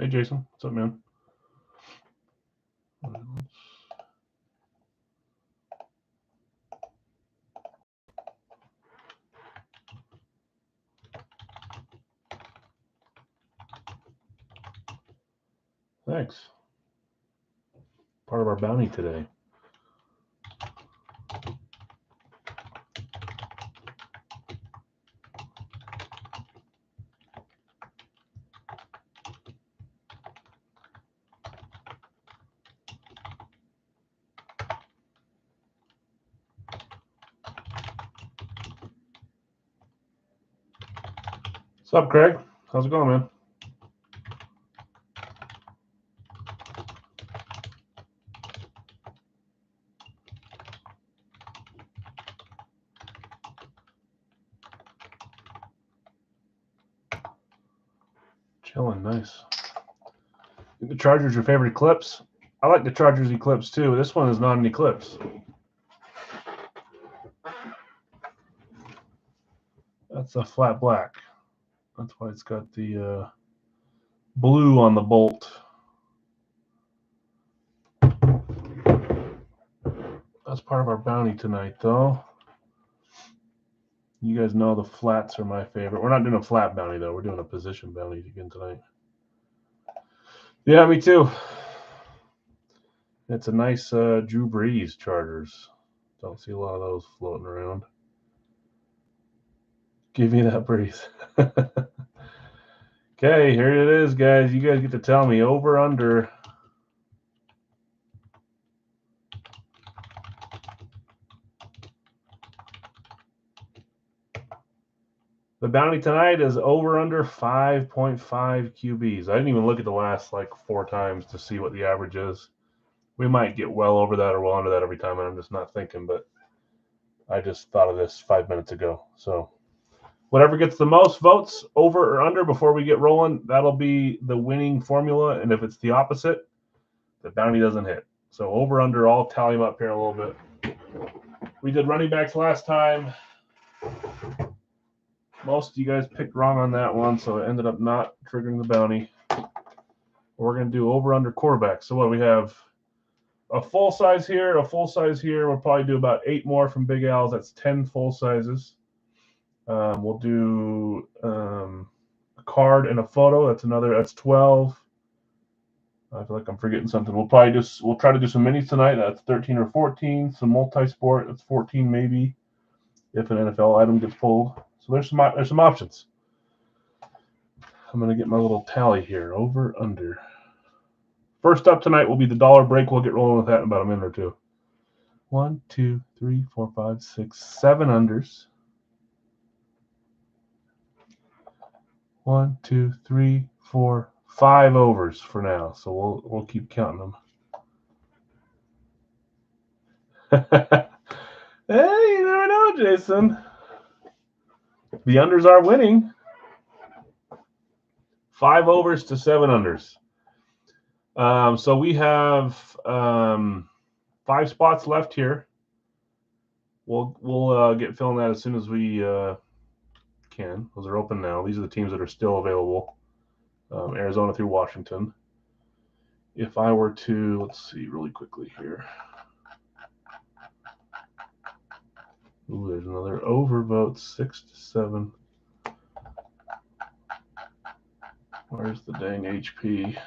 Hey, Jason. What's up, man? Thanks. Part of our bounty today. What's up, Craig? How's it going, man? Chilling, nice. The Chargers your favorite eclipse? I like the Chargers eclipse too. This one is not an eclipse. That's a flat black. That's why it's got the blue on the bolt. That's part of our bounty tonight, though. You guys know the flats are my favorite. We're not doing a flat bounty, though. We're doing a position bounty again tonight. Yeah, me too. It's a nice Drew Brees Chargers. Don't see a lot of those floating around. Give me that Brees. Okay, here it is, guys. You guys get to tell me over, under. The bounty tonight is over under 5.5 QBs. I didn't even look at the last like 4 times to see what the average is. We might get well over that or well under that every time, and I'm just not thinking, but I just thought of this 5 minutes ago. So whatever gets the most votes, over or under, before we get rolling, that'll be the winning formula. And if it's the opposite, the bounty doesn't hit. So over, under, I'll tally them up here a little bit. We did running backs last time. Most of you guys picked wrong on that one, so it ended up not triggering the bounty. We're going to do over, under quarterbacks. So what, we have a full size here, a full size here. We'll probably do about 8 more from Big Al's. That's 10 full sizes. We'll do a card and a photo. That's 12. I feel like I'm forgetting something. We'll try to do some minis tonight. That's 13 or 14. Some multi-sport. That's 14 maybe, if an NFL item gets pulled. So there's some options. I'm gonna get my little tally here. Over, under. First up tonight will be the dollar break. We'll get rolling with that in about a minute or two. 1, 2, 3, 4, 5, 6, 7 unders. 1, 2, 3, 4, 5 overs for now. So we'll keep counting them. Hey, you never know, Jason. The unders are winning. 5 overs to 7 unders. So we have 5 spots left here. We'll get filling that as soon as we can. Those are open now. These are the teams that are still available. Arizona through Washington. If I were to, let's see really quickly here. Ooh, there's another overvote, 6 to 7. Where's the dang HP?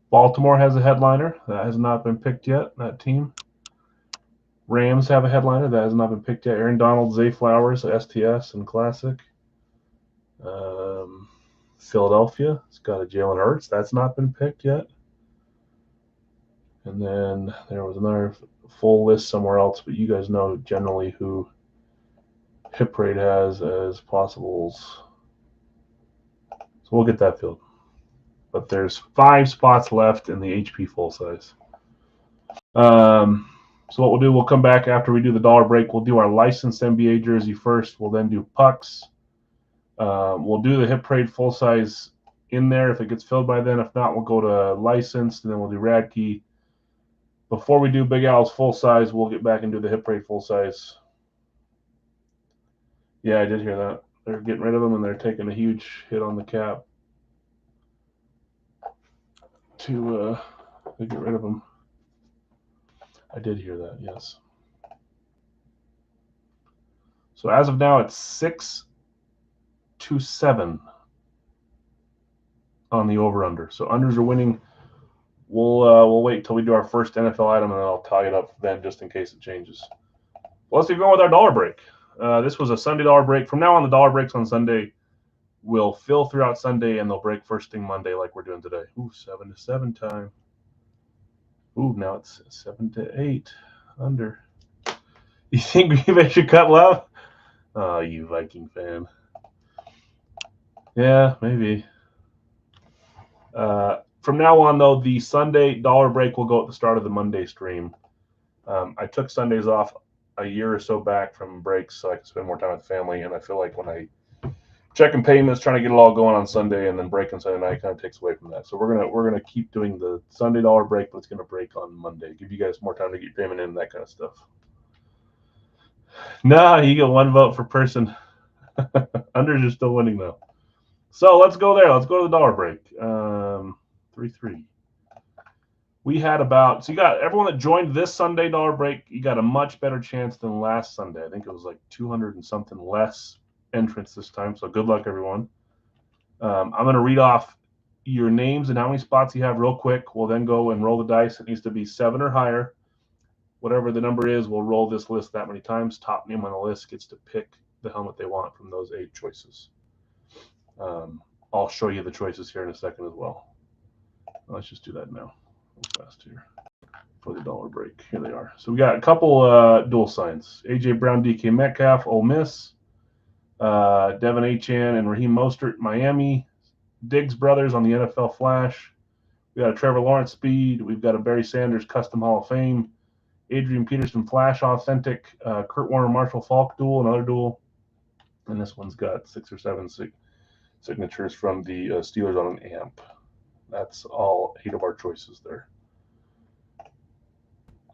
Baltimore has a headliner. That has not been picked yet, that team. Rams have a headliner. That has not been picked yet. Aaron Donald, Zay Flowers, STS, and Classic. Philadelphia, it's got a Jalen Hurts. That's not been picked yet. And then there was another full list somewhere else, but you guys know generally who Hip Parade has as possibles. So we'll get that filled. But there's 5 spots left in the HP full size. So what we'll do, we'll come back after we do the dollar break. We'll do our licensed NBA jersey first. We'll then do pucks. We'll do the Hip Parade full size in there if it gets filled by then. If not, we'll go to licensed, and then we'll do Radkey. Before we do Big Al's full size, we'll get back and do the Hip Parade full size. Yeah, I did hear that. They're getting rid of them, and they're taking a huge hit on the cap to get rid of them. I did hear that, yes. So as of now, it's 6-7 on the over/under. So unders are winning. We'll wait until we do our first NFL item, and then I'll tie it up then, just in case it changes. Well, let's get going with our dollar break. This was a Sunday dollar break. From now on, the dollar breaks on Sunday will fill throughout Sunday, and they'll break first thing Monday, like we're doing today. Ooh, 7-7 time. Ooh, now it's 7-8 under. You think Green Bay should cut Love? Oh, you Viking fan. Yeah, maybe. From now on, though, the Sunday dollar break will go at the start of the Monday stream. I took Sundays off a year or so back from breaks so I could spend more time with family, and I feel like when I checking payments, trying to get it all going on Sunday, and then breaking Sunday night kind of takes away from that. So we're gonna keep doing the Sunday dollar break, but it's gonna break on Monday. Give you guys more time to get your payment in, that kind of stuff. Nah, you get one vote per person. Unders are still winning though. So let's go there. Let's go to the dollar break. 3-3. We had about, so you got everyone that joined this Sunday dollar break, you got a much better chance than last Sunday. I think it was like 200 and something less entrants this time. So good luck, everyone. I'm going to read off your names and how many spots you have real quick. We'll then go and roll the dice. It needs to be 7 or higher. Whatever the number is, we'll roll this list that many times. Top name on the list gets to pick the helmet they want from those 8 choices. I'll show you the choices here in a second as well. Let's just do that now. Fast here for the dollar break. Here they are. So we got a couple dual signs. AJ Brown, DK Metcalf, Ole Miss. Devin Achane and Raheem Mostert, Miami. Diggs brothers on the NFL Flash. We got a Trevor Lawrence speed. We've got a Barry Sanders custom Hall of Fame. Adrian Peterson Flash authentic. Kurt Warner Marshall Falk duel, another duel. And this one's got 6 or 7 signatures from the Steelers on an amp. That's all 8 of our choices there.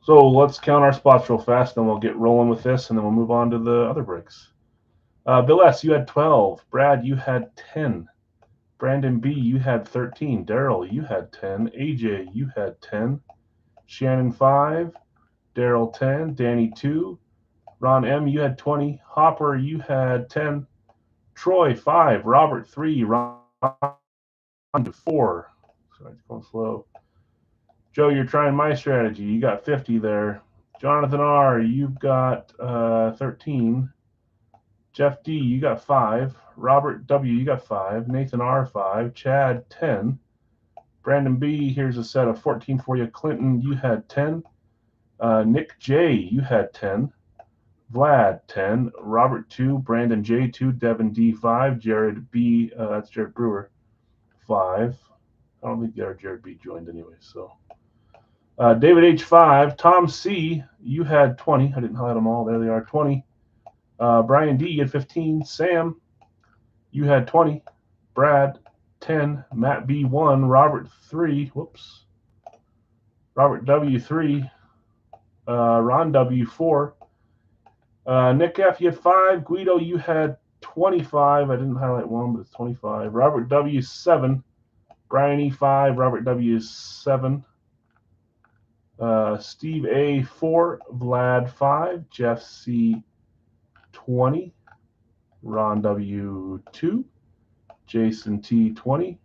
So let's count our spots real fast, then we'll get rolling with this, and then we'll move on to the other breaks. Bill S., you had 12. Brad, you had 10. Brandon B., you had 13. Daryl, you had 10. AJ, you had 10. Shannon, 5. Daryl, 10. Danny, 2. Ron M., you had 20. Hopper, you had 10. Troy, 5. Robert, 3. Ron, 4. Sorry, it's going slow. Joe, you're trying my strategy. You got 50 there. Jonathan R., you've got 13. Jeff D., you got 5. Robert W., you got 5. Nathan R., 5. Chad, 10. Brandon B., here's a set of 14 for you. Clinton, you had 10. Nick J., you had 10. Vlad, 10. Robert, 2. Brandon J., 2. Devin D., 5. Jared B., that's Jared Brewer, 5. I don't think Jared B. joined anyway, so. David H., 5. Tom C., you had 20. I didn't highlight them all. There they are, 20. Brian D., you had 15. Sam, you had 20. Brad, 10. Matt B., 1. Robert, 3. Whoops. Robert W., 3. Ron W., 4. Nick F., you had 5. Guido, you had 25. I didn't highlight one, but it's 25. Robert W., 7. Brian E., 5. Robert W., 7. Steve A., 4. Vlad, 5. Jeff C., 20. Ron W., 2. Jason T., 20.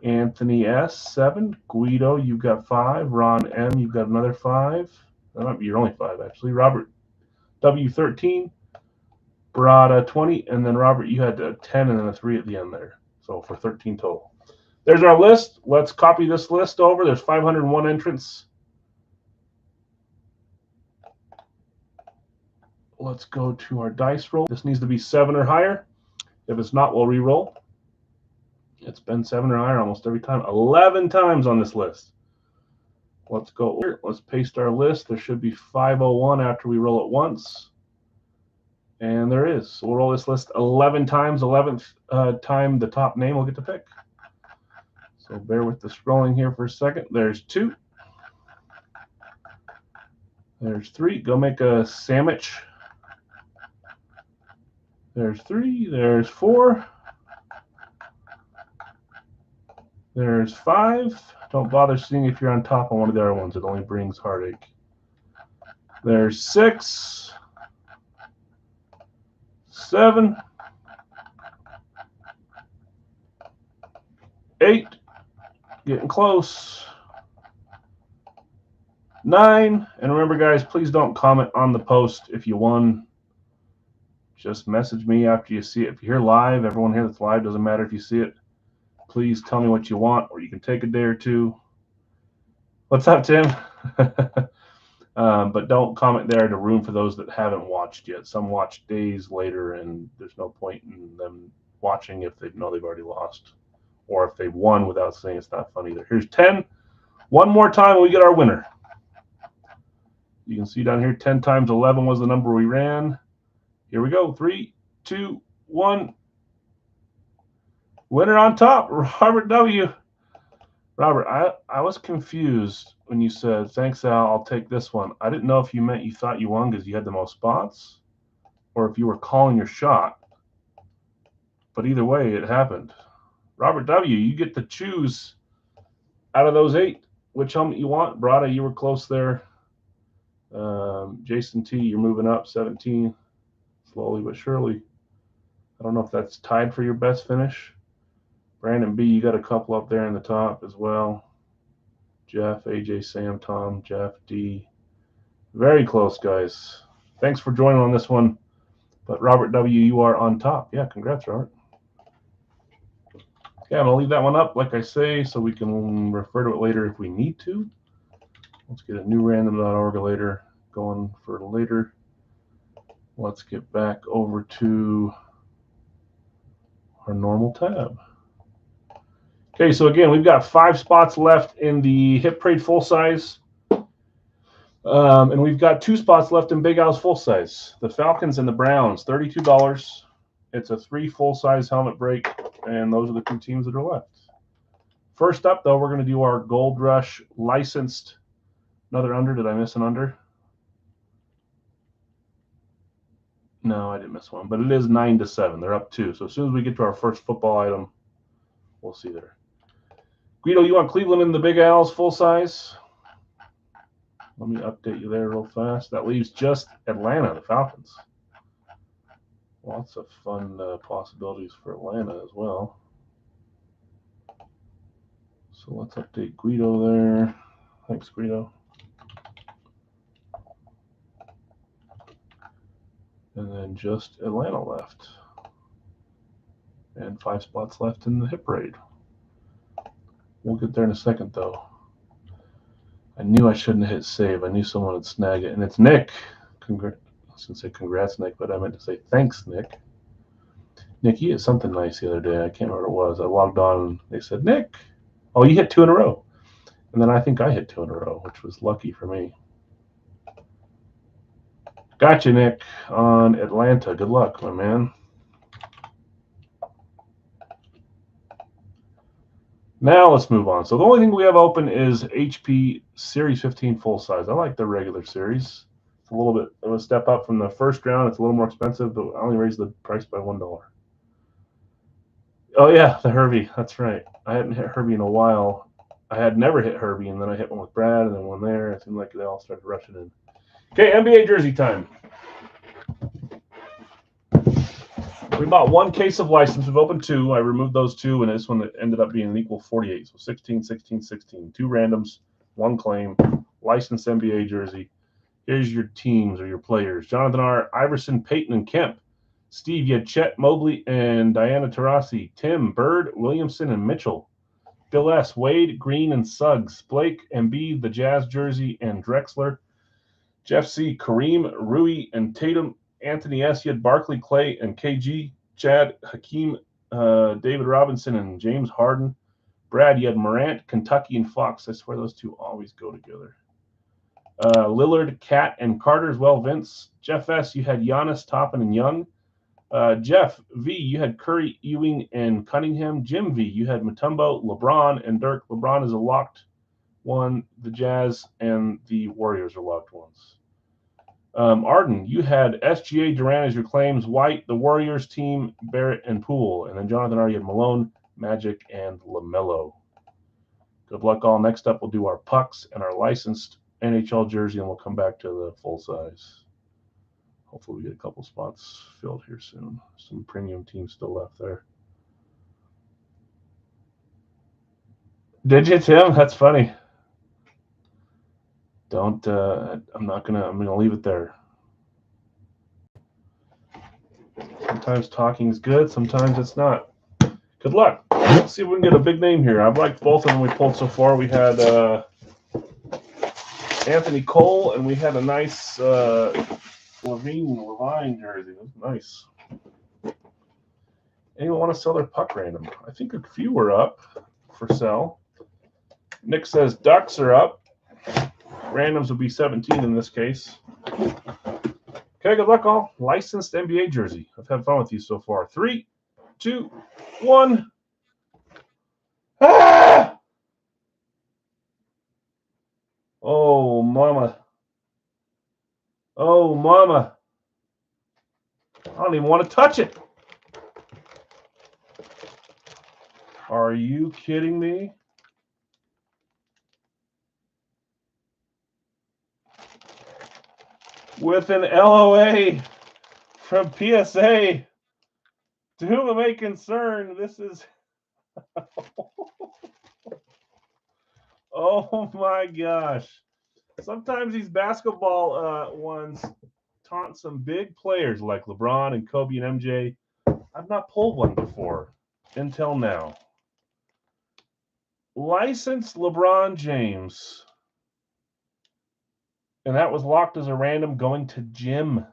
Anthony S., 7. Guido, you've got 5. Ron M., you've got another 5. That might be your only 5, actually. Robert W., 13. Barada, 20. And then, Robert, you had a 10 and then a 3 at the end there. So for 13 total. There's our list. Let's copy this list over. There's 501 entrants. Let's go to our dice roll. This needs to be 7 or higher. If it's not, we'll re-roll. It's been 7 or higher almost every time. 11 times on this list. Let's go here. Let's paste our list. There should be 501 after we roll it once. And there is. So we'll roll this list 11 times. 11th time the top name will get to pick. So bear with the scrolling here for a second. There's 2. There's 3. Go make a sandwich. There's 3. There's 4. There's 5. Don't bother seeing if you're on top on one of the other ones. It only brings heartache. There's 6. 7. 8. Getting close. 9. And remember, guys, please don't comment on the post if you won. Just message me after you see it. If you're here live, everyone here that's live, doesn't matter if you see it. Please tell me what you want, or you can take a day or two. What's up, Tim? But don't comment there to room for those that haven't watched yet. Some watch days later, and there's no point in them watching if they know they've already lost, or if they've won without saying it's not fun either. Here's 10. One more time and we get our winner. You can see down here 10 times 11 was the number we ran. Here we go. 3, 2, 1. Winner on top, Robert W. Robert, I was confused when you said, thanks, Al, I'll take this one. I didn't know if you meant you thought you won because you had the most spots, or if you were calling your shot. But either way, it happened. Robert W., you get to choose out of those 8 which helmet you want. Brada, you were close there. Jason T., you're moving up, 17. Slowly but surely. I don't know if that's tied for your best finish. Brandon B., you got a couple up there in the top as well. Jeff, AJ, Sam, Tom, Jeff, D. Very close, guys. Thanks for joining on this one. But Robert W., you are on top. Yeah, congrats, Robert. Okay, I'm going to leave that one up, like I say, so we can refer to it later if we need to. Let's get a new random.org later going for later. Let's get back over to our normal tab. Okay, so again, we've got 5 spots left in the Hit Parade full size. And we've got 2 spots left in Big Al's full size. The Falcons and the Browns, $32. It's a 3 full-size helmet break, and those are the 2 teams that are left. First up, though, we're going to do our Gold Rush licensed. Another under. Did I miss an under? No, I didn't miss one, but it is 9-7. They're up 2. So as soon as we get to our first football item, we'll see there. Guido, you want Cleveland in the Big Al's full size? Let me update you there real fast. That leaves just Atlanta, the Falcons. Lots of fun possibilities for Atlanta as well. So let's update Guido there. Thanks, Guido. And then just Atlanta left. And 5 spots left in the Hit Parade. We'll get there in a second, though. I knew I shouldn't have hit save. I knew someone would snag it. And it's Nick. I was going to say congrats, Nick, but I meant to say thanks, Nick. Nick, you hit something nice the other day. I can't remember what it was. I logged on and they said, Nick, oh, you hit 2 in a row. And then I think I hit 2 in a row, which was lucky for me. Gotcha, Nick, on Atlanta. Good luck, my man. Now let's move on. So the only thing we have open is HP Series 15 full size. I like the regular series. It's a little bit of a step up from the first round. It's a little more expensive, but I only raised the price by $1. Oh, yeah, the Herbie. That's right. I hadn't hit Herbie in a while. I had never hit Herbie, and then I hit one with Brad, and then one there. It seemed like they all started rushing in. Okay, NBA jersey time. We bought 1 case of license. We've opened 2. I removed those 2, and this one ended up being an equal 48. So 16, 16, 16. 2 randoms, 1 claim, licensed NBA jersey. Here's your teams or your players. Jonathan R., Iverson, Peyton, and Kemp. Steve, you had Chet, Mobley, and Diana Taurasi. Tim, Bird, Williamson, and Mitchell. Bill S., Wade, Green, and Suggs. Blake, Embiid, the Jazz jersey, and Drexler. Jeff C., Kareem, Rui, and Tatum. Anthony S., you had Barkley, Clay, and KG. Chad, Hakeem, David Robinson, and James Harden. Brad, you had Morant, Kentucky, and Fox. I swear those 2 always go together. Lillard, Cat, and Carter as well. Vince. Jeff S., you had Giannis, Toppin, and Young. Jeff V., you had Curry, Ewing, and Cunningham. Jim V., you had Mutombo, LeBron, and Dirk. LeBron is a locked one. The Jazz and the Warriors are locked ones. Arden, you had SGA, Durant as your claims. White, the Warriors team, Barrett, and Poole. And then Jonathan R, you had Malone, Magic, and LaMelo. Good luck all. Next up, we'll do our pucks and our licensed NHL jersey, and we'll come back to the full size. Hopefully we get a couple spots filled here soon. Some premium teams still left there. Did you, Tim? That's funny. Don't, I'm going to leave it there. Sometimes talking is good, sometimes it's not. Good luck. Let's see if we can get a big name here. I've liked both of them we pulled so far. We had Anthony Cole, and we had a nice Levine jersey. Nice. Anyone want to sell their puck random? I think a few were up for sale. Nick says Ducks are up. Randoms will be 17 in this case. Okay, good luck all. Licensed NBA jersey. I've had fun with you so far. 3, 2, 1. Ah! Oh, mama. Oh, mama. I don't even want to touch it. Are you kidding me? With an LOA from PSA. To whom it may concern, this is... Oh my gosh. Sometimes these basketball ones taunt some big players like LeBron and Kobe and MJ. I've not pulled one before until now. Licensed LeBron James. And that was locked as a random going to Jim.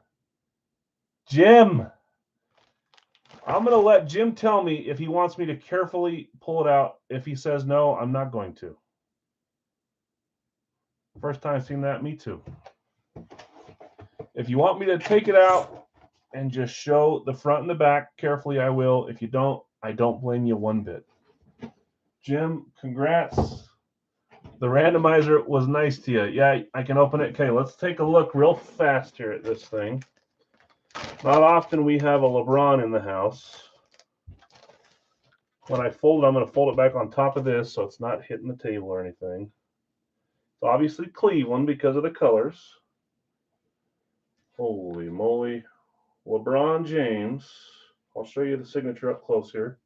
Jim. I'm going to let Jim tell me if he wants me to carefully pull it out. If he says no, I'm not going to. First time seeing that, me too. If you want me to take it out and just show the front and the back carefully, I will. If you don't, I don't blame you one bit. Jim, congrats. The randomizer was nice to you. Yeah, I can open it. Okay, let's take a look real fast here at this thing. Not often we have a LeBron in the house. When I fold it, I'm going to fold it back on top of this so it's not hitting the table or anything. It's obviously Cleveland because of the colors. Holy moly. LeBron James. I'll show you the signature up close here.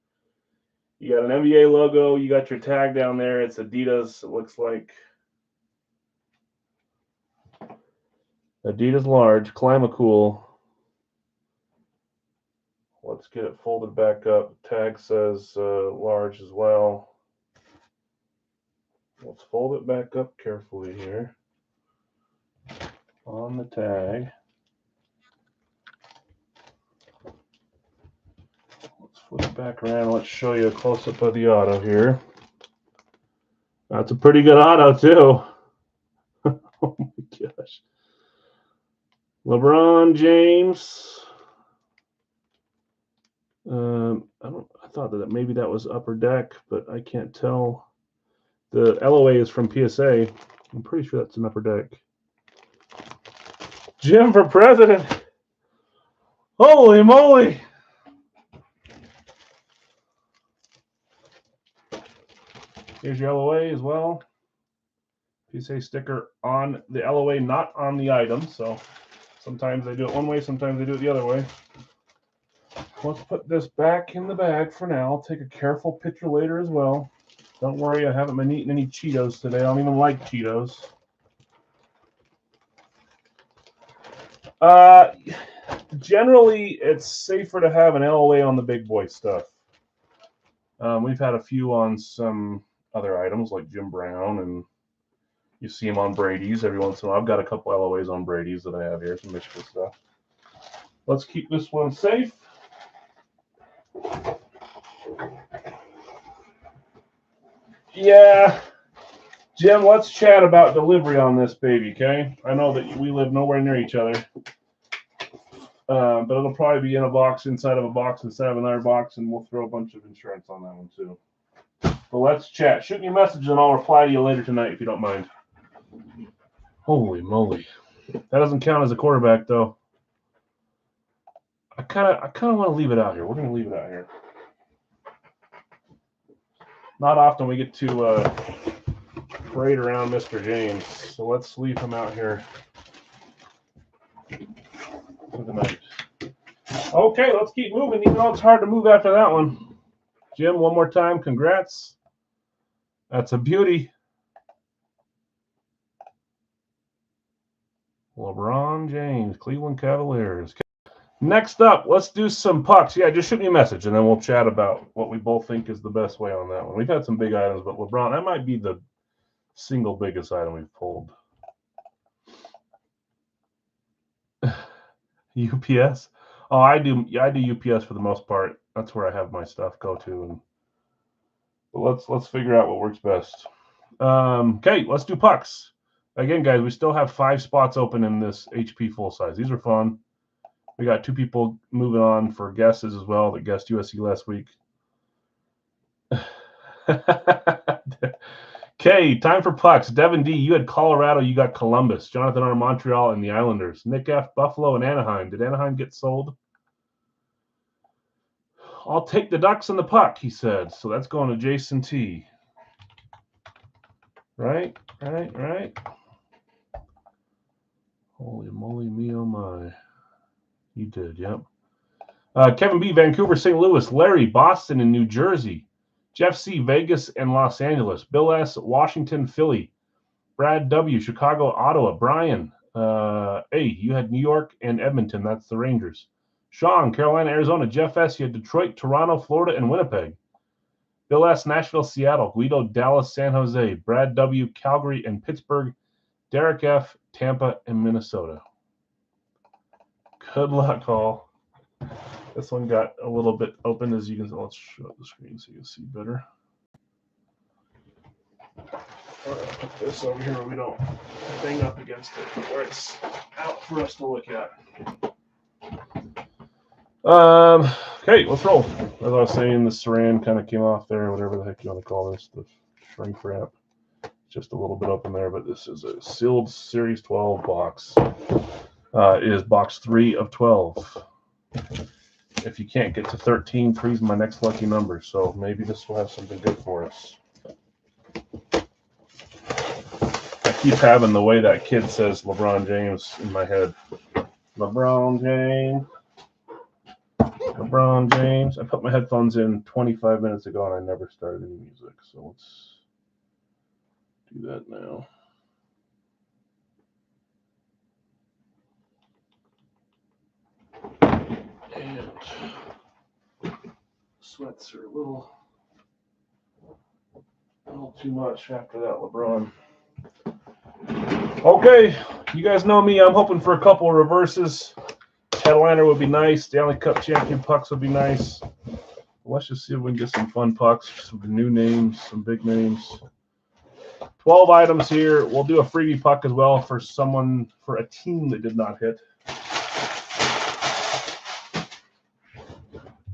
You got an NBA logo. You got your tag down there. It's Adidas. It looks like Adidas large. Climacool. Let's get it folded back up. Tag says large as well. Let's fold it back up carefully here on the tag. Let's flip it back around. Let's show you a close-up of the auto here. That's a pretty good auto, too. Oh, my gosh. LeBron James. I thought that maybe that was Upper Deck, but I can't tell. The LOA is from PSA. I'm pretty sure that's an Upper Deck. Jim for president. Holy moly. Here's your LOA as well. PSA sticker on the LOA, not on the item. So sometimes they do it one way, sometimes they do it the other way. Let's put this back in the bag for now. I'll take a careful picture later as well. Don't worry, I haven't been eating any Cheetos today. I don't even like Cheetos. Generally, it's safer to have an LOA on the big boy stuff. We've had a few on some other items like Jim Brown, and you see them on Brady's every once in a while. I've got a couple LOAs on Brady's that I have here, some Michigan stuff. Let's keep this one safe. Yeah, Jim, let's chat about delivery on this baby, okay? I know that we live nowhere near each other, but it'll probably be in a box, inside of a box, instead of another box, and we'll throw a bunch of insurance on that one too. But let's chat. Shoot me a message, and I'll reply to you later tonight if you don't mind. Holy moly. That doesn't count as a quarterback, though. I kind of want to leave it out here. We're going to leave it out here. Not often we get to parade around Mr. James, so let's leave him out here for the night. Okay, let's keep moving, even though it's hard to move after that one. Jim, one more time, congrats. That's a beauty. LeBron James, Cleveland Cavaliers. Next up, let's do some pucks. Yeah, just shoot me a message, and then we'll chat about what we both think is the best way on that one. We've had some big items, but LeBron, that might be the single biggest item we've pulled. UPS? Oh, I do UPS for the most part. That's where I have my stuff go to. But let's figure out what works best. Okay, let's do pucks. Again, guys, we still have 5 spots open in this HP full size. These are fun. We got 2 people moving on for guesses as well that guessed USC last week. Okay, time for pucks. Devin D, you had Colorado, you got Columbus. Jonathan R, Montreal, and the Islanders. Nick F, Buffalo, and Anaheim. Did Anaheim get sold? I'll take the Ducks and the puck, he said. So that's going to Jason T. Right. Holy moly, me oh my. You did, yep. Kevin B, Vancouver, St. Louis. Larry, Boston, and New Jersey. Jeff C, Vegas and Los Angeles. Bill S, Washington, Philly. Brad W, Chicago, Ottawa. Brian, A, you had New York and Edmonton. That's the Rangers. Sean, Carolina, Arizona. Jeff S, you had Detroit, Toronto, Florida, and Winnipeg. Bill S, Nashville, Seattle. Guido, Dallas, San Jose. Brad W, Calgary, and Pittsburgh. Derek F, Tampa, and Minnesota. Good luck, all. This one got a little bit open, as you can see. Let's show up the screen so you can see better. All right, put this over here where we don't bang up against it, where it's out for us to look at. Okay, let's roll. As I was saying, the saran kind of came off there, whatever the heck you want to call this, the shrink wrap. Just a little bit open there, but this is a sealed Series 12 box. It is box 3 of 12. If you can't get to 13, 3 is my next lucky number, so maybe this will have something good for us. I keep having the way that kid says LeBron James in my head. LeBron James. LeBron James. I put my headphones in 25 minutes ago and I never started any music, so let's do that now. And sweats are a little too much after that LeBron. Okay, you guys know me. I'm hoping for a couple of reverses. Headliner would be nice. Stanley Cup champion pucks would be nice. Let's just see if we can get some fun pucks, some new names, some big names. 12 items here. We'll do a freebie puck as well for a team that did not hit.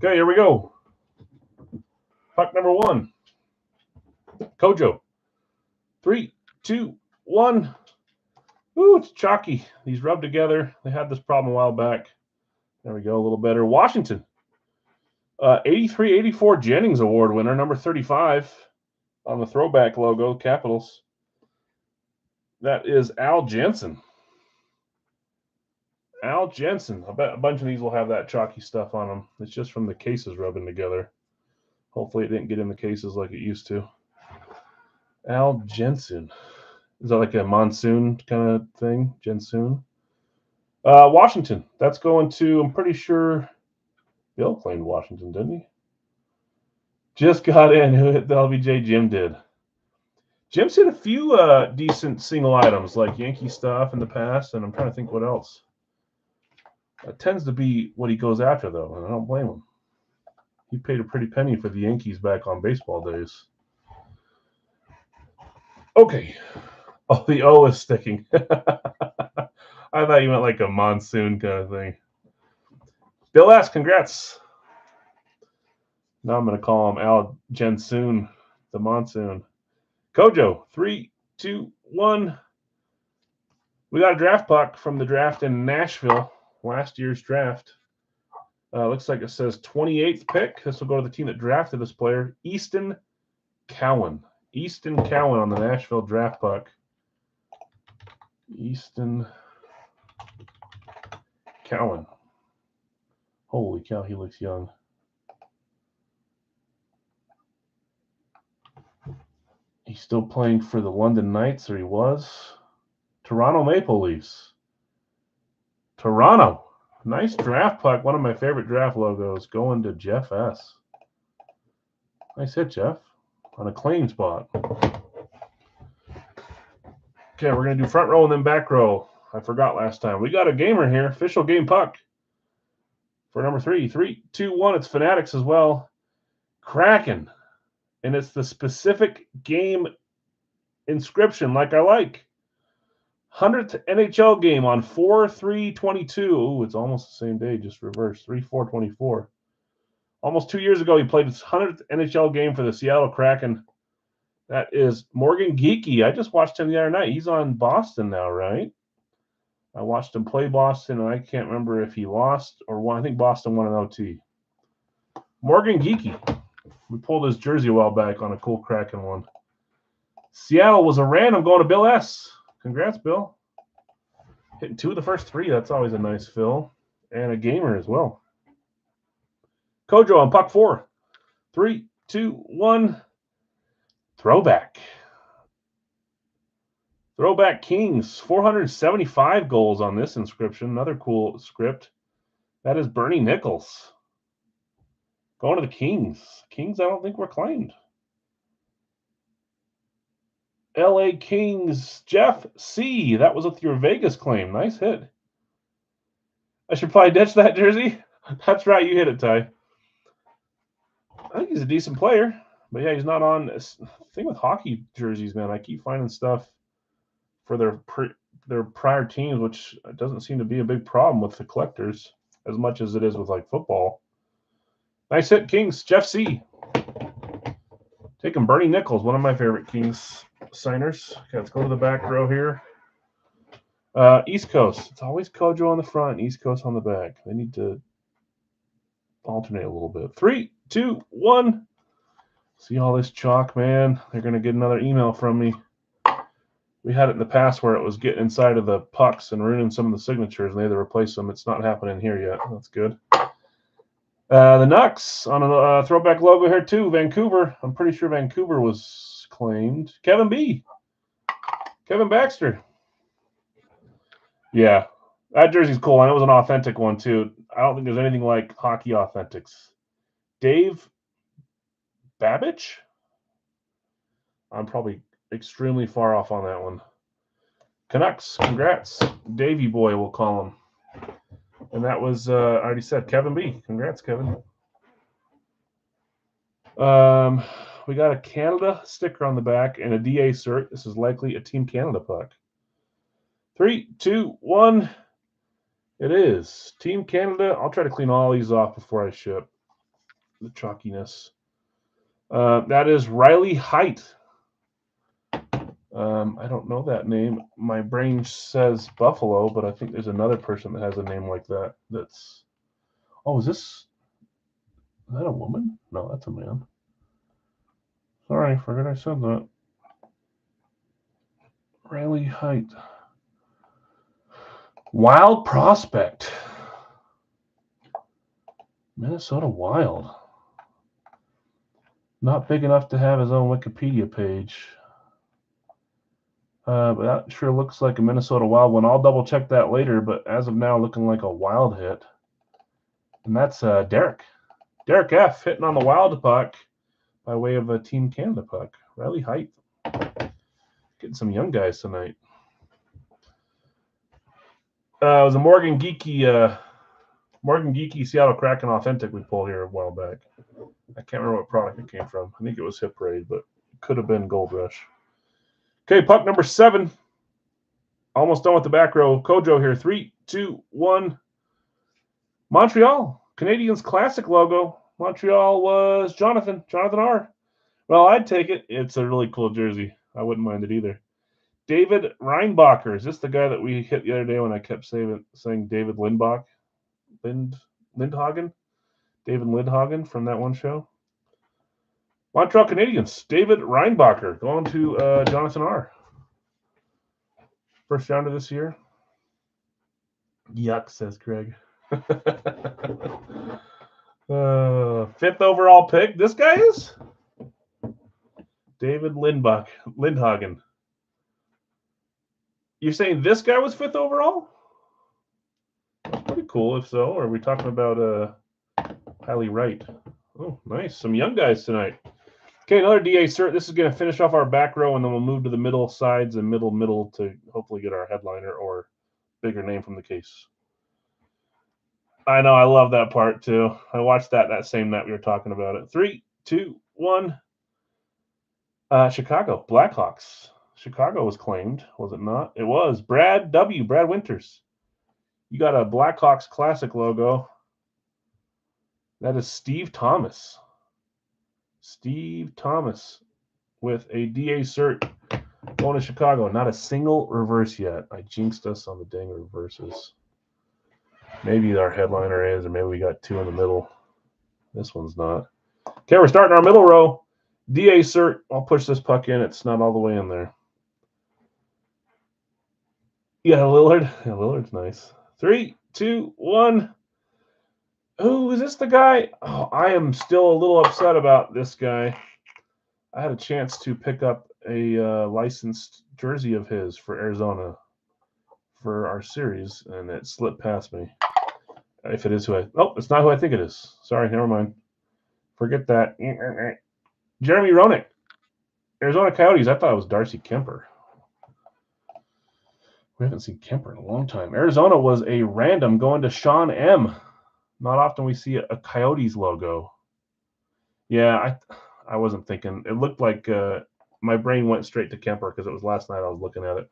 Okay, here we go. Puck number 1. Kojo. 3, 2, 1. Ooh, it's chalky. These rub together. They had this problem a while back. There we go, a little better. Washington. 83-84 Jennings Award winner, number 35 on the throwback logo, Capitals. That is Al Jensen. Al Jensen. I bet a bunch of these will have that chalky stuff on them. It's just from the cases rubbing together. Hopefully it didn't get in the cases like it used to. Al Jensen. Is that like a monsoon kind of thing? Jensen? Washington. That's going to, I'm pretty sure, Bill claimed Washington, didn't he? Just got in. Who hit the LBJ? Jim did. Jim's hit a few decent single items, like Yankee stuff in the past, and I'm trying to think what else. That tends to be what he goes after, though, and I don't blame him. He paid a pretty penny for the Yankees back on baseball days. Okay. Oh, the O is sticking. I thought you meant like a monsoon kind of thing. Bill S., congrats. Now I'm going to call him Al Jensen, the monsoon. Kojo, 3, 2, 1. We got a draft puck from the draft in Nashville, last year's draft. Looks like it says 28th pick. This will go to the team that drafted this player, Easton Cowan. Easton Cowan on the Nashville draft puck. Easton Cowan. Holy cow, he looks young. He's still playing for the London Knights, or he was. Toronto Maple Leafs. Toronto. Nice draft puck. One of my favorite draft logos going to Jeff S. Nice hit, Jeff. On a claim spot. Okay, we're going to do front row and then back row. I forgot last time. We got a gamer here. Official game puck. For number 3. 3, 2, 1. It's Fanatics as well. Kraken. And it's the specific game inscription like I like. 100th NHL game on 4/3/22. Ooh, it's almost the same day, just reversed. 3/4/24. Almost 2 years ago, he played his 100th NHL game for the Seattle Kraken. That is Morgan Geekie. I just watched him the other night. He's on Boston now, right? I watched him play Boston, and I can't remember if he lost or won. I think Boston won an OT. Morgan Geekie. We pulled his jersey a while back on a cool Kraken one. Seattle was a random going to Bill S. Congrats, Bill. Hitting 2 of the first 3. That's always a nice fill. And a gamer as well. Kojo on puck 4. 3, 2, 1. Throwback. Throwback Kings. 475 goals on this inscription. Another cool script. That is Bernie Nichols. Going to the Kings. Kings I don't think were claimed. LA Kings, Jeff C. That was with your Vegas claim. Nice hit. I should probably ditch that jersey. That's right, you hit it, Ty. I think he's a decent player. But yeah, he's not on. The thing with hockey jerseys, man, I keep finding stuff for their prior teams, which doesn't seem to be a big problem with the collectors as much as it is with like football. Nice hit, Kings. Jeff C. Taking Bernie Nichols, one of my favorite Kings signers. Okay, let's go to the back row here. East Coast. It's always Kojo on the front, East Coast on the back. They need to alternate a little bit. 3, 2, 1. See all this chalk, man? They're going to get another email from me. We had it in the past where it was getting inside of the pucks and ruining some of the signatures, and they had to replace them. It's not happening here yet. That's good. The Nucks on a throwback logo here, too. Vancouver. I'm pretty sure Vancouver was claimed. Kevin B. Kevin Baxter. Yeah, that jersey's cool. And it was an authentic one, too. I don't think there's anything like hockey authentics. Dave Babbage? I'm probably extremely far off on that one. Canucks, congrats. Davey boy, we'll call him. And that was, I already said, Kevin B. Congrats, Kevin. We got a Canada sticker on the back and a DA cert. This is likely a Team Canada puck. 3, 2, 1. It is Team Canada. I'll try to clean all these off before I ship. The chalkiness. That is Riley Height. I don't know that name. My brain says Buffalo, but I think there's another person that has a name like that. That's. Oh, is that a woman? No, that's a man. Sorry, I forgot I said that. Riley Height. Wild prospect. Minnesota Wild. Not big enough to have his own Wikipedia page. But that sure looks like a Minnesota Wild one. I'll double check that later, but as of now, looking like a Wild hit. And that's Derek. Derek F. hitting on the Wild puck by way of a Team Canada puck. Riley Height. Getting some young guys tonight. It was a Morgan Geekie Seattle Kraken authentic we pulled here a while back. I can't remember what product it came from. I think it was Hip Raid, but it could have been Gold Rush. Okay, puck number 7. Almost done with the back row. Kojo here. 3, 2, 1. Montreal. Canadiens classic logo. Montreal was Jonathan R. Well, I'd take it. It's a really cool jersey. I wouldn't mind it either. David Reinbacher. Is this the guy that we hit the other day when I kept saying David Lindhagen? David Lindhagen from that one show. Montreal Canadiens. David Reinbacher going to Jonathan R. First rounder this year. Yuck, says Craig. 5th overall pick. This guy is David Lindhagen. You're saying this guy was 5th overall? That's pretty cool. If so, or are we talking about Highly Wright? Oh, nice. Some young guys tonight. Okay, another DA cert. This is going to finish off our back row, and then we'll move to the middle sides and middle to hopefully get our headliner or bigger name from the case. I know. I love that part, too. I watched that same night we were talking about it. 3, 2, 1. Chicago Blackhawks. Chicago was claimed, was it not? It was. Brad Winters. You got a Blackhawks Classic logo. That is Steve Thomas. Steve Thomas with a DA cert going to Chicago. Not a single reverse yet. I jinxed us on the dang reverses. Maybe our headliner is, or maybe we got 2 in the middle. This one's not. Okay, we're starting our middle row. DA cert. I'll push this puck in. It's not all the way in there. Yeah, Lillard. Yeah, Lillard's nice. 3, 2, 1. Who is this the guy? Oh, I am still a little upset about this guy. I had a chance to pick up a licensed jersey of his for Arizona for our series, and it slipped past me. If it is who it's not who I think it is. Sorry, never mind. Forget that. Jeremy Roenick, Arizona Coyotes. I thought it was Darcy Kemper. We haven't seen Kemper in a long time. Arizona was a random going to Sean M. Not often we see a Coyotes logo. Yeah, I wasn't thinking. It looked like my brain went straight to Kemper because it was last night I was looking at it.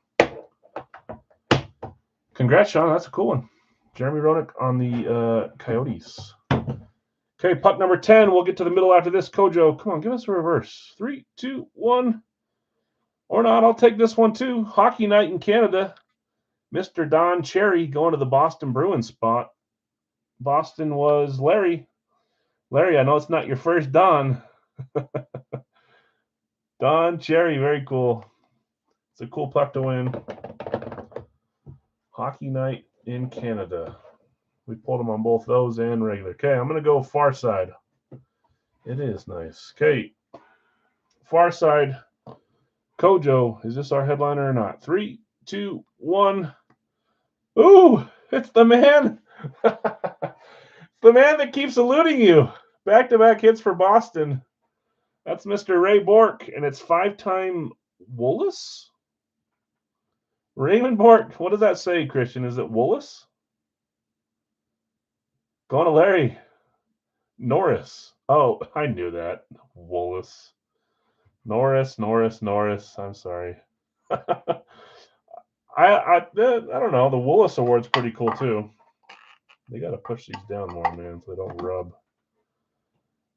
Congrats, Sean. That's a cool one. Jeremy Roenick on the Coyotes. Okay, puck number 10. We'll get to the middle after this. Kojo, come on, give us a reverse. 3, 2, 1. Or not, I'll take this one too. Hockey night in Canada. Mr. Don Cherry going to the Boston Bruins spot. Boston was Larry. Larry, I know it's not your first Don. Don Cherry, very cool. It's a cool puck to win. Hockey night in Canada. We pulled them on both those and regular. Okay, I'm going to go far side. It is nice. Okay, far side. Kojo, is this our headliner or not? 3, 2, 1. Ooh, it's the man. The man that keeps eluding you. Back-to-back hits for Boston. That's Mr. Ray Bork, and it's 5-time Woolis? Raymond Bork. What does that say, Christian? Is it Woolis? Going to Larry. Norris. Oh, I knew that. Woolis. Norris. I'm sorry. I don't know. The Woolis Award's pretty cool, too. They got to push these down more, man, so they don't rub.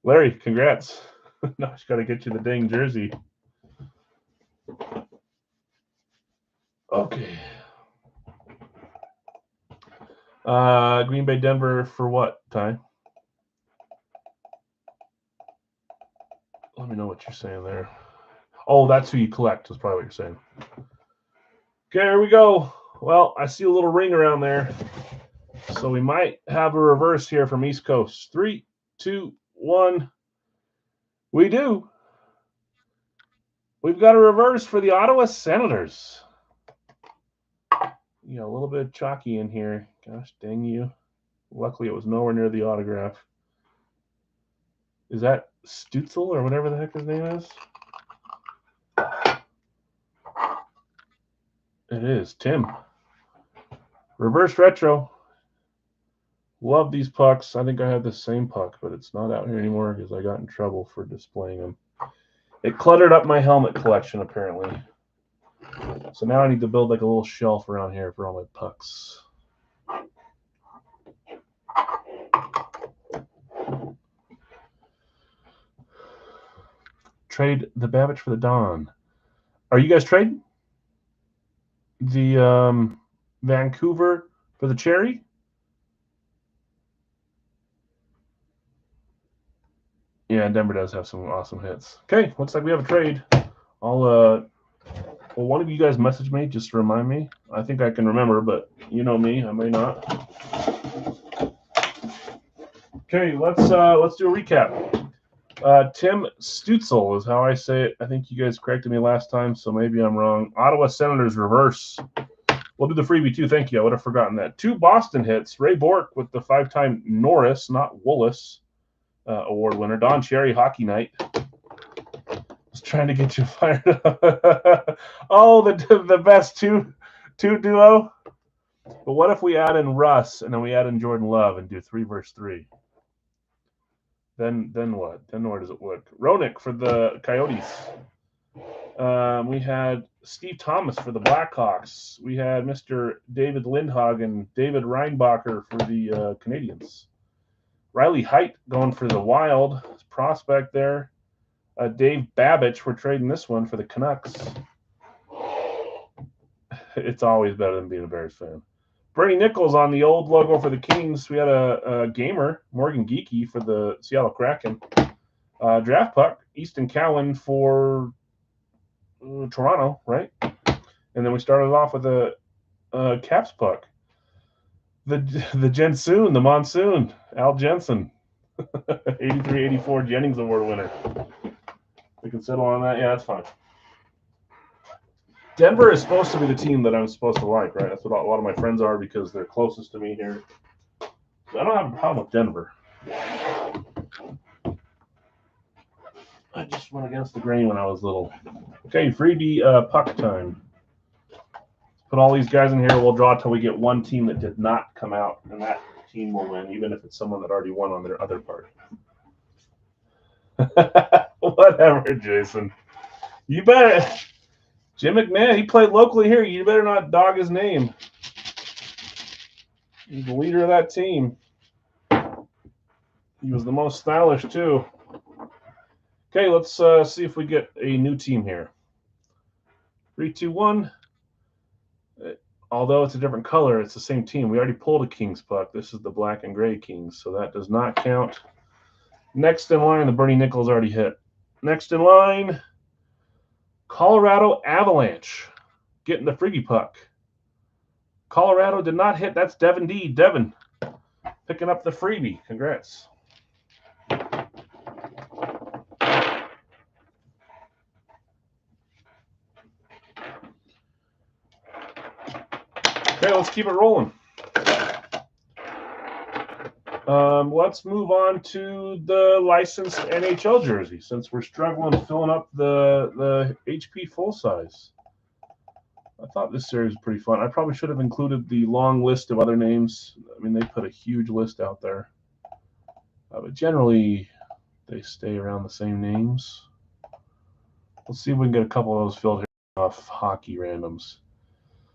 Larry, congrats. Now she's got to get you the dang jersey. Okay. Green Bay, Denver for what, Ty? Let me know what you're saying there. Oh, that's who you collect, is probably what you're saying. Okay, here we go. Well, I see a little ring around there. So we might have a reverse here from East Coast. 3, 2, 1. We do. We've got a reverse for the Ottawa Senators. Yeah, a little bit chalky in here. Gosh dang you. Luckily, it was nowhere near the autograph. Is that Stutzel or whatever the heck his name is? It is. Tim. Reverse retro. Love these pucks. I think I have the same puck, but it's not out here anymore because I got in trouble for displaying them. It cluttered up my helmet collection, apparently. So now I need to build like a little shelf around here for all my pucks. Trade the Babbage for the Don. Are you guys trading? the Vancouver for the Cherry. Yeah, Denver does have some awesome hits. Okay, looks like we have a trade. I'll well, one of you guys message me just to remind me. I think I can remember, but you know me, I may not. Okay, let's do a recap. Tim Stutzel is how I say it. I think you guys corrected me last time, so maybe I'm wrong. Ottawa Senators reverse. We'll do the freebie too. Thank you. I would have forgotten that. 2 Boston hits. Ray Bork with the 5-time Norris, not Woolis, award winner. Don Cherry Hockey Night. Was trying to get you fired up. Oh, the best two duo. But what if we add in Russ and then we add in Jordan Love and do 3 versus 3? Then what? Then where does it work? Roenick for the Coyotes. We had Steve Thomas for the Blackhawks. We had Mr. David Lindhagen, David Reinbacher for the Canadiens. Riley Height going for the Wild. Prospect there. Dave Babich, we're trading this one for the Canucks. It's always better than being a Bears fan. Bernie Nichols on the old logo for the Kings. We had a gamer, Morgan Geeky, for the Seattle Kraken. Draft puck, Easton Cowan for Toronto, right? And then we started off with a Caps puck. The Jensoon, the Monsoon, Al Jensen. 83-84 Jennings Award winner. We can settle on that. Yeah, that's fine. Denver is supposed to be the team that I'm supposed to like, right? That's what a lot of my friends are because they're closest to me here. So I don't have a problem with Denver. I just went against the grain when I was little. Okay, freebie puck time. Put all these guys in here. We'll draw till we get one team that did not come out, and that team will win, even if it's someone that already won on their other part. Whatever, Jason. You better. Jim McMahon, he played locally here. You better not dog his name. He's the leader of that team. He was the most stylish, too. Okay, let's see if we get a new team here. 3, 2, 1. Although it's a different color, it's the same team. We already pulled a Kings puck. This is the black and gray Kings, so that does not count. Next in line, the Bernie Nichols already hit. Next in line, Colorado Avalanche getting the freebie puck. Colorado did not hit. That's Devin D. Devin picking up the freebie. Congrats. Okay, let's keep it rolling. Let's move on to the licensed NHL jersey since we're struggling filling up the HP full size. I thought this series was pretty fun. I probably should have included the long list of other names. I mean, they put a huge list out there. But generally, they stay around the same names. Let's see if we can get a couple of those filled here off hockey randoms.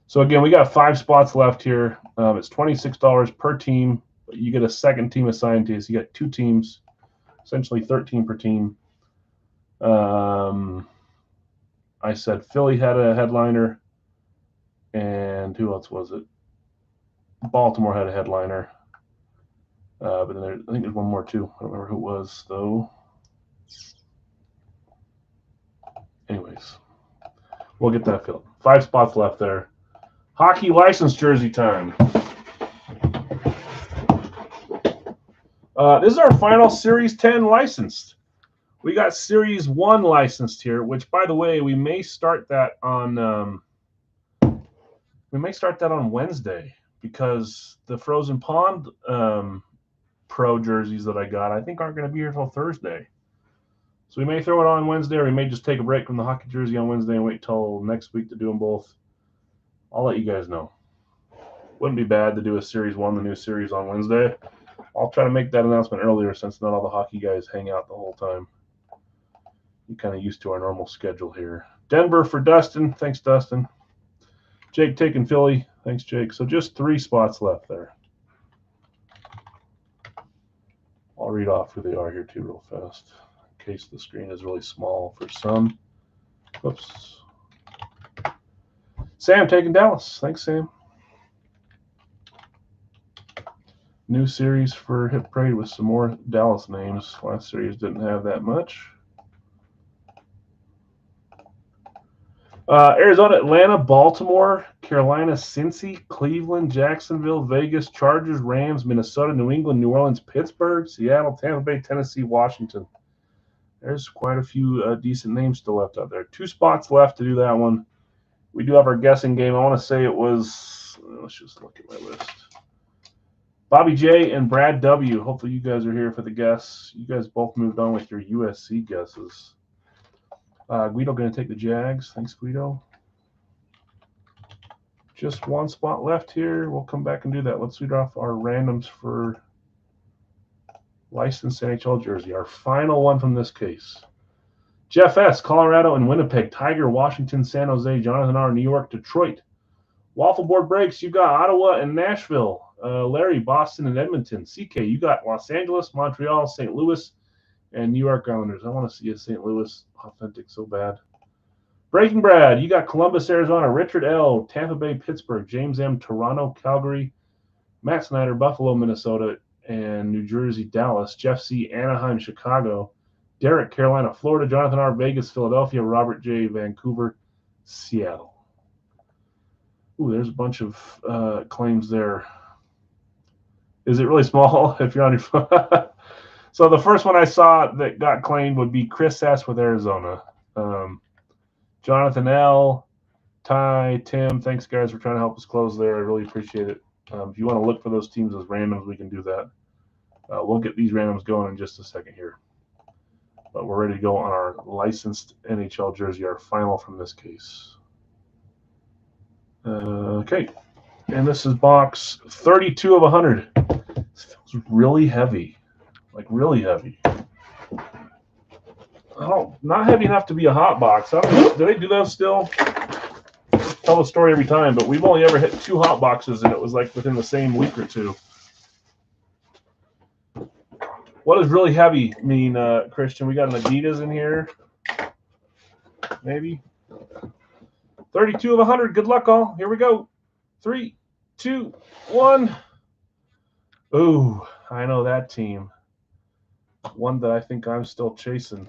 So again, we got 5 spots left here. It's $26 per team. But you get a second team assigned to you. So you got 2 teams, essentially 13 per team. I said Philly had a headliner. And who else was it? Baltimore had a headliner. But then I think there's one more too. I don't remember who it was, though. Anyways, we'll get that filled. 5 spots left there. Hockey license jersey time. This is our final Series 10 licensed. We got Series 1 licensed here, which, by the way, we may start that on Wednesday because the Frozen Pond Pro jerseys that I got, I think aren't going to be here until Thursday. So we may throw it on Wednesday, or we may just take a break from the hockey jersey on Wednesday and wait till next week to do them both. I'll let you guys know. Wouldn't be bad to do a Series 1, the new series, on Wednesday. I'll try to make that announcement earlier since not all the hockey guys hang out the whole time. You're kind of used to our normal schedule here. Denver for Dustin. Thanks, Dustin. Jake taking Philly. Thanks, Jake. So just 3 spots left there. I'll read off who they are here too real fast in case the screen is really small for some. Whoops. Sam taking Dallas. Thanks, Sam. New series for Hit Parade with some more Dallas names. Last series didn't have that much. Arizona, Atlanta, Baltimore, Carolina, Cincy, Cleveland, Jacksonville, Vegas, Chargers, Rams, Minnesota, New England, New Orleans, Pittsburgh, Seattle, Tampa Bay, Tennessee, Washington. There's quite a few decent names still left out there. 2 spots left to do that one. We do have our guessing game. I want to say it was, let's just look at my list. Bobby J and Brad W. Hopefully you guys are here for the guess. You guys both moved on with your USC guesses. Guido going to take the Jags. Thanks, Guido. Just 1 spot left here. We'll come back and do that. Let's read off our randoms for licensed NHL jersey. Our final one from this case. Jeff S., Colorado and Winnipeg. Tiger, Washington, San Jose. Jonathan R., New York, Detroit. Waffle Board Breaks, you got Ottawa and Nashville. Larry, Boston and Edmonton. CK, you got Los Angeles, Montreal, St. Louis, and New York Islanders. I want to see a St. Louis authentic so bad. Breaking Brad, you got Columbus, Arizona. Richard L., Tampa Bay, Pittsburgh. James M., Toronto, Calgary. Matt Snyder, Buffalo, Minnesota, and New Jersey, Dallas. Jeff C., Anaheim, Chicago. Derek, Carolina, Florida. Jonathan R., Vegas, Philadelphia. Robert J., Vancouver, Seattle. Ooh, there's a bunch of claims there. Is it really small if you're on your phone? So the first one I saw that got claimed would be Chris S. with Arizona. Jonathan L., Ty, Tim, thanks, guys, for trying to help us close there. I really appreciate it. If you want to look for those teams as randoms, we can do that. We'll get these randoms going in just a second here. But we're ready to go on our licensed NHL jersey, our final from this case. Okay. And this is box 32 of 100. This feels really heavy. Like, really heavy. Oh, not heavy enough to be a hot box. I don't know, do they do those still? Tell the story every time, but we've only ever hit 2 hot boxes, and it was like within the same week or two. What does really heavy mean, Christian? We got an Adidas in here. Maybe. 32 of 100. Good luck, all. Here we go. 3, 2, 1. Ooh, I know that team. One that I think I'm still chasing.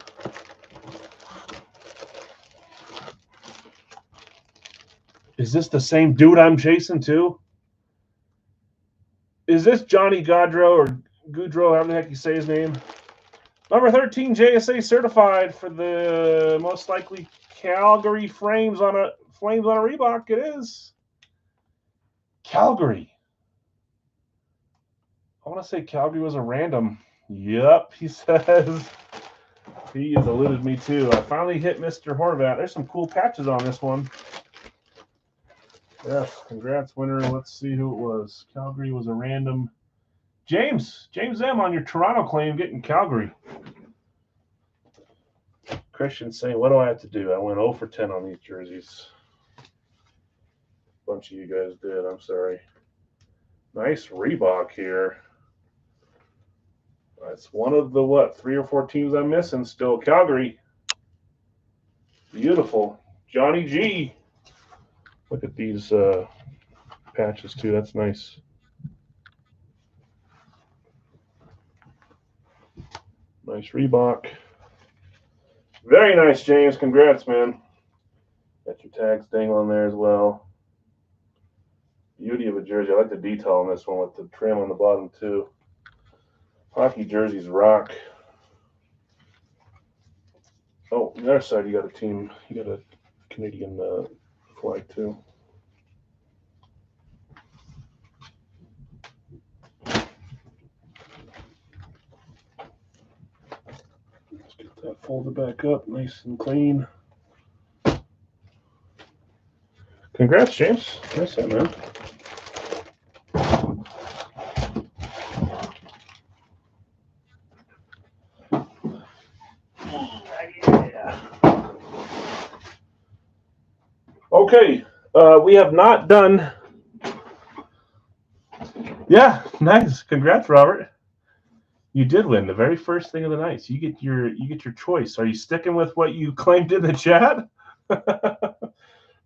Is this the same dude I'm chasing too? Is this Johnny Gaudreau or Goudreau, however the heck you say his name? Number 13 JSA certified for the most likely Calgary Flames on a Reebok. It is Calgary. I want to say Calgary was a random. Yep, he says. He has eluded me too. I finally hit Mr. Horvat. There's some cool patches on this one. Yes, congrats, winner. Let's see who it was. Calgary was a random. James M. on your Toronto claim getting Calgary. Christian saying, what do I have to do? I went 0 for 10 on these jerseys. A bunch of you guys did. I'm sorry. Nice Reebok here. That's one of the, 3 or 4 teams I'm missing still. Calgary. Beautiful. Johnny G. Look at these patches, too. That's nice. Nice Reebok. Very nice, James. Congrats, man. Got your tags dangling there as well. Beauty of a jersey. I like the detail on this one with the trim on the bottom, too. Hockey jerseys rock. Oh, on the other side, you got a team. You got a Canadian flag, too. Let's get that folded back up nice and clean. Congrats, James. Nice that, man. Okay, we have not done. Yeah, nice. Congrats, Robert. You did win the very first thing of the night. So you get your choice. Are you sticking with what you claimed in the chat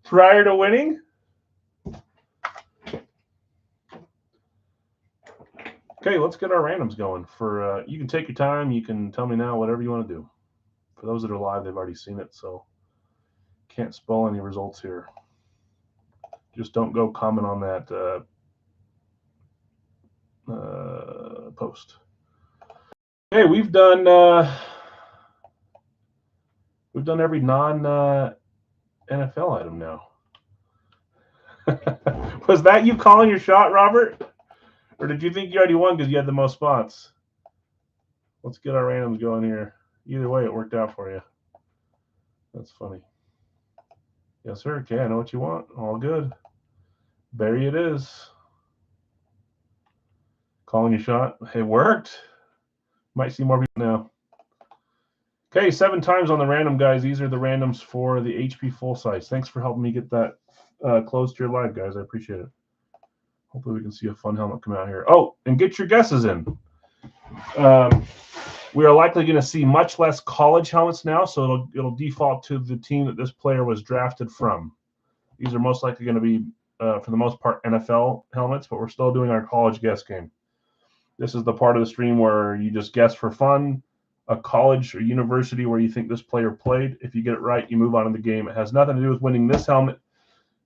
prior to winning? Okay, let's get our randoms going. For you can take your time. You can tell me now whatever you want to do. For those that are live, they've already seen it, so can't spoil any results here. Just don't go comment on that post. Okay, we've done every non NFL item now. Was that you calling your shot, Robert? Or did you think you already won because you had the most spots? Let's get our randoms going here. Either way, it worked out for you. That's funny. Yes, sir. Okay, I know what you want. All good. Barry it is. Calling your shot. It worked. Might see more people now. Okay, 7 times on the random, guys. These are the randoms for the HP full size. Thanks for helping me get that close to your live, guys. I appreciate it. Hopefully we can see a fun helmet come out here. Oh, and get your guesses in. We are likely going to see much less college helmets now, so it'll default to the team that this player was drafted from. These are most likely going to be, for the most part, NFL helmets, but we're still doing our college guess game. This is the part of the stream where you just guess for fun a college or university where you think this player played. If you get it right, you move on to the game. It has nothing to do with winning this helmet.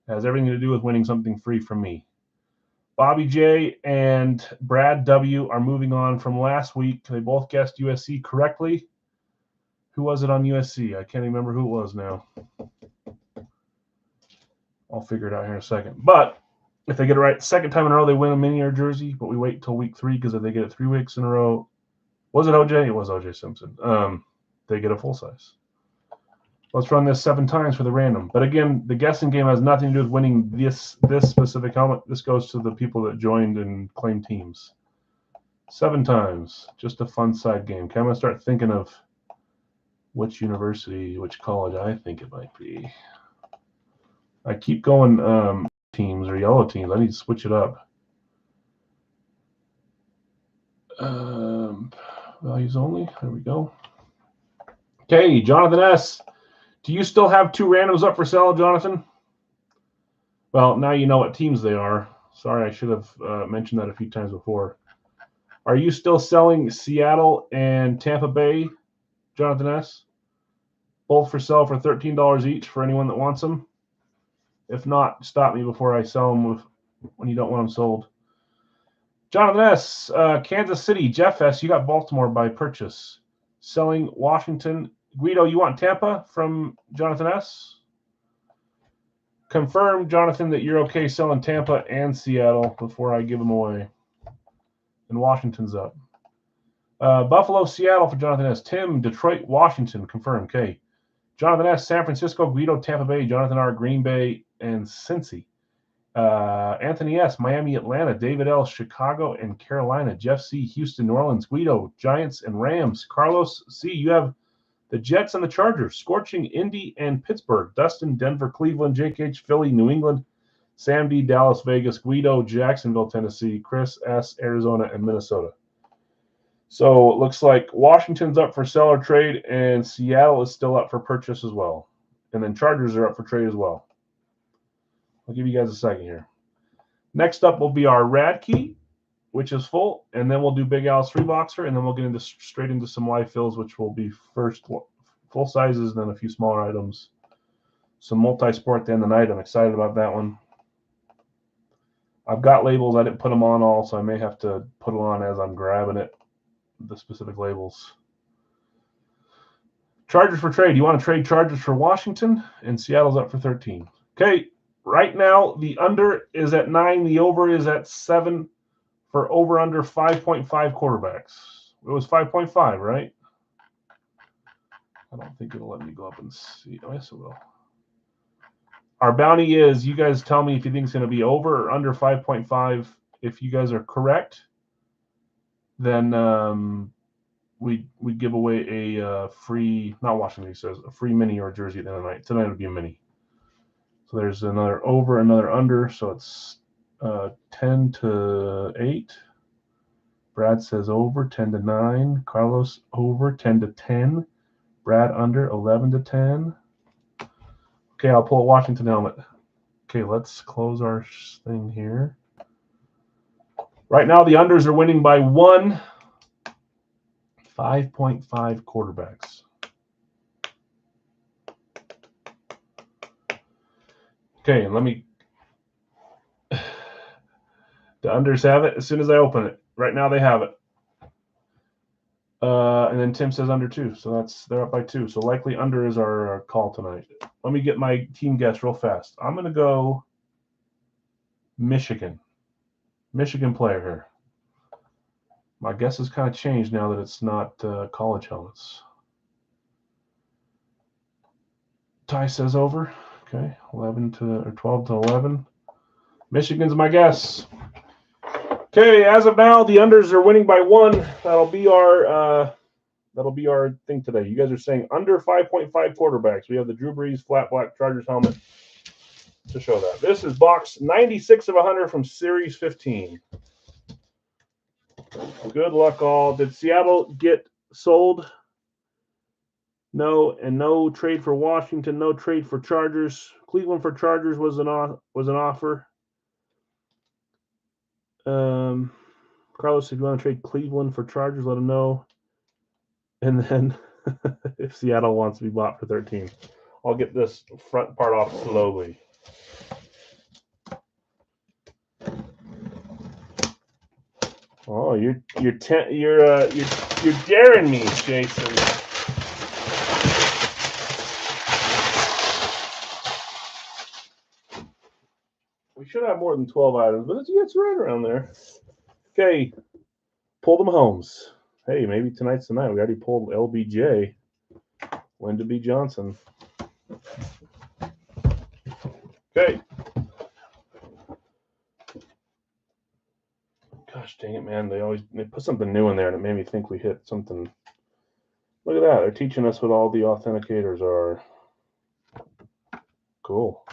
It has everything to do with winning something free from me. Bobby J and Brad W are moving on from last week. They both guessed USC correctly. Who was it on USC? I can't remember who it was now. I'll figure it out here in a second. But if they get it right the second time in a row, they win a mini or jersey. But we wait until week 3 because if they get it 3 weeks in a row, was it OJ? It was OJ Simpson. They get a full size. Let's run this 7 times for the random. But again, the guessing game has nothing to do with winning this specific helmet. This goes to the people that joined and claimed teams. 7 times. Just a fun side game. Okay, I'm going to start thinking of which university, which college I think it might be. I keep going teams or yellow teams. I need to switch it up. Values only. There we go. Okay, Jonathan S. Do you still have 2 randoms up for sale, Jonathan? Well, now you know what teams they are. Sorry, I should have mentioned that a few times before. Are you still selling Seattle and Tampa Bay, Jonathan S? Both for sale for $13 each for anyone that wants them. If not, stop me before I sell them when you don't want them sold. Jonathan S, Kansas City, Jeff S, you got Baltimore by purchase. Selling Washington. Guido, you want Tampa from Jonathan S? Confirm, Jonathan, that you're okay selling Tampa and Seattle before I give them away. And Washington's up. Buffalo, Seattle for Jonathan S. Tim, Detroit, Washington, confirm. Okay. Jonathan S, San Francisco, Guido, Tampa Bay, Jonathan R, Green Bay, and Cincy. Anthony S, Miami, Atlanta, David L, Chicago, and Carolina. Jeff C, Houston, New Orleans, Guido, Giants, and Rams. Carlos C, you have the Jets and the Chargers, Scorching, Indy, and Pittsburgh. Dustin, Denver, Cleveland, JKH, Philly, New England. Sam D, Dallas, Vegas. Guido, Jacksonville, Tennessee. Chris S, Arizona, and Minnesota. So it looks like Washington's up for sell or trade, and Seattle is still up for purchase as well. And then Chargers are up for trade as well. I'll give you guys a second here. Next up will be our Radkey, which is full, and then we'll do Big Al's 3-boxer, and then we'll get straight into some live fills, which will be first full sizes, then a few smaller items. Some multi-sport at the end of the night. I'm excited about that one. I've got labels. I didn't put them on all, so I may have to put it on as I'm grabbing it, the specific labels. Chargers for trade. You want to trade Chargers for Washington, and Seattle's up for 13. Okay, right now the under is at 9. The over is at 7 for over-under 5.5 quarterbacks. It was 5.5, right? I don't think it'll let me go up and see. Oh, yes, it will. Our bounty is, you guys tell me if you think it's going to be over or under 5.5. If you guys are correct, then we give away a free, not Washington, says a free mini or jersey at the end of the night. Tonight would be a mini. So there's another over, another under. So it's 10 to 8. Brad says over 10 to 9. Carlos over 10 to 10. Brad under 11 to 10. Okay, I'll pull a Washington helmet. Okay, let's close our thing here. Right now, the unders are winning by 1. 5.5 quarterbacks. Okay, let me. The unders have it as soon as I open it. Right now, they have it. And then Tim says under 2, so they're up by 2. So likely under is our call tonight. Let me get my team guess real fast. I'm going to go Michigan. Michigan player here. My guess has kind of changed now that it's not college helmets. Ty says over. Okay, 12 to 11. Michigan's my guess. Okay, as of now, the unders are winning by 1. That'll be our thing today. You guys are saying under 5.5 quarterbacks. We have the Drew Brees flat black Chargers helmet to show that. This is box 96 of 100 from Series 15. Good luck, all. Did Seattle get sold? No, and no trade for Washington. No trade for Chargers. Cleveland for Chargers was an offer. Carlos, if you want to trade Cleveland for Chargers, let him know. And then if Seattle wants to be bought for 13, I'll get this front part off slowly. Oh, you're daring me, Jason. We should have more than 12 items, but it's right around there. Okay, pull them homes. Hey, maybe tonight's the night. We already pulled LBJ. Lyndon B. Johnson. Okay. Gosh dang it, man. They put something new in there and it made me think we hit something. Look at that. They're teaching us what all the authenticators are. Cool.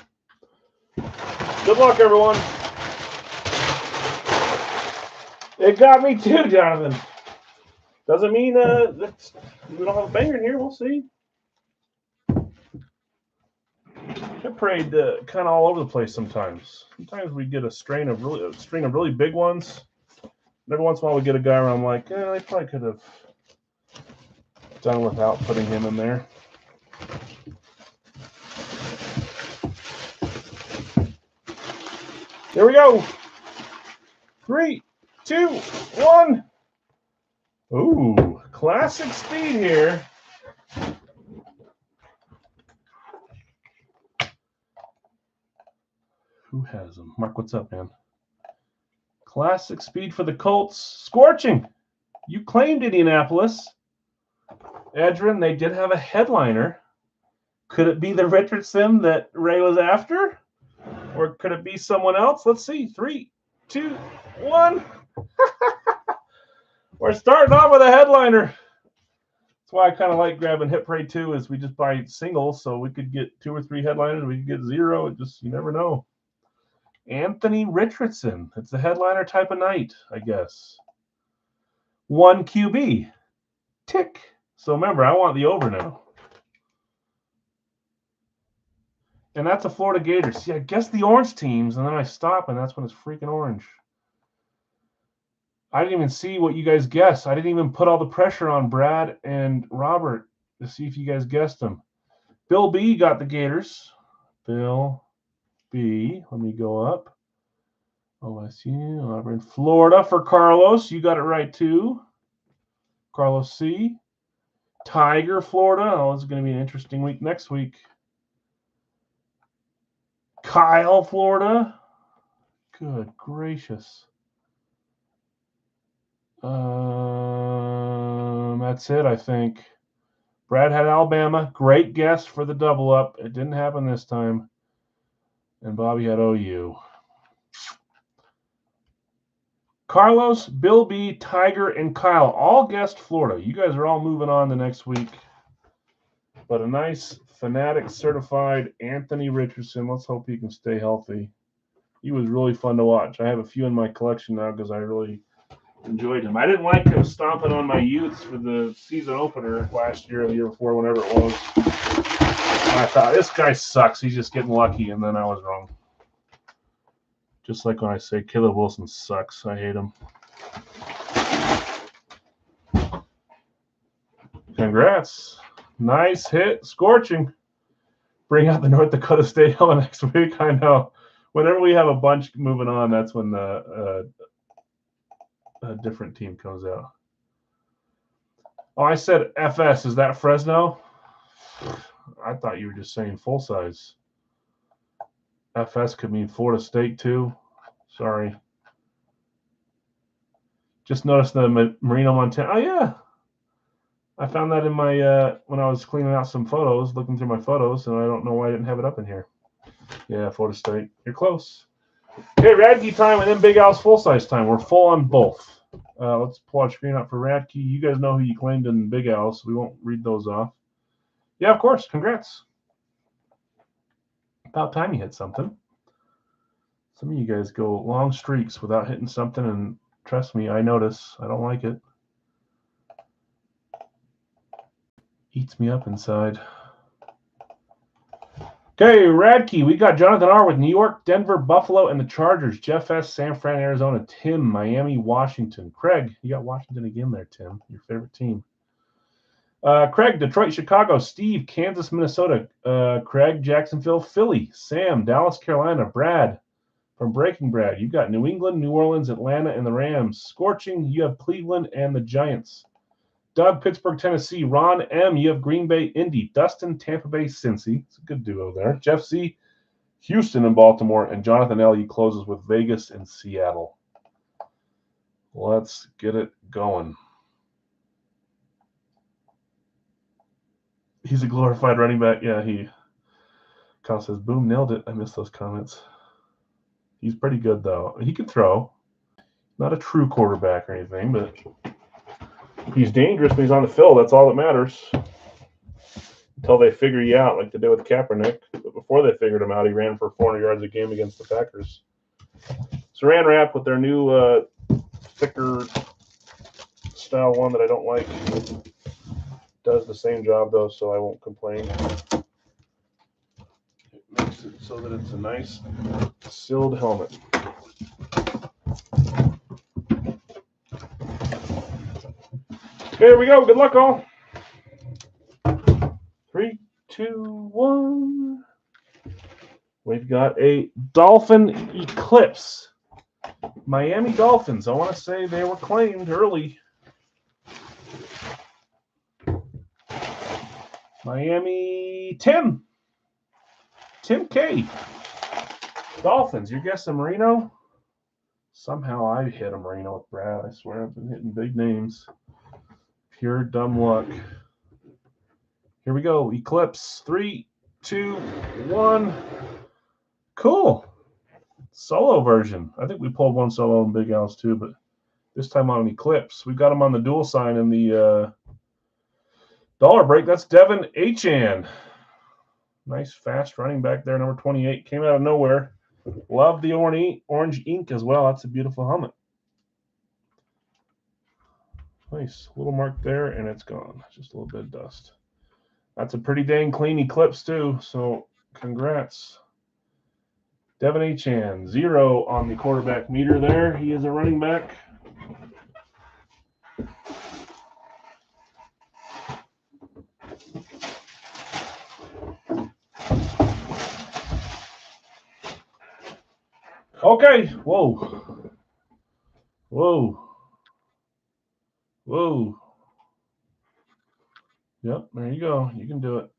Good luck, everyone. It got me too, Jonathan. Doesn't mean we don't have a banger in here. We'll see. It prayed kind of all over the place sometimes. Sometimes we get a string of really big ones. And every once in a while we get a guy where I'm like, they probably could have done without putting him in there. Here we go. 3, 2, 1. Ooh, classic speed here. Who has them? Mark, what's up, man? Classic speed for the Colts. Scorching. You claimed Indianapolis. Edrin, they did have a headliner. Could it be the Richardson that Ray was after? Or could it be someone else? Let's see. 3, 2, 1. We're starting off with a headliner. That's why I kind of like grabbing Hit Parade 2 is we just buy singles, so we could get 2 or 3 headliners. We could get 0. It just, you never know. Anthony Richardson. It's the headliner type of night, I guess. 1 QB. Tick. So remember, I want the over now. And that's a Florida Gators. See, I guess the orange teams, and then I stop, and that's when it's freaking orange. I didn't even see what you guys guessed. I didn't even put all the pressure on Brad and Robert to see if you guys guessed them. Bill B got the Gators. Bill B. Let me go up. OSU. Over in Florida for Carlos. You got it right, too. Carlos C. Tiger, Florida. Oh, it's going to be an interesting week next week. Kyle, Florida. Good gracious. That's it, I think. Brad had Alabama. Great guess for the double up. It didn't happen this time. And Bobby had OU. Carlos, Bill B, Tiger, and Kyle all guessed Florida. You guys are all moving on the next week. But a nice Fanatic certified Anthony Richardson. Let's hope he can stay healthy. He was really fun to watch. I have a few in my collection now because I really enjoyed him. I didn't like him stomping on my youths for the season opener last year or the year before, whenever it was. I thought, this guy sucks. He's just getting lucky, and then I was wrong. Just like when I say Caleb Wilson sucks. I hate him. Congrats. Nice hit. Scorching. Bring out the North Dakota State helmet next week. I know. Whenever we have a bunch moving on, that's when a different team comes out. Oh, I said FS. Is that Fresno? I thought you were just saying full size. FS could mean Florida State too. Sorry. Just noticed the Marino, Montana. Oh, yeah. I found that in my when I was cleaning out some photos, looking through my photos, and I don't know why I didn't have it up in here. Yeah, Florida State. You're close. Okay, Radkey time and then Big Al's full-size time. We're full on both. Let's pull our screen up for Radkey. You guys know who you claimed in Big Al, so we won't read those off. Yeah, of course. Congrats. About time you hit something. Some of you guys go long streaks without hitting something, and trust me, I notice. I don't like it. Eats me up inside. Okay, Radkey, we got Jonathan R. with New York, Denver, Buffalo, and the Chargers. Jeff S., San Fran, Arizona. Tim, Miami, Washington. Craig, you got Washington again there, Tim. Your favorite team. Craig, Detroit, Chicago. Steve, Kansas, Minnesota. Craig, Jacksonville, Philly. Sam, Dallas, Carolina. Brad, from Breaking Brad. You've got New England, New Orleans, Atlanta, and the Rams. Scorching, you have Cleveland and the Giants. Doug, Pittsburgh, Tennessee. Ron M., you have Green Bay, Indy. Dustin, Tampa Bay, Cincy. It's a good duo there. Jeff C., Houston and Baltimore. And Jonathan L., you closes with Vegas and Seattle. Let's get it going. He's a glorified running back. Yeah, Kyle says, boom, nailed it. I missed those comments. He's pretty good, though. He can throw. Not a true quarterback or anything, but he's dangerous when he's on the field. That's all that matters. Until they figure you out, like they did with Kaepernick. But before they figured him out, he ran for 400 yards a game against the Packers. Saran Wrap with their new thicker style one that I don't like. Does the same job, though, so I won't complain. It makes it so that it's a nice sealed helmet. Okay, here we go. Good luck, all. 3, 2, 1. We've got a Dolphin Eclipse. Miami Dolphins. I want to say they were claimed early. Miami Tim K. Dolphins. You're guessing Marino? Somehow I hit a Marino with Brad. I swear I've been hitting big names. Pure dumb luck. Here we go. Eclipse. 3, 2, 1. Cool. Solo version. I think we pulled one solo in Big Al's too, but this time on an Eclipse. We've got them on the dual sign in the dollar break. That's Devin Achan. Nice fast running back there, number 28. Came out of nowhere. Love the orange ink as well. That's a beautiful helmet. Nice little mark there, and it's gone. Just a little bit of dust. That's a pretty dang clean Eclipse too, so congrats. Devin Achan, 0 on the quarterback meter there. He is a running back. Okay. Whoa. Yep, there you go. You can do it.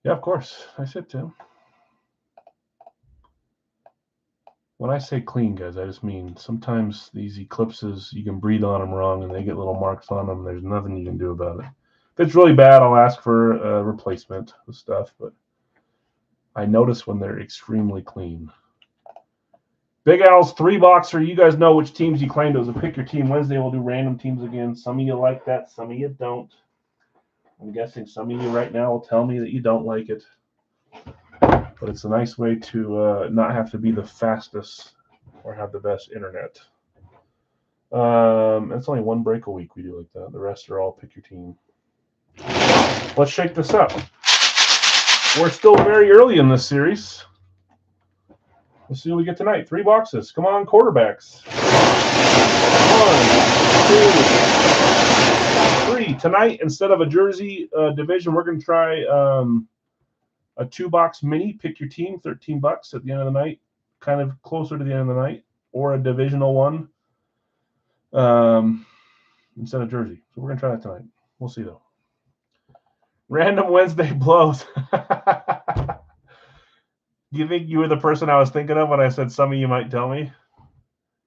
Yeah, of course. Nice hit, Tim. When I say clean, guys, I just mean sometimes these Eclipses, you can breathe on them wrong and they get little marks on them. There's nothing you can do about it. If it's really bad, I'll ask for a replacement with stuff, but I notice when they're extremely clean. Big Al's 3-boxer. You guys know which teams you claimed. It was a Pick Your Team Wednesday. We'll do random teams again. Some of you like that. Some of you don't. I'm guessing some of you right now will tell me that you don't like it. But it's a nice way to not have to be the fastest or have the best internet. It's only one break a week we do like that. The rest are all Pick Your Team. Let's shake this up. We're still very early in this series. Let's see what we get tonight. 3 boxes. Come on, quarterbacks. 1, 2, 3. Tonight, instead of a jersey division, we're going to try a 2-box mini. Pick your team, $13 at the end of the night, kind of closer to the end of the night, or a divisional one instead of jersey. So we're going to try that tonight. We'll see, though. Random Wednesday blows. You think you were the person I was thinking of when I said some of you might tell me?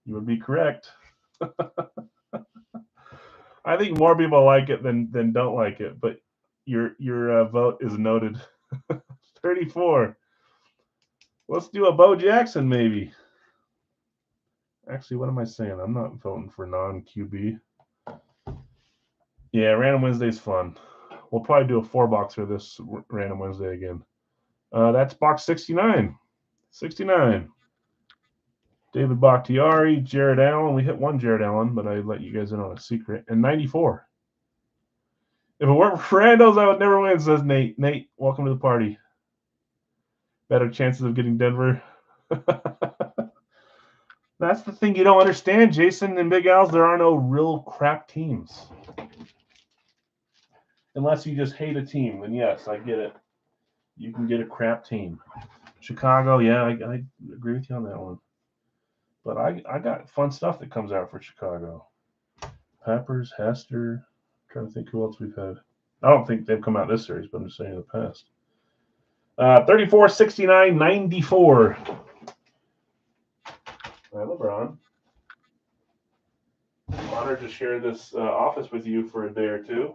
You would be correct. I think more people like it than don't like it, but your vote is noted. 34. Let's do a Bo Jackson, maybe. Actually, what am I saying? I'm not voting for non-QB. Yeah, Random Wednesday's fun. We'll probably do a 4-boxer this Random Wednesday again. That's box 69. 69. David Bakhtiari, Jared Allen. We hit one Jared Allen, but I let you guys in on a secret. And 94. If it weren't for Randos, I would never win, says Nate. Nate, welcome to the party. Better chances of getting Denver. That's the thing you don't understand, Jason and Big Al's. There are no real crap teams. Unless you just hate a team. And yes, I get it. You can get a crap team. Chicago, yeah, I agree with you on that one. But I got fun stuff that comes out for Chicago. Peppers, Hester. I'm trying to think who else we've had. I don't think they've come out this series, but I'm just saying in the past. 34, 69, 94. Hi, LeBron. Honored to share this office with you for a day or two.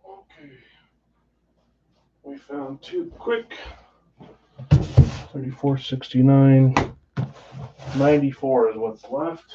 Okay. We found 2 quick. 34, 69. 94 is what's left.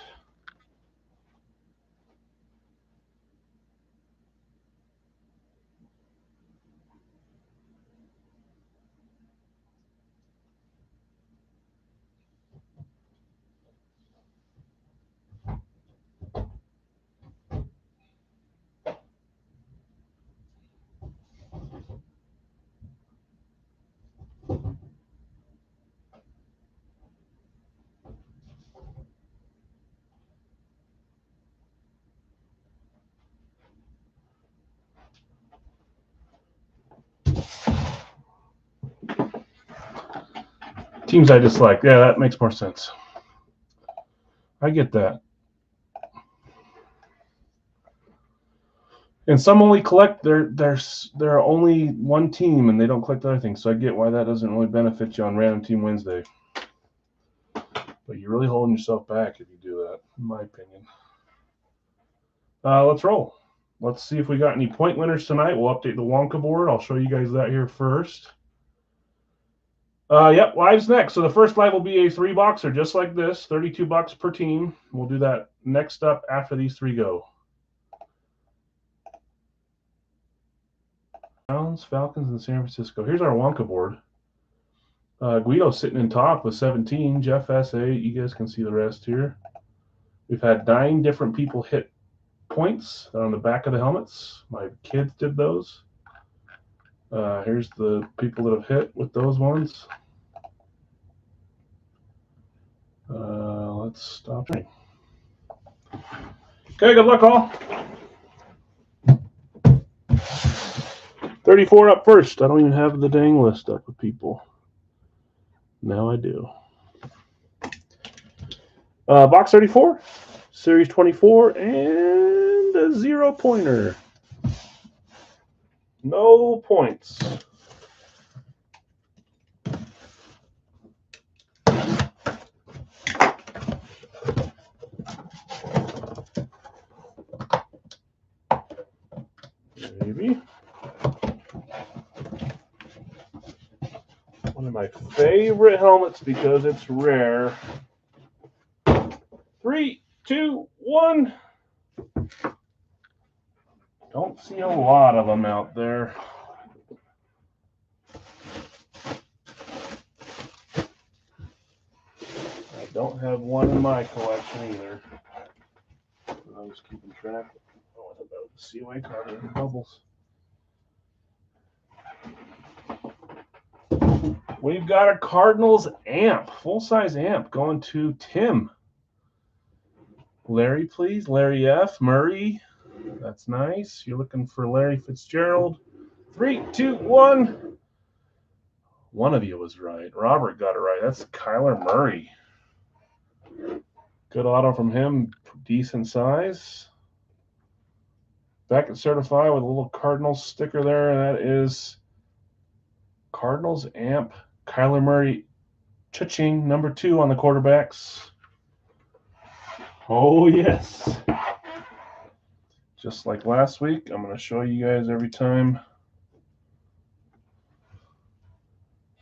Teams I dislike. Yeah, that makes more sense. I get that. And some only collect they're only one team and they don't collect other things. So I get why that doesn't really benefit you on Random Team Wednesday. But you're really holding yourself back if you do that, in my opinion. Let's roll. Let's see if we got any point winners tonight. We'll update the Wonka board. I'll show you guys that here first. Yep, live's next. So the first live will be a 3-boxer, just like this, $32 per team. We'll do that next up after these 3 go. Browns, Falcons, and San Francisco. Here's our Wonka board. Guido sitting in top with 17. Jeff S.A. You guys can see the rest here. We've had 9 different people hit points on the back of the helmets. My kids did those. Here's the people that have hit with those ones. Let's stop. Okay, good luck all. 34 up first. I don't even have the dang list up with people. Now I do. Box 34, Series 24, and a 0-pointer. No points. of my favorite helmets because it's rare. 3, 2, 1. Don't see a lot of them out there. I don't have one in my collection either. I was keeping track. Oh, about the COA card in the bubbles. We've got a Cardinals amp, full-size amp, going to Tim. Larry, please. Larry F. Murray. That's nice. You're looking for Larry Fitzgerald. 3, 2, 1. One of you was right. Robert got it right. That's Kyler Murray. Good auto from him. Decent size. Beckett certified with a little Cardinals sticker there. That is Cardinals amp. Kyler Murray. Cha-ching. Number 2 on the quarterbacks. Oh, yes. Just like last week, I'm going to show you guys every time.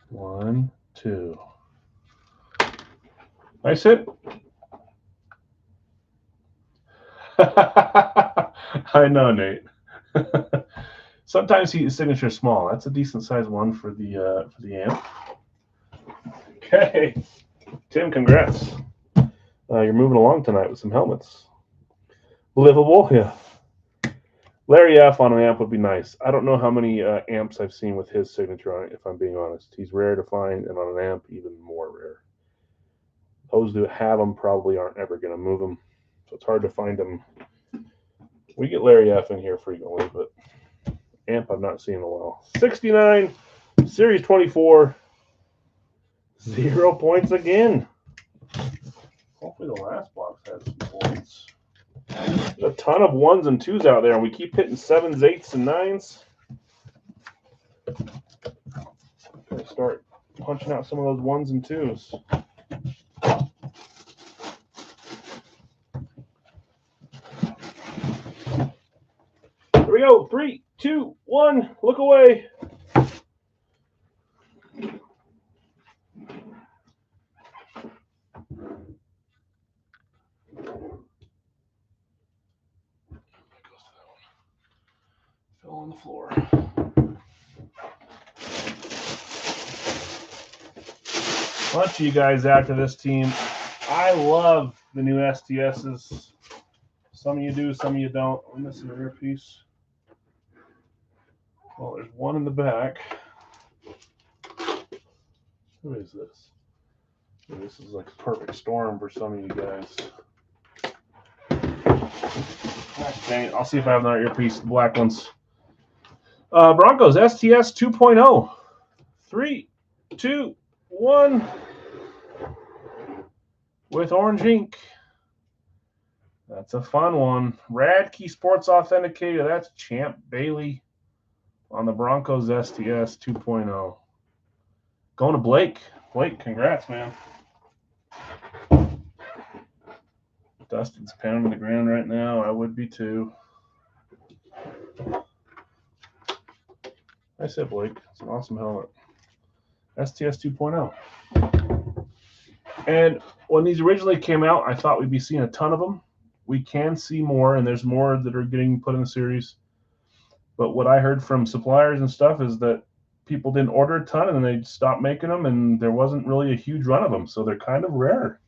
1, 2. Nice hit. I know, Nate. Sometimes his signature is small. That's a decent sized one for the amp. Okay, Tim, congrats. You're moving along tonight with some helmets. Livable, yeah. Larry F on an amp would be nice. I don't know how many amps I've seen with his signature on it, if I'm being honest. He's rare to find, and on an amp, even more rare. Those who have them probably aren't ever going to move them, so it's hard to find them. We get Larry F in here frequently, but amp I've not seen in a while. 69, Series 24, 0 points again. Hopefully the last box has some points. There's a ton of 1s and 2s out there, and we keep hitting 7s, 8s, and 9s. Gotta start punching out some of those 1s and 2s. Here we go. 3, 2, 1. Look away. Fell on the floor. Bunch of you guys after this team. I love the new STSs. Some of you do, some of you don't. I'm missing an earpiece. Well, there's one in the back. Who is this? This is like a perfect storm for some of you guys. Dang it. I'll see if I have another earpiece, the black ones. Broncos STS 2.0. 3, 2, 1. With orange ink. That's a fun one. Radkey Sports Authenticator. That's Champ Bailey on the Broncos STS 2.0. Going to Blake. Blake, congrats, man. Dustin's pounding the ground right now. I would be too. I said Blake. It's an awesome helmet. STS 2.0. And when these originally came out, I thought we'd be seeing a ton of them. We can see more, and there's more that are getting put in the series. But what I heard from suppliers and stuff is that people didn't order a ton, and then they stopped making them, and there wasn't really a huge run of them. So they're kind of rare.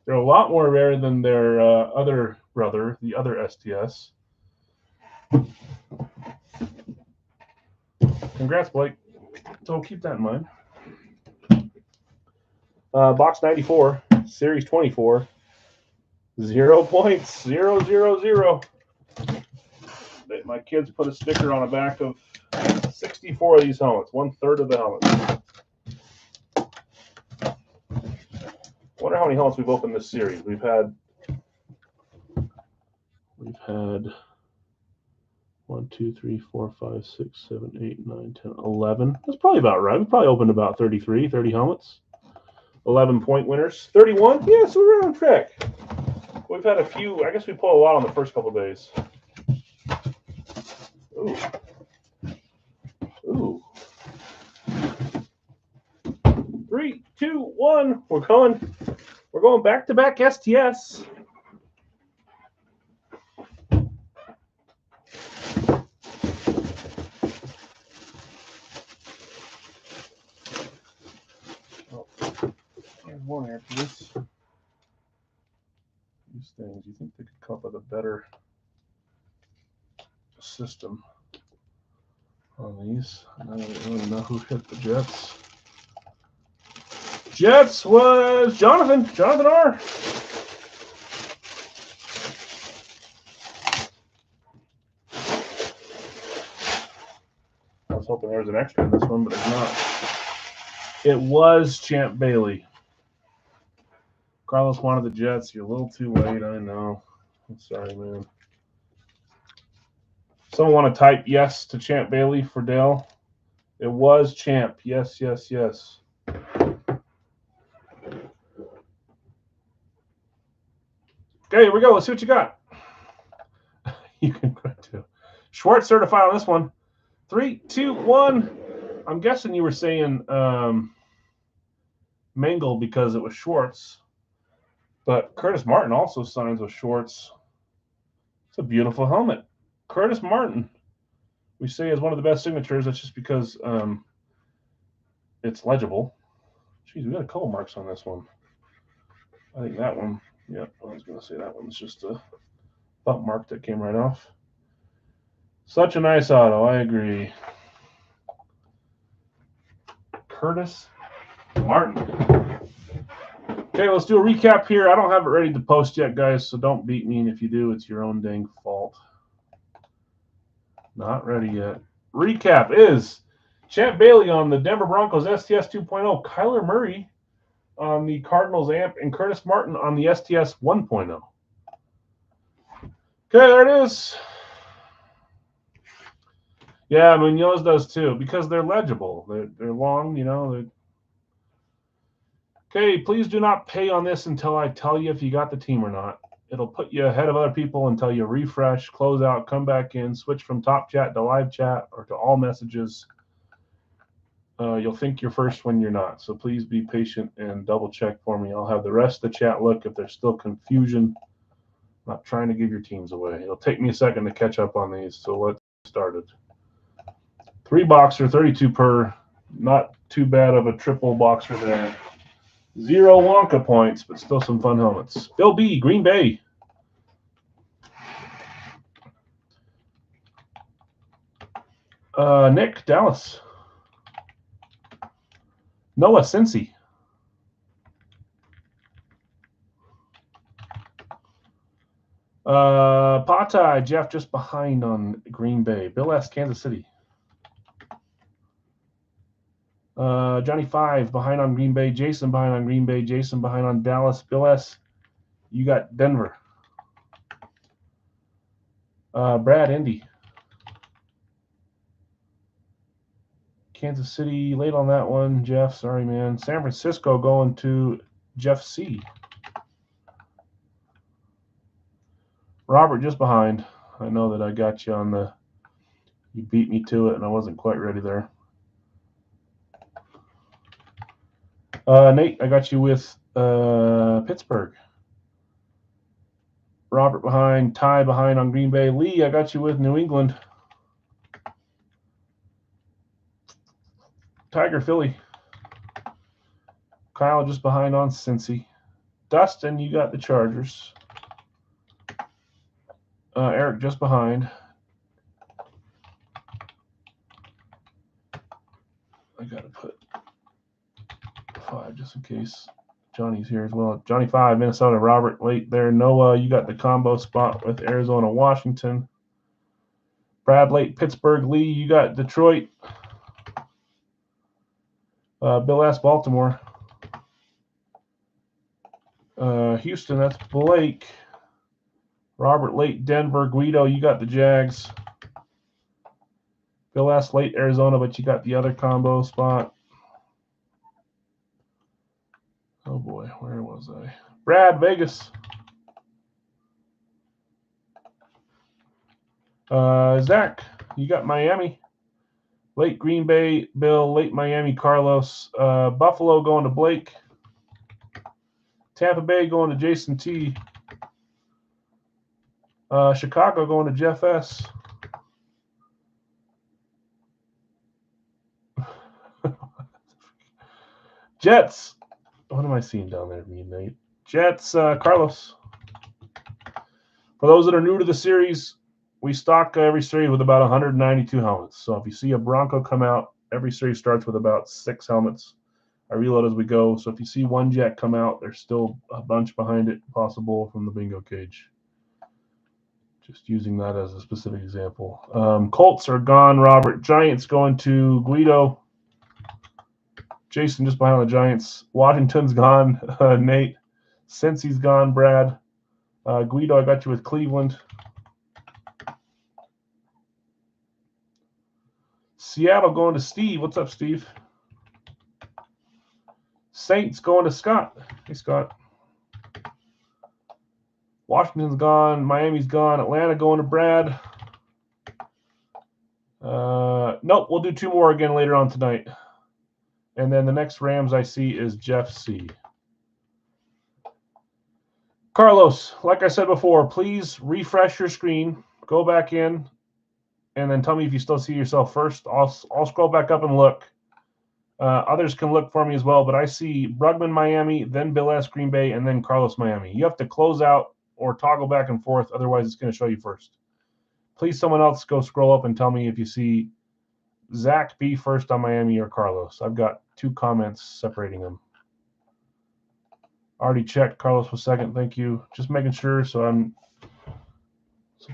They're a lot more rare than their other brother, the other STS. Congrats, Blake. So keep that in mind. Box 94, Series 24. 0 points. 0, 0, 0. My kids put a sticker on the back of 64 of these helmets, 1/3 of the helmets. Wonder how many helmets we've opened this series. We've had 1, 2, 3, 4, 5, 6, 7, 8, 9, 10, 11. That's probably about right. We probably opened about 30 helmets. 11 point winners. 31? Yeah, so we're on track. We've had a few. I guess we pulled a lot on the first couple of days. Ooh. Ooh. 3, 2, 1. We're going back-to-back STS. Oh, there's one after this. These things, you think they could come up with a better system on these? I don't really know who hit the Jets. Jets was Jonathan R. I was hoping there was an extra in this one, but it's not. It was Champ Bailey. Carlos wanted the Jets. You're a little too late, I know. I'm sorry, man. Someone want to type yes to Champ Bailey for Dale? It was Champ. Yes, yes, yes. Okay, here we go. Let's see what you got. You can go too. Schwartz certified on this one. 3, 2, 1. I'm guessing you were saying Mangle because it was Schwartz. But Curtis Martin also signs with Schwartz. It's a beautiful helmet. Curtis Martin, we say is one of the best signatures. That's just because it's legible. Jeez, we got a couple marks on this one. I think that one, yeah, I was going to say that one's just a bump mark that came right off. Such a nice auto, I agree. Curtis Martin. Okay, let's do a recap here. I don't have it ready to post yet, guys, so don't beat me. And if you do, it's your own dang fault. Not ready yet. Recap is Champ Bailey on the Denver Broncos STS 2.0, Kyler Murray on the Cardinals AMP, and Curtis Martin on the STS 1.0. Okay, there it is. Yeah, Munoz does too, because they're legible. They're long, you know. Okay, please do not pay on this until I tell you if you got the team or not. It'll put you ahead of other people until you refresh, close out, come back in, switch from top chat to live chat or to all messages. You'll think you're first when you're not. So please be patient and double check for me. I'll have the rest of the chat look if there's still confusion. I'm not trying to give your teams away. It'll take me a second to catch up on these. So let's get started. 3 boxer, 32 per. Not too bad of a triple boxer there. 0 Wonka points, but still some fun helmets. Bill B, Green Bay. Nick, Dallas. Noah, Cincy. Patai, Jeff just behind on Green Bay. Bill S, Kansas City. Johnny 5 behind on Green Bay. Jason behind on Green Bay. Jason behind on Dallas. Bill S, you got Denver. Brad, Indy. Kansas City, late on that one. Jeff, sorry, man. San Francisco going to Jeff C. Robert, just behind. I know that I got you on the... You beat me to it, and I wasn't quite ready there. Nate, I got you with Pittsburgh. Robert behind. Ty behind on Green Bay. Lee, I got you with New England. Tiger, Philly. Kyle just behind on Cincy. Dustin, you got the Chargers. Eric just behind. I got to put 5 just in case Johnny's here as well. Johnny 5, Minnesota. Robert late there. Noah, you got the combo spot with Arizona, Washington. Brad late, Pittsburgh. Lee, you got Detroit. Bill S, Baltimore. Houston, that's Blake. Robert late, Denver. Guido, you got the Jags. Bill S late, Arizona, but you got the other combo spot. Oh boy, where was I? Brad, Vegas. Zach, you got Miami. Late Green Bay, Bill. Late Miami, Carlos. Buffalo going to Blake. Tampa Bay going to Jason T. Chicago going to Jeff S. Jets. What am I seeing down there, Nate? Jets, Carlos. For those that are new to the series, we stock every series with about 192 helmets. So if you see a Bronco come out, every series starts with about 6 helmets. I reload as we go. So if you see one Jet come out, there's still a bunch behind it possible from the bingo cage. Just using that as a specific example. Colts are gone, Robert. Giants going to Guido. Jason just behind the Giants. Washington's gone, Nate. Cincy's gone, Brad. Guido, I got you with Cleveland. Seattle going to Steve. What's up, Steve? Saints going to Scott. Hey, Scott. Washington's gone. Miami's gone. Atlanta going to Brad. Nope, we'll do 2 more again later on tonight. And then the next Rams I see is Jeff C. Carlos, like I said before, please refresh your screen. Go back in. And then tell me if you still see yourself first. I'll scroll back up and look. Others can look for me as well, but I see Brugman, Miami, then Bill S, Green Bay, and then Carlos, Miami. You have to close out or toggle back and forth. Otherwise, it's going to show you first. Please, someone else go scroll up and tell me if you see Zach B first on Miami or Carlos. I've got 2 comments separating them. Already checked. Carlos was second. Thank you. Just making sure so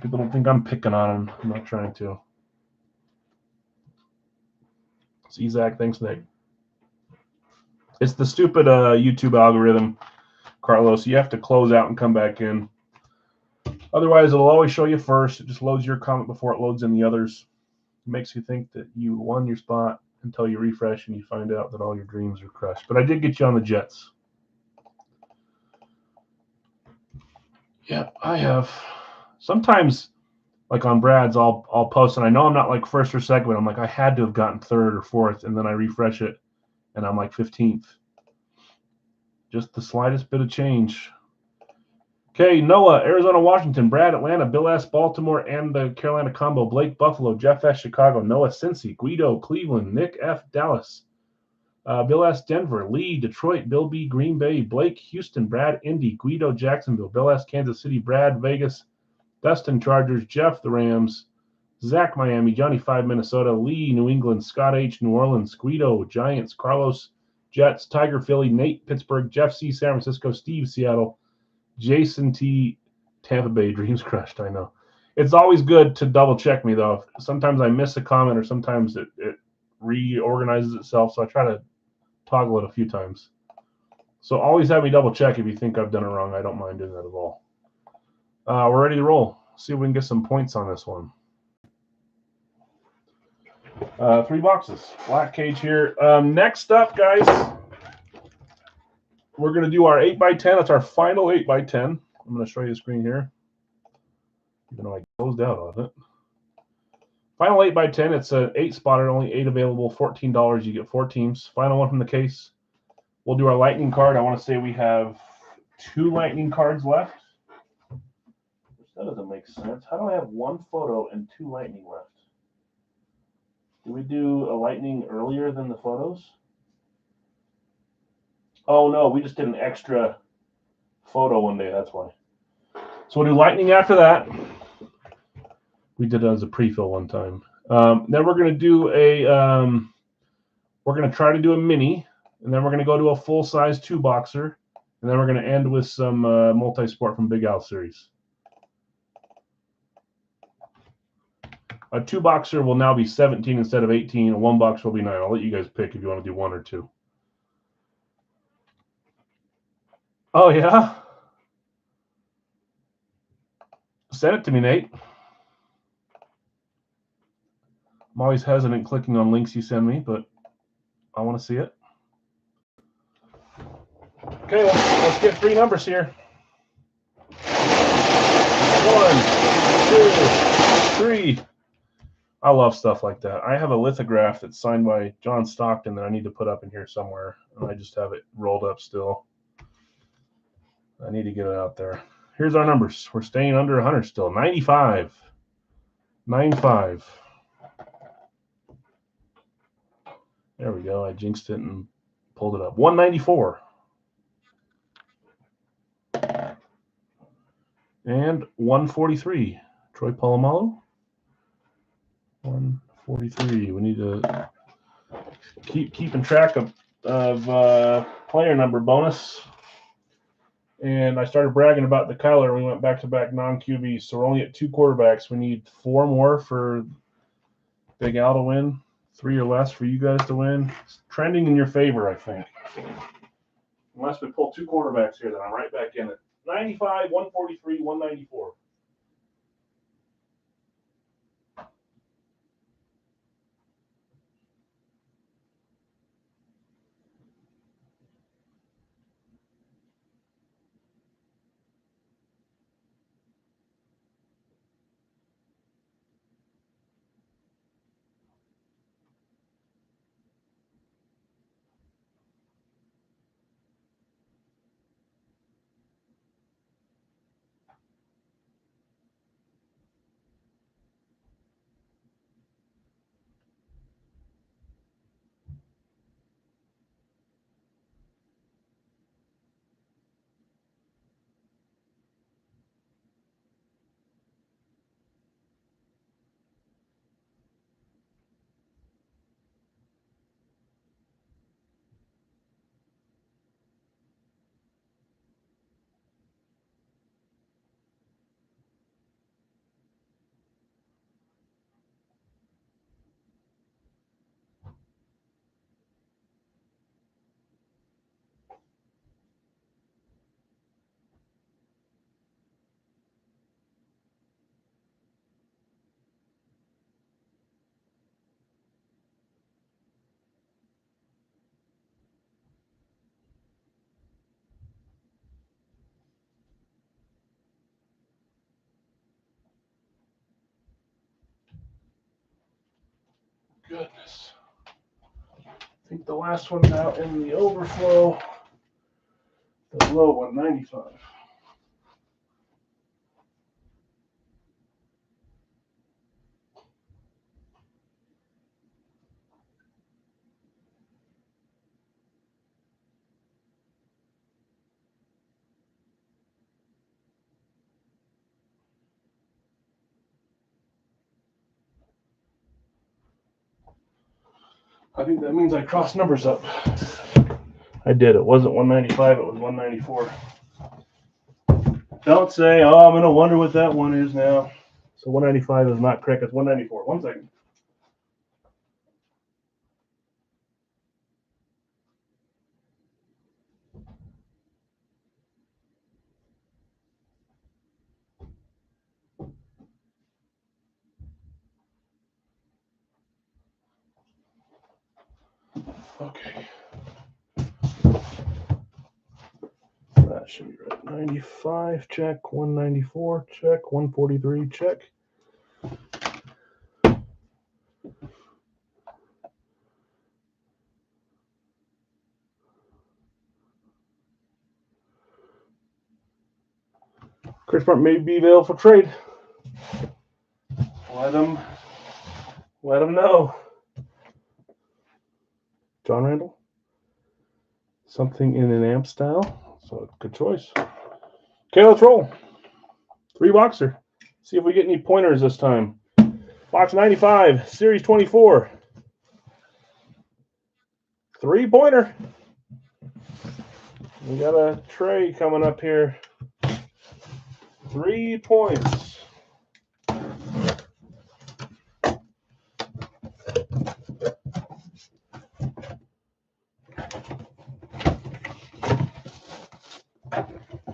people don't think I'm picking on him. I'm not trying to. See, Zach. Thanks, Nick. It's the stupid YouTube algorithm, Carlos. You have to close out and come back in. Otherwise, it'll always show you first. It just loads your comment before it loads in the others. It makes you think that you won your spot until you refresh and you find out that all your dreams are crushed. But I did get you on the Jets. Yeah, I have. Sometimes, like on Brad's, I'll post, and I know I'm not like first or second, but I'm like, I had to have gotten 3rd or 4th, and then I refresh it, and I'm like 15th. Just the slightest bit of change. Okay, Noah, Arizona, Washington, Brad, Atlanta, Bill S, Baltimore, and the Carolina combo, Blake, Buffalo, Jeff S, Chicago, Noah, Cincy, Guido, Cleveland, Nick F, Dallas, Bill S, Denver, Lee, Detroit, Bill B, Green Bay, Blake, Houston, Brad, Indy, Guido, Jacksonville, Bill S, Kansas City, Brad, Vegas, Dustin, Chargers, Jeff, the Rams, Zach, Miami, Johnny 5, Minnesota, Lee, New England, Scott H, New Orleans, Guido, Giants, Carlos, Jets, Tiger, Philly, Nate, Pittsburgh, Jeff C, San Francisco, Steve, Seattle, Jason T, Tampa Bay, dreams crushed. I know. It's always good to double check me, though. Sometimes I miss a comment or sometimes it reorganizes itself, so I try to toggle it a few times. So always have me double check if you think I've done it wrong. I don't mind doing that at all. We're ready to roll. See if we can get some points on this one. 3 boxes. Black cage here. Next up, guys, we're going to do our 8x10. That's our final 8x10. I'm going to show you the screen here. Even though I closed out on it. Final 8x10. It's an 8-spotter, only 8 available, $14. You get 4 teams. Final one from the case. We'll do our lightning card. I want to say we have 2 lightning cards left. That doesn't make sense. How do I have 1 photo and 2 lightning left? Did we do a lightning earlier than the photos? Oh, no, we just did an extra photo one day. That's why. So we'll do lightning after that. We did it as a pre-fill one time. Then we're going to do we're going to try to do a mini, and then we're going to go to a full-size 2-boxer, and then we're going to end with some multi-sport from Big Al series. A 2-boxer will now be 17 instead of 18. A 1-boxer will be 9. I'll let you guys pick if you want to do 1 or 2. Oh, yeah? Send it to me, Nate. I'm always hesitant clicking on links you send me, but I want to see it. Okay, let's get 3 numbers here. 1, 2, 3. I love stuff like that. I have a lithograph that's signed by John Stockton that I need to put up in here somewhere, and I just have it rolled up still. I need to get it out there. Here's our numbers. We're staying under 100 still. 95. 95. There we go. I jinxed it and pulled it up. 194. And 143. Troy Polamalu. 143. We need to keeping track of player number bonus. And I started bragging about the Kyler. We went back-to-back non-QBs, so we're only at 2 quarterbacks. We need 4 more for Big Al to win, 3 or less for you guys to win. It's trending in your favor, I think. Unless we pull 2 quarterbacks here, then I'm right back in it. 95, 143, 194. Goodness. I think the last one's out in the overflow. The low one, 95. I think that means I crossed numbers up. I did. It wasn't 195, it was 194. Don't say, oh, I'm going to wonder what that one is now. So 195 is not correct. It's 194. 1 second. Okay. That should be right. 95, check. 194, check. 143, check. Chris Martin may be available for trade. Let him know. John Randall. Something in an amp style. So good choice. Okay, let's roll. 3 boxer. See if we get any pointers this time. Box 95, Series 24. 3-pointer. We got a tray coming up here. 3 points.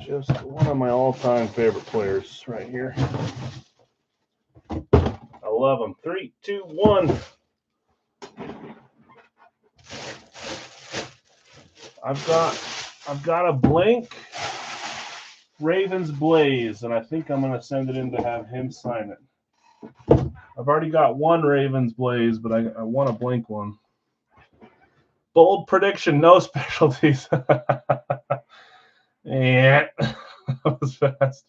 Just one of my all-time favorite players right here. I love him. 3, 2, 1. I've got a blank Ravens Blaze, and I think I'm going to send it in to have him sign it. I've already got one Ravens Blaze, but I want a blank one. Bold prediction, no specialties. Yeah, that was fast.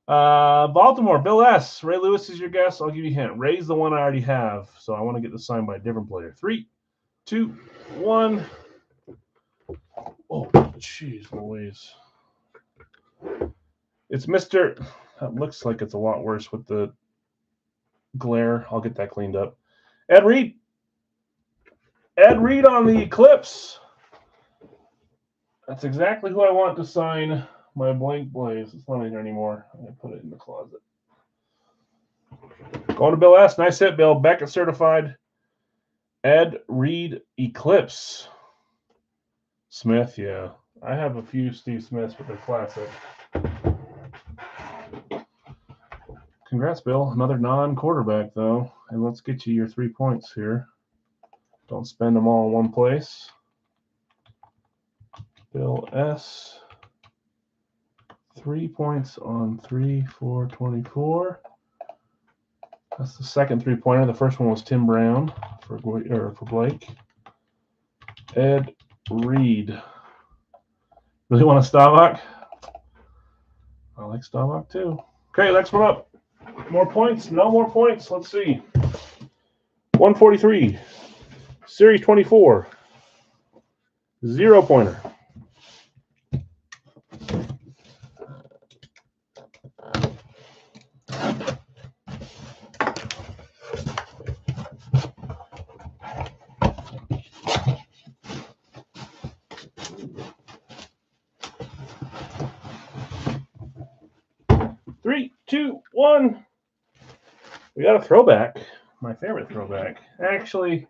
Baltimore, Bill S. Ray Lewis is your guess. I'll give you a hint. Ray's the one I already have, so I want to get this signed by a different player. 3, 2, 1. Oh, jeez Louise. It's Mr. That looks like it's a lot worse with the glare. I'll get that cleaned up. Ed Reed. Ed Reed on the Eclipse. That's exactly who I want to sign my blank Blaze. It's not in here anymore. I'm going to put it in the closet. Going to Bill S. Nice hit, Bill. Beckett certified. Ed Reed Eclipse. Smith, yeah. I have a few Steve Smiths, but they're classic. Congrats, Bill. Another non-quarterback, though. And let's get you your 3 points here. Don't spend them all in one place. Bill S. 3 points on 3, 4, 24. That's the second 3-pointer. The first one was Tim Brown for Blake. Ed Reed. Really want a Staubach? I like Staubach too. Okay, next one up. More points? No more points. Let's see. 143. Series 24. 0-pointer. Three, two, one. We got a throwback. My favorite throwback. Actually,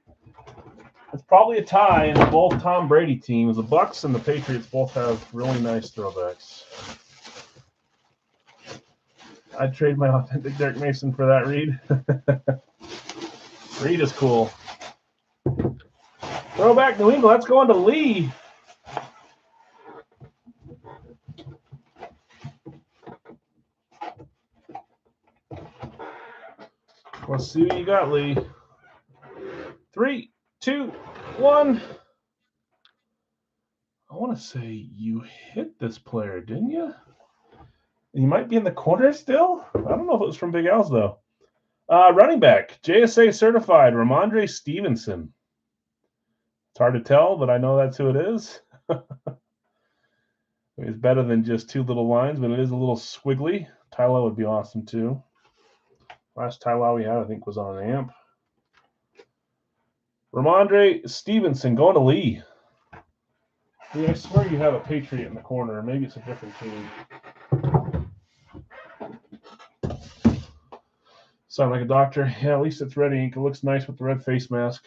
it's probably a tie in both Tom Brady teams. The Bucs and the Patriots both have really nice throwbacks. I'd trade my authentic Derek Mason for that, Reed. Reed is cool. Throwback New England. Let's go on to Lee. Let's see what you got, Lee. 3, 2, 1. I want to say you hit this player, didn't you? You might be in the corner still. I don't know if it was from Big Al's, though. Running back, JSA certified, Ramondre Stevenson. It's hard to tell, but I know that's who it is. It's better than just two little lines, but it is a little squiggly. Tyler would be awesome, too. Last Tyler we had, I think, was on an amp. Ramondre Stevenson going to Lee. Lee, I swear you have a Patriot in the corner. Maybe it's a different team. Sound like a doctor? Yeah, at least it's red ink. It looks nice with the red face mask.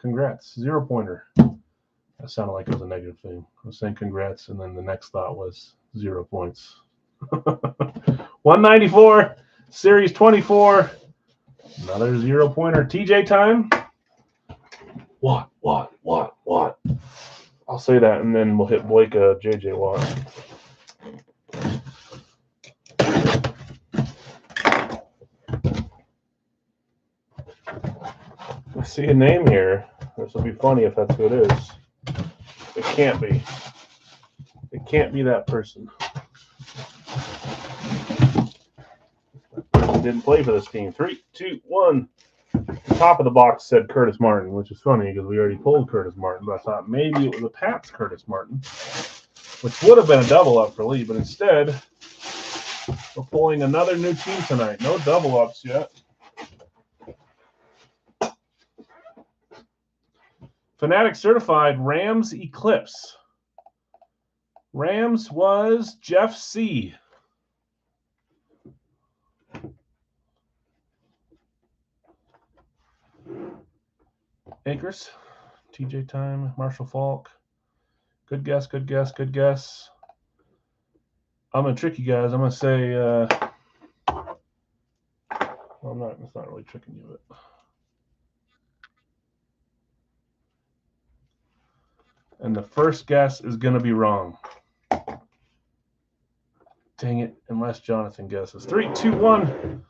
Congrats. 0-pointer. That sounded like it was a negative thing. I was saying congrats, and then the next thought was 0 points. 194, Series 24. Another 0-pointer. TJ time. What? I'll say that, and then we'll hit Blake JJ Watt. I see a name here. This will be funny if that's who it is. It can't be. It can't be that person. That person didn't play for this team. 3, 2, 1. The top of the box said Curtis Martin, which is funny because we already pulled Curtis Martin, but I thought maybe it was a Pats Curtis Martin, which would have been a double up for Lee, but instead we're pulling another new team tonight. No double ups yet. Fanatic certified Rams Eclipse. Rams was Jeff C. Akers, TJ time, Marshall Falk. Good guess. I'm going to trick you guys. I'm going to say, well, it's not really tricking you, but. And the first guess is going to be wrong. Dang it, unless Jonathan guesses. 3, 2, 1.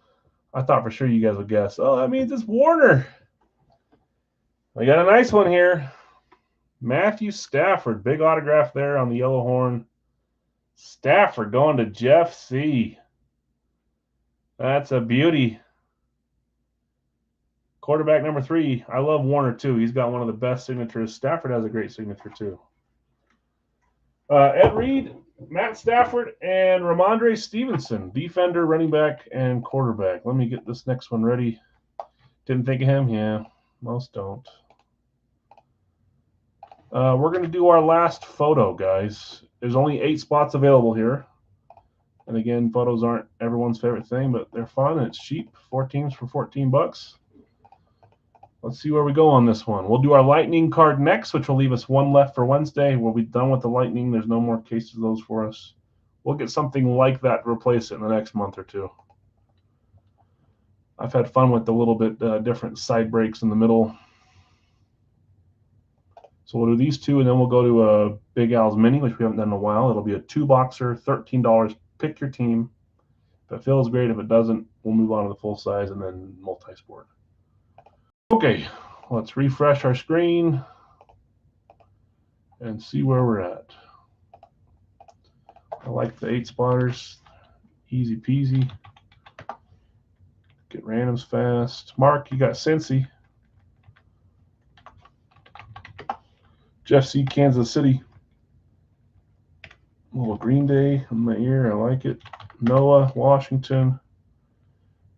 I thought for sure you guys would guess. Oh, that means it's Warner. We got a nice one here. Matthew Stafford. Big autograph there on the yellow horn. Stafford going to Jeff C. That's a beauty. Quarterback number 3. I love Warner, too. He's got one of the best signatures. Stafford has a great signature, too. Ed Reed, Matt Stafford, and Ramondre Stevenson. Defender, running back, and quarterback. Let me get this next one ready. Didn't think of him? Yeah, most don't. We're going to do our last photo, guys. There's only 8 spots available here. And again, photos aren't everyone's favorite thing, but they're fun and it's cheap. 4 teams for $14. Let's see where we go on this one. We'll do our lightning card next, which will leave us 1 left for Wednesday. We'll be done with the lightning. There's no more cases of those for us. We'll get something like that to replace it in the next month or 2. I've had fun with the little bit different side breaks in the middle. So we'll do these 2, and then we'll go to a Big Al's Mini, which we haven't done in a while. It'll be a 2-boxer, $13. Pick your team. If it feels great, if it doesn't, we'll move on to the full size and then multi-sport. Okay, let's refresh our screen and see where we're at. I like the 8 spotters. Easy peasy. Get randoms fast. Mark, you got Cincy. Jeff C. Kansas City. A little Green Day in my ear. I like it. Noah, Washington.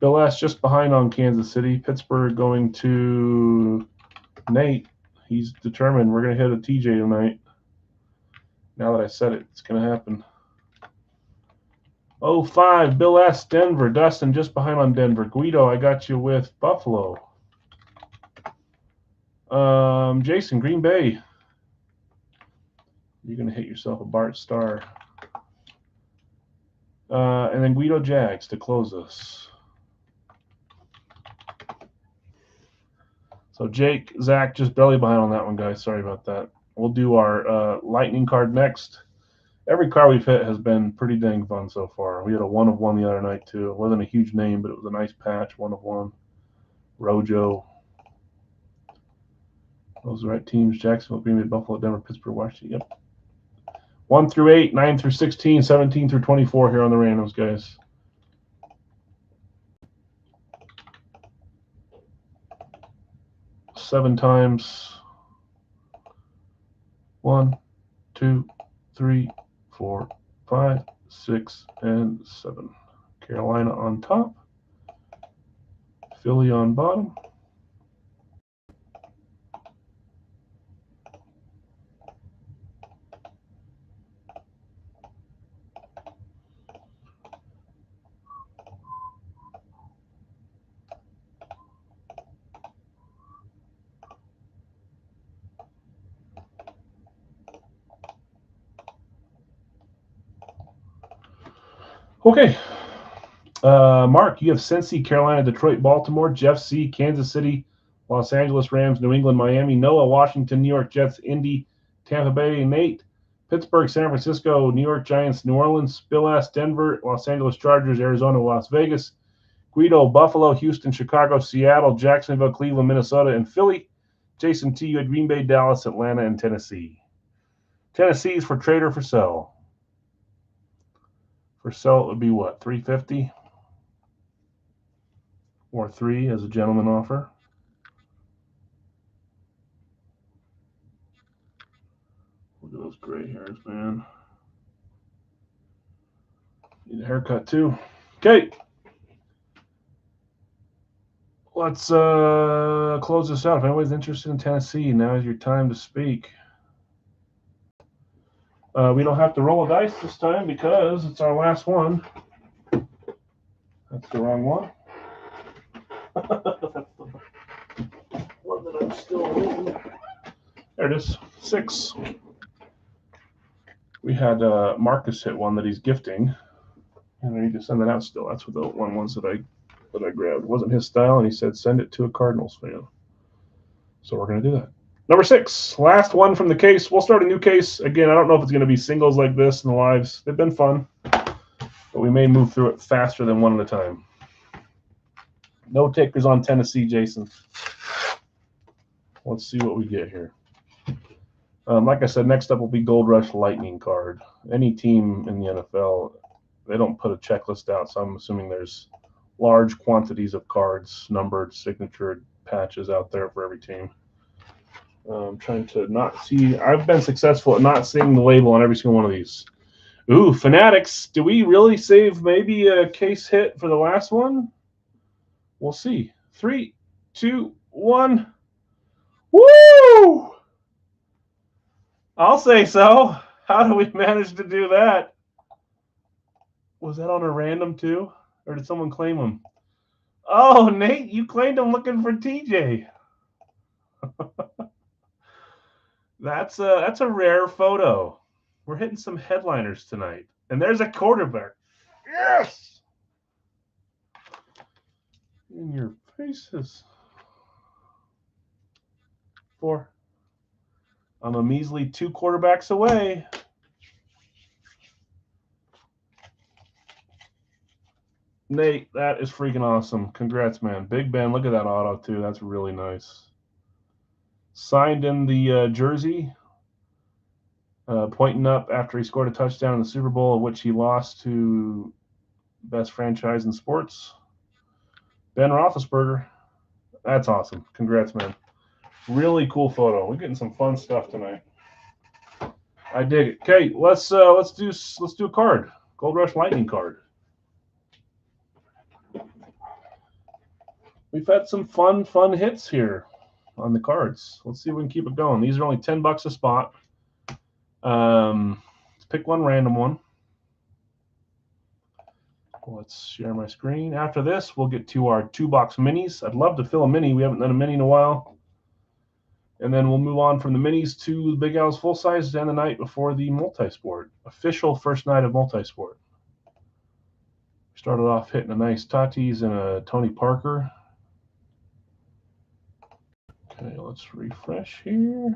Bill S. just behind on Kansas City. Pittsburgh going to Nate. He's determined. We're going to hit a TJ tonight. Now that I said it, it's going to happen. 05, Bill S. Denver. Dustin just behind on Denver. Guido, I got you with Buffalo. Jason, Green Bay. You're going to hit yourself a Bart Star. And then Guido Jags to close us. So Jake, Zach, just barely behind on that one, guys. Sorry about that. We'll do our lightning card next. Every card we've hit has been pretty dang fun so far. We had a 1 of 1 the other night, too. It wasn't a huge name, but it was a nice patch, 1 of 1. Rojo. Those are the right teams. Jacksonville, Green Bay, Buffalo, Denver, Pittsburgh, Washington. Yep. 1 through 8, 9 through 16, 17 through 24 here on the randoms, guys. Seven times. 1, 2, 3, 4, 5, 6, and 7. Carolina on top. Philly on bottom. Okay. Mark, you have Cincy, Carolina, Detroit, Baltimore, Jeff C, Kansas City, Los Angeles Rams, New England, Miami, Noah, Washington, New York Jets, Indy, Tampa Bay, Nate, Pittsburgh, San Francisco, New York Giants, New Orleans, Bill S, Denver, Los Angeles Chargers, Arizona, Las Vegas, Guido, Buffalo, Houston, Chicago, Seattle, Jacksonville, Cleveland, Minnesota, and Philly. Jason T, you had Green Bay, Dallas, Atlanta, and Tennessee. Tennessee is for trade or for sell. For sell, it would be what, $350? Or $3 as a gentleman offer. Look at those gray hairs, man. Need a haircut too. Okay. Let's close this out. If anybody's interested in Tennessee, now is your time to speak. We don't have to roll a dice this time because it's our last one. That's the wrong one. That's the one that I'm still holding. There it is. 6. We had Marcus hit one that he's gifting, and I need to send that out still. That's what the one was that I grabbed. It wasn't his style, and he said send it to a Cardinals fan. So we're going to do that. Number 6, last one from the case. We'll start a new case. Again, I don't know if it's going to be singles like this in the lives. They've been fun, but we may move through it faster than one at a time. No takers on Tennessee, Jason. Let's see what we get here. Like I said, next up will be Gold Rush Lightning card. Any team in the NFL, they don't put a checklist out, so I'm assuming there's large quantities of cards, numbered, signatured patches out there for every team. I'm trying to not see. I've been successful at not seeing the label on every single one of these. Ooh, Fanatics. Do we really save maybe a case hit for the last one? We'll see. 3, 2, 1. Woo! I'll say so. How do we manage to do that? Was that on a random too? Or did someone claim him? Oh, Nate, you claimed him looking for TJ. That's a rare photo. We're hitting some headliners tonight. And there's a quarterback. Yes! In your faces. 4. I'm a measly 2 quarterbacks away. Nate, that is freaking awesome. Congrats, man. Big Ben, look at that auto, too. That's really nice. Signed in the jersey, pointing up after he scored a touchdown in the Super Bowl, of which he lost to best franchise in sports, Ben Roethlisberger. That's awesome. Congrats, man. Really cool photo. We're getting some fun stuff tonight. I dig it. Okay, let's do a card. Gold Rush Lightning card. We've had some fun hits here on the cards. Let's see if we can keep it going. These are only $10 a spot. Let's pick one random one. Let's share my screen. After this, we'll get to our 2-box minis. I'd love to fill a mini. We haven't done a mini in a while. And then we'll move on from the minis to the Big Al's full size and the night before the multi-sport. Official first night of multi-sport. Started off hitting a nice Tatis and a Tony Parker. Okay, let's refresh here.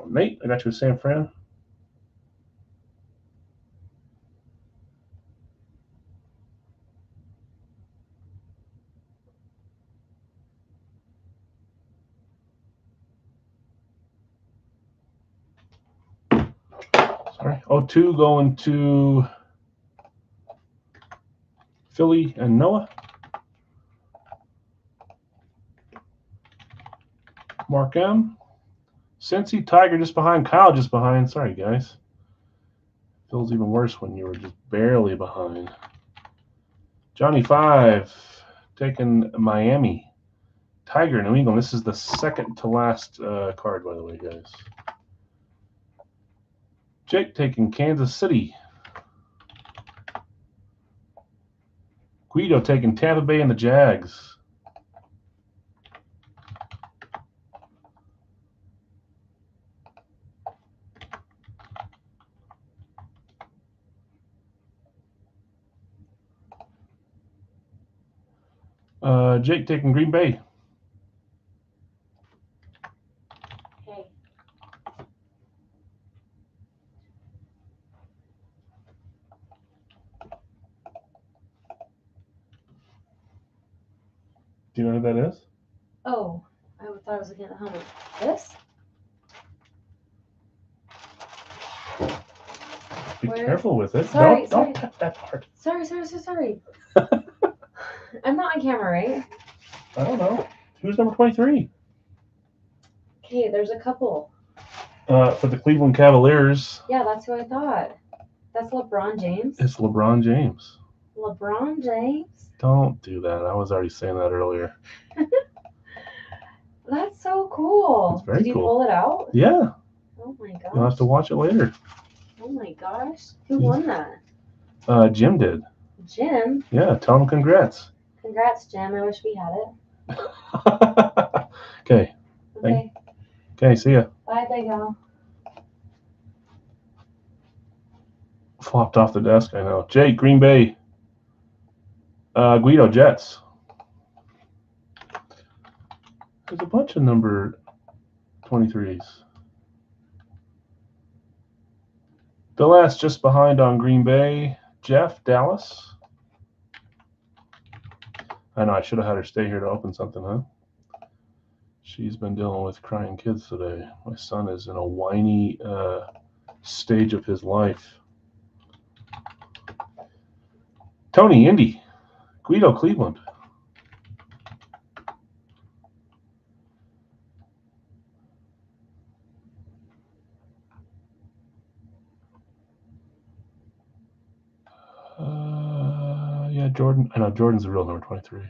Nate, I got you a San Fran. Sorry. 0-2 going to Philly and Noah. Mark M. Cincy, Tiger just behind, Kyle just behind. Sorry, guys. Feels even worse when you were just barely behind. Johnny 5 taking Miami. Tiger, New England. This is the second to last card, by the way, guys. Jake taking Kansas City. Guido taking Tampa Bay and the Jags. Jake taking Green Bay. Okay. Do you know who that is? Oh, I thought I was looking at the helmet. This? Be careful with it. Sorry, don't touch that part. Sorry. I'm not on camera, right? I don't know. Who's number 23? Okay, there's a couple. For the Cleveland Cavaliers. Yeah, that's who I thought. That's LeBron James. It's LeBron James. LeBron James? Don't do that. I was already saying that earlier. That's so cool. It's very Did you cool. pull it out? Yeah. Oh my gosh. You'll have to watch it later. Oh my gosh. Who won that? Jim did. Jim? Yeah, tell him congrats. Congrats, Jim. I wish we had it. Okay. Okay. Okay, see ya. Bye, Big Al. Flopped off the desk, I know. Jake, Green Bay. Guido, Jets. There's a bunch of number 23s. Bill S. just behind on Green Bay. Jeff, Dallas. I know, I should have had her stay here to open something, huh? She's been dealing with crying kids today. My son is in a whiny stage of his life. Tony, Indy. Guido, Cleveland. Yeah, Jordan. I know Jordan's the real number 23.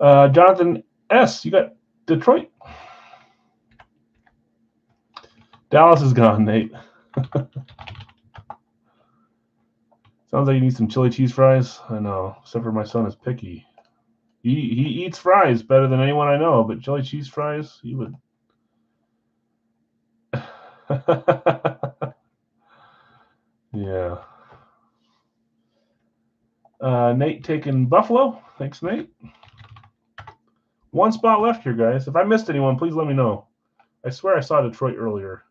Jonathan S. You got Detroit. Dallas is gone, Nate. Sounds like you need some chili cheese fries. I know, except for my son is picky. He eats fries better than anyone I know, but chili cheese fries, he would. Yeah. Nate taking Buffalo. Thanks, Nate. One spot left here, guys. If I missed anyone, please let me know. I swear I saw Detroit earlier.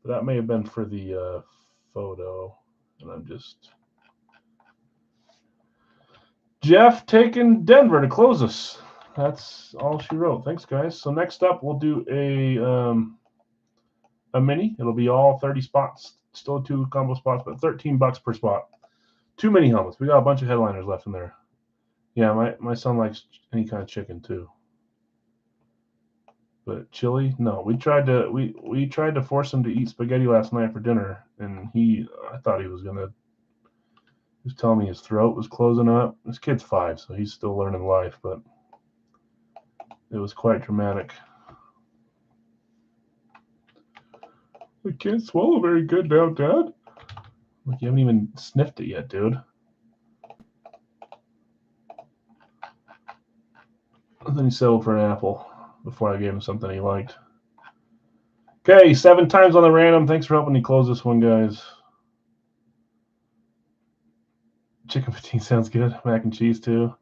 But that may have been for the photo. And I'm just... Jeff taking Denver to close us. That's all she wrote. Thanks, guys. So next up, we'll do a mini. It'll be all 30 spots. Still 2 combo spots, but $13 per spot. 2 mini helmets. We got a bunch of headliners left in there. Yeah, my son likes any kind of chicken too. But chili, no. We tried to force him to eat spaghetti last night for dinner, and I thought he was gonna. He was telling me his throat was closing up. This kid's 5, so he's still learning life, but it was quite dramatic. I can't swallow very good now, Dad. Like, you haven't even sniffed it yet, dude. And then he settled for an apple before I gave him something he liked. Okay, 7 times on the random. Thanks for helping me close this one, guys. Chicken poutine sounds good. Mac and cheese, too.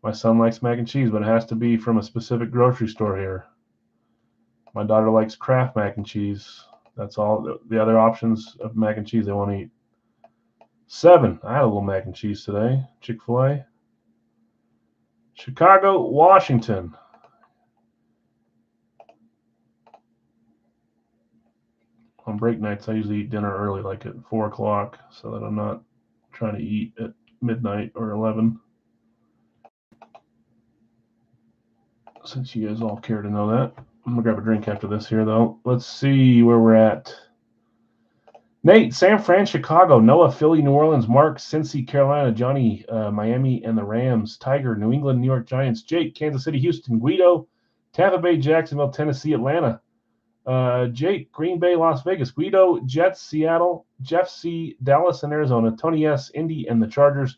My son likes mac and cheese, but it has to be from a specific grocery store here. My daughter likes Kraft mac and cheese. That's all. The other options of mac and cheese they want to eat. 7. I had a little mac and cheese today. Chick-fil-A. Chicago, Washington. On break nights, I usually eat dinner early, like at 4 o'clock, so that I'm not trying to eat at midnight or 11. Since you guys all care to know that. I'm going to grab a drink after this here, though. Let's see where we're at. Nate, San Fran, Chicago. Noah, Philly, New Orleans. Mark, Cincy, Carolina. Johnny, Miami and the Rams. Tiger, New England, New York Giants. Jake, Kansas City, Houston. Guido, Tampa Bay, Jacksonville, Tennessee, Atlanta. Jake, Green Bay, Las Vegas. Guido, Jets, Seattle. Jeff C, Dallas and Arizona. Tony S, Indy and the Chargers.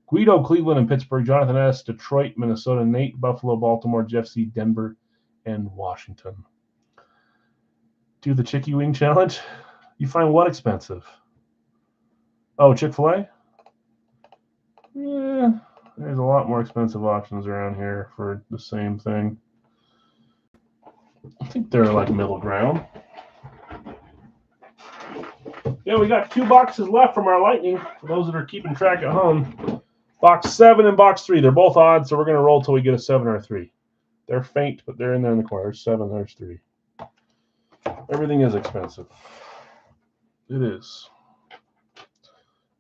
Guido, Cleveland and Pittsburgh. Jonathan S, Detroit, Minnesota. Nate, Buffalo, Baltimore. Jeff C, Denver and Washington. Do the Chicky Wing Challenge. You find what expensive? Oh, Chick-fil-A? Yeah, there's a lot more expensive options around here for the same thing. I think they're like middle ground. Yeah, we got 2 boxes left from our Lightning. For those that are keeping track at home. Box 7 and box 3. They're both odd, so we're going to roll till we get a 7 or a 3. They're faint, but they're in there in the corner. There's 7, there's 3. Everything is expensive. It is.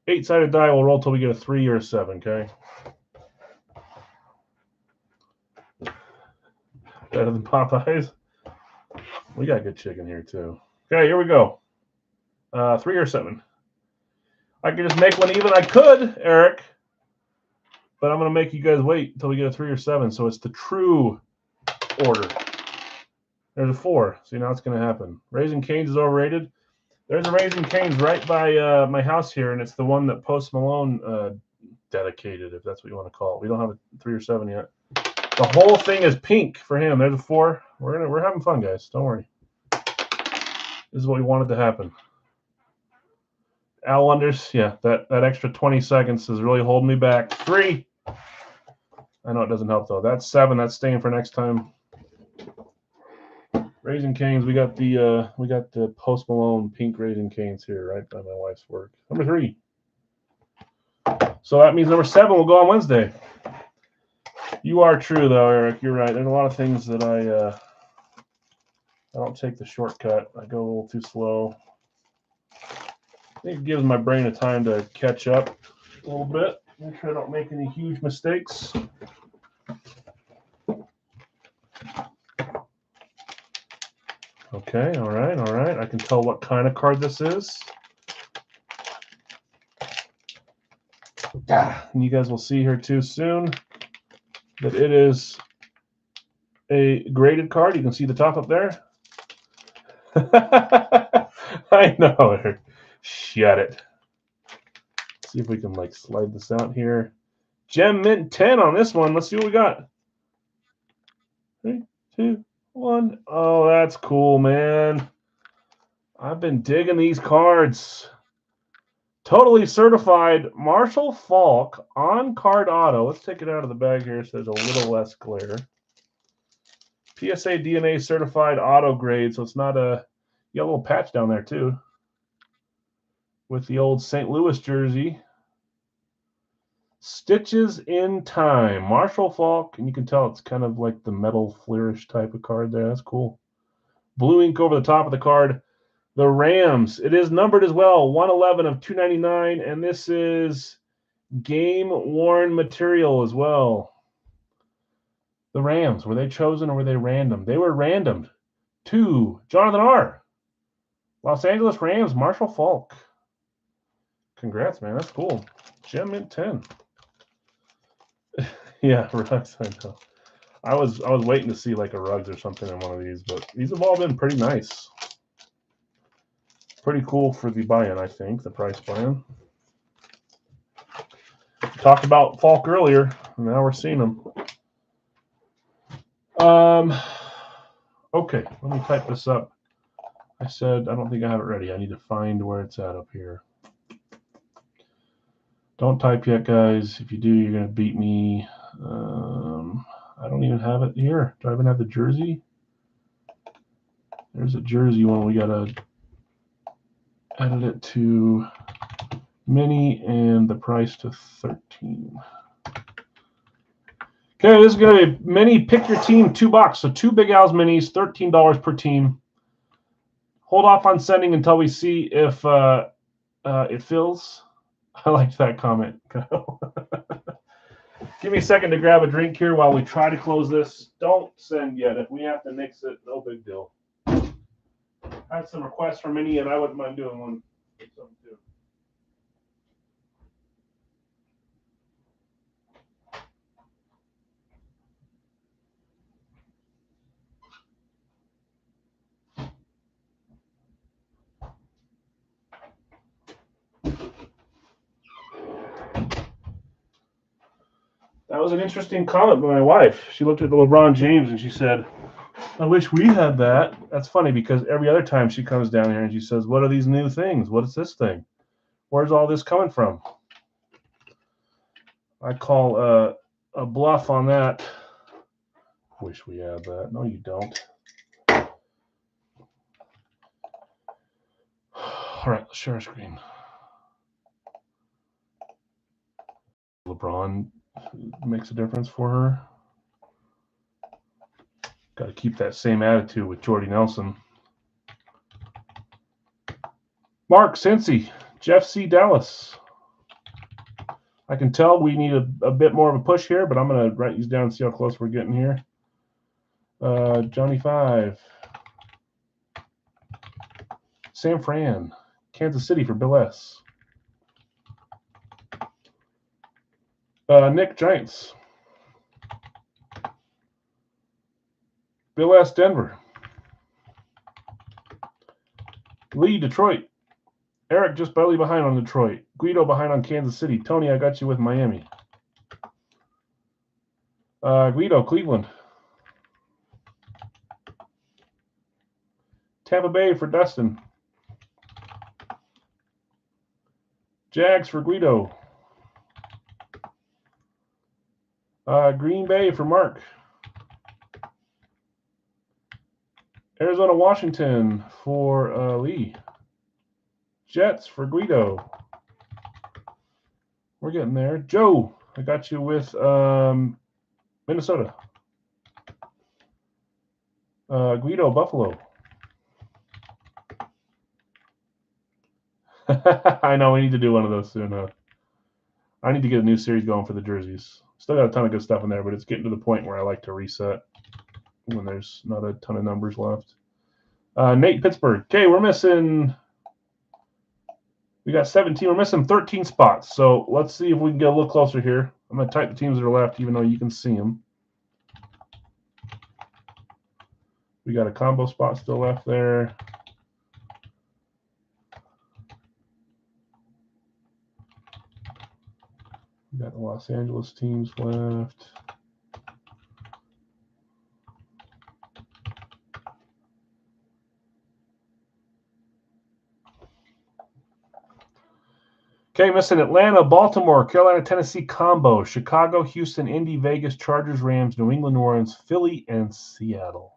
8-sided die will roll till we get a 3 or a 7, okay? Better than Popeyes. We got good chicken here, too. Okay, here we go. 3 or 7. I could just make one even. I could, Eric. But I'm going to make you guys wait until we get a 3 or 7, so it's the true order. There's a 4. See, now it's going to happen. Raising Cane's is overrated. There's a Raising Cane's right by my house here, and it's the one that Post Malone dedicated, if that's what you want to call it. We don't have a 3 or 7 yet. The whole thing is pink for him. There's a 4. We're having fun, guys. Don't worry. This is what we wanted to happen. Al Wonders, yeah, that extra 20 seconds is really holding me back. 3. I know it doesn't help, though. That's 7. That's staying for next time. Raising Canes. We got the Post Malone pink Raising Canes here, right by my wife's work. Number 3. So that means number 7 will go on Wednesday. You are true though, Eric. You're right. There's a lot of things that I don't take the shortcut. I go a little too slow. I think it gives my brain a time to catch up a little bit. Make sure I don't make any huge mistakes. Okay, all right. I can tell what kind of card this is. And you guys will see here too soon that it is a graded card. You can see the top up there. I know. Shut it. Let's see if we can like slide this out here. Gem Mint 10 on this one. Let's see what we got. 3, 2, 1. Oh, that's cool, man. I've been digging these cards. Totally certified Marshall Faulk on card auto. Let's take it out of the bag here so there's a little less glare. PSA DNA certified auto grade, so it's not a yellow patch down there too. With the old St. Louis jersey. Stitches in Time. Marshall Faulk, and you can tell it's kind of like the metal fleerish type of card there. That's cool. Blue ink over the top of the card. The Rams. It is numbered as well. 111 of 299, and this is game-worn material as well. The Rams. Were they chosen or were they random? They were randomed. To Jonathan R. Los Angeles Rams. Marshall Faulk. Congrats, man. That's cool. Gem Mint 10. Yeah, rugs. I know. I was waiting to see like a rugs or something in one of these, but these have all been pretty nice. Pretty cool for the buy-in, I think, the price buy-in. Talked about Falk earlier, and now we're seeing them. Okay, let me type this up. I said I don't think I have it ready. I need to find where it's at up here. Don't type yet, guys. If you do, you're going to beat me. I don't even have it here. Do I even have the jersey? There's a jersey one. We got to edit it to mini and the price to 13. Okay, this is going to be mini pick your team 2 bucks. So 2 Big Al's minis, $13 per team. Hold off on sending until we see if it fills. I liked that comment. Give me a second to grab a drink here while we try to close this. Don't send yet. If we have to mix it, no big deal. I had some requests from mini, and I wouldn't mind doing one. Something too. That was an interesting comment by my wife. She looked at the LeBron James and she said, I wish we had that. That's funny because every other time she comes down here and she says, what are these new things? What is this thing? Where's all this coming from? I call a bluff on that. Wish we had that. No, you don't. All right, let's share our screen. LeBron makes a difference for her. Got to keep that same attitude with Jordy Nelson. Mark Cincy, Jeff C. Dallas. I can tell we need a bit more of a push here, but I'm going to write these down and see how close we're getting here. Johnny 5. Sam Fran, Kansas City for Bill S. Nick Giants. Bill S. Denver. Lee, Detroit. Eric just barely behind on Detroit. Guido behind on Kansas City. Tony, I got you with Miami. Guido, Cleveland. Tampa Bay for Dustin. Jags for Guido. Green Bay for Mark. Arizona, Washington for Lee. Jets for Guido. We're getting there. Joe, I got you with Minnesota. Guido, Buffalo. I know we need to do one of those soon. I need to get a new series going for the jerseys. Still got a ton of good stuff in there, but it's getting to the point where I like to reset when there's not a ton of numbers left. Nate, Pittsburgh. Okay, we're missing. We got 17. We're missing 13 spots. So let's see if we can get a little closer here. I'm going to type the teams that are left, even though you can see them. We got a combo spot still left there. We got the Los Angeles teams left. Okay, missing Atlanta, Baltimore, Carolina, Tennessee combo, Chicago, Houston, Indy, Vegas, Chargers, Rams, New England, New Orleans, Philly, and Seattle.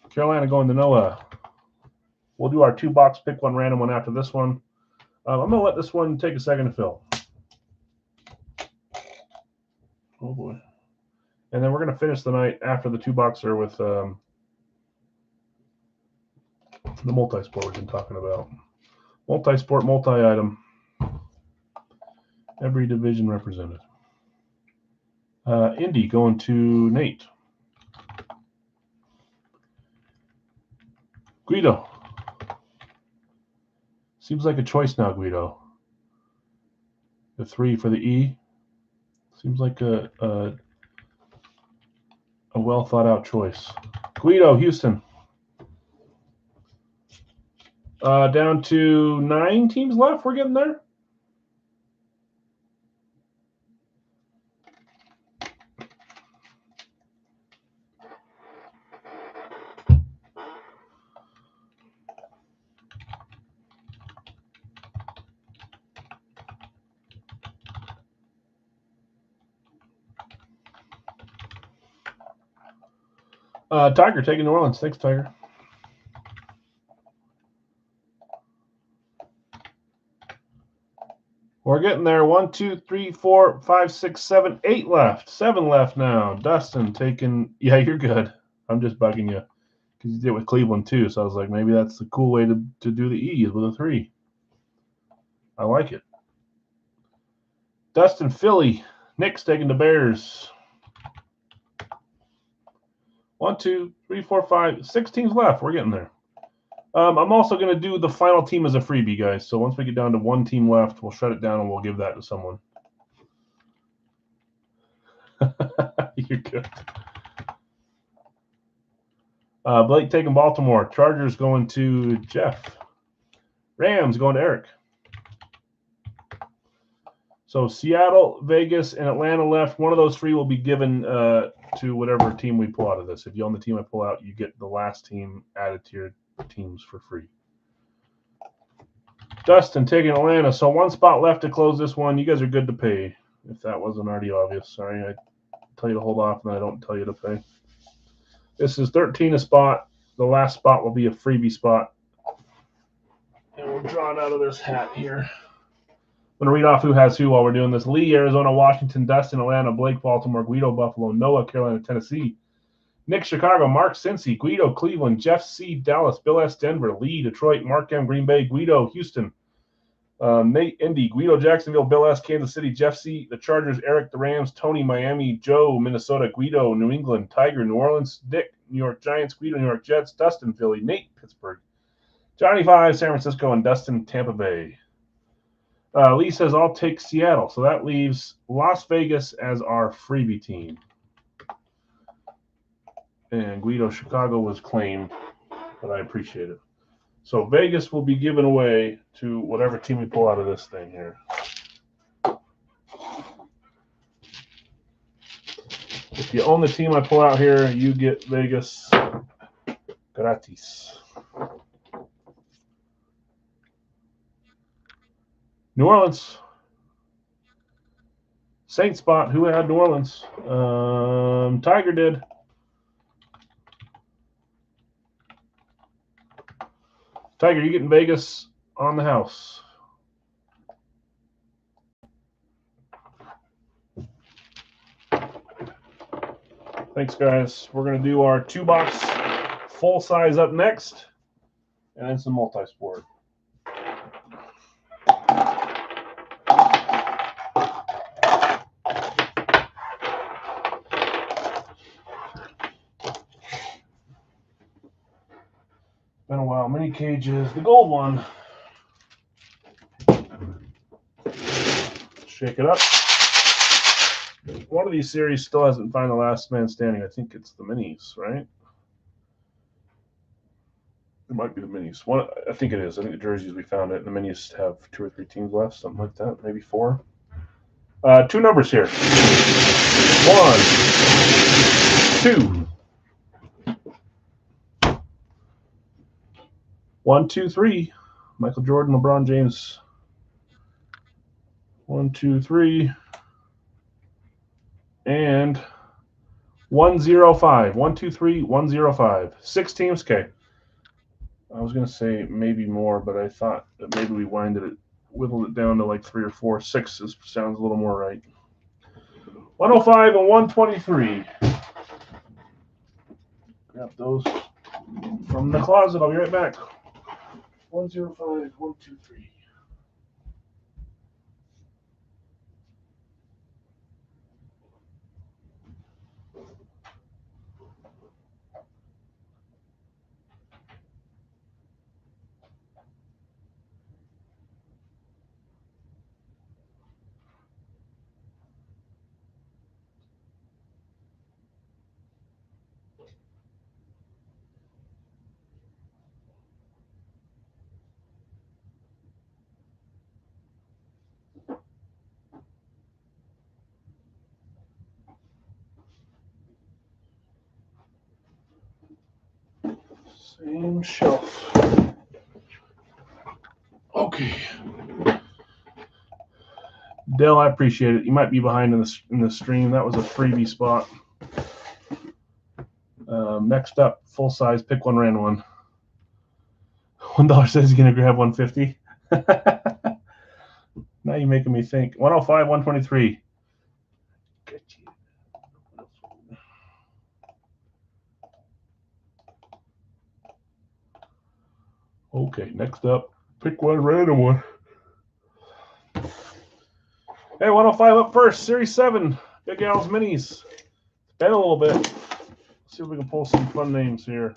Carolina going to Noah. We'll do our 2-box pick one random one after this one. I'm going to let this one take a second to fill. Oh, boy. And then we're going to finish the night after the 2-boxer with the multi-sport we've been talking about. Multi-sport, multi-item. Every division represented. Indy going to Nate. Guido. Seems like a choice now, Guido. The 3 for the E. Seems like a well thought out choice. Guido, Houston. Down to 9 teams left. We're getting there. Tiger taking New Orleans. Thanks, Tiger. We're getting there. 1, 2, 3, 4, 5, 6, 7, 8 left. 7 left now. Dustin taking. Yeah, you're good. I'm just bugging you because you did it with Cleveland too. So I was like, maybe that's the cool way to do the E is with a 3. I like it. Dustin, Philly. Nick's taking the Bears. 1, 2, 3, 4, 5, 6 teams left. We're getting there. I'm also going to do the final team as a freebie, guys. So once we get down to 1 team left, we'll shut it down and we'll give that to someone. You're good. Blake taking Baltimore. Chargers going to Jeff. Rams going to Eric. So Seattle, Vegas, and Atlanta left. One of those 3 will be given to whatever team we pull out of this. If you own the team I pull out, you get the last team added to your teams for free. Dustin taking Atlanta. So 1 spot left to close this one. You guys are good to pay, if that wasn't already obvious. Sorry, I tell you to hold off and I don't tell you to pay. This is 13 a spot. The last spot will be a freebie spot. And we'll draw it out of this hat here. I'm going to read off who has who while we're doing this. Lee, Arizona, Washington, Dustin, Atlanta, Blake, Baltimore, Guido, Buffalo, Noah, Carolina, Tennessee, Nick, Chicago, Mark, Cincy, Guido, Cleveland, Jeff C, Dallas, Bill S, Denver, Lee, Detroit, Mark M, Green Bay, Guido, Houston, Nate, Indy, Guido, Jacksonville, Bill S, Kansas City, Jeff C, the Chargers, Eric, the Rams, Tony, Miami, Joe, Minnesota, Guido, New England, Tiger, New Orleans, Dick, New York Giants, Guido, New York Jets, Dustin, Philly, Nate, Pittsburgh, Johnny 5, San Francisco, and Dustin, Tampa Bay. Lee says, I'll take Seattle. So that leaves Las Vegas as our freebie team. And Guido, Chicago was claimed, but I appreciate it. So Vegas will be given away to whatever team we pull out of this thing here. If you own the team I pull out here, you get Vegas gratis. New Orleans. Saint spot. Who had New Orleans? Tiger did. Tiger, you getting Vegas on the house. Thanks, guys. We're going to do our 2-box full size up next, and then some multi-sport. Been a while. Mini cages. The gold one. Shake it up. One of these series still hasn't found the last man standing. I think it's the minis, right? It might be the minis. One, I think it is. I think the jerseys we found it. And the minis have 2 or 3 teams left, something like that. Maybe 4. 2 numbers here. 1, 2. 1, 2, 3. Michael Jordan, LeBron James. 1, 2, 3. And 105. 1, 2, 3, 105. 6 teams. Okay. I was gonna say maybe more, but I thought that maybe we whittled it down to like 3 or 4. 6 sounds a little more right. 105 and 123. Grab those from the closet. I'll be right back. 105, 123. Same shelf. Okay. Dell, I appreciate it. You might be behind in the stream. That was a freebie spot. Next up, full size. Pick one, ran one. $1 says he's gonna grab 150. Now you're making me think. 105, 123. Okay, next up, pick one, random one. Hey, 105 up first, Series 7, Big Al's Minis. Been a little bit. Let's see if we can pull some fun names here.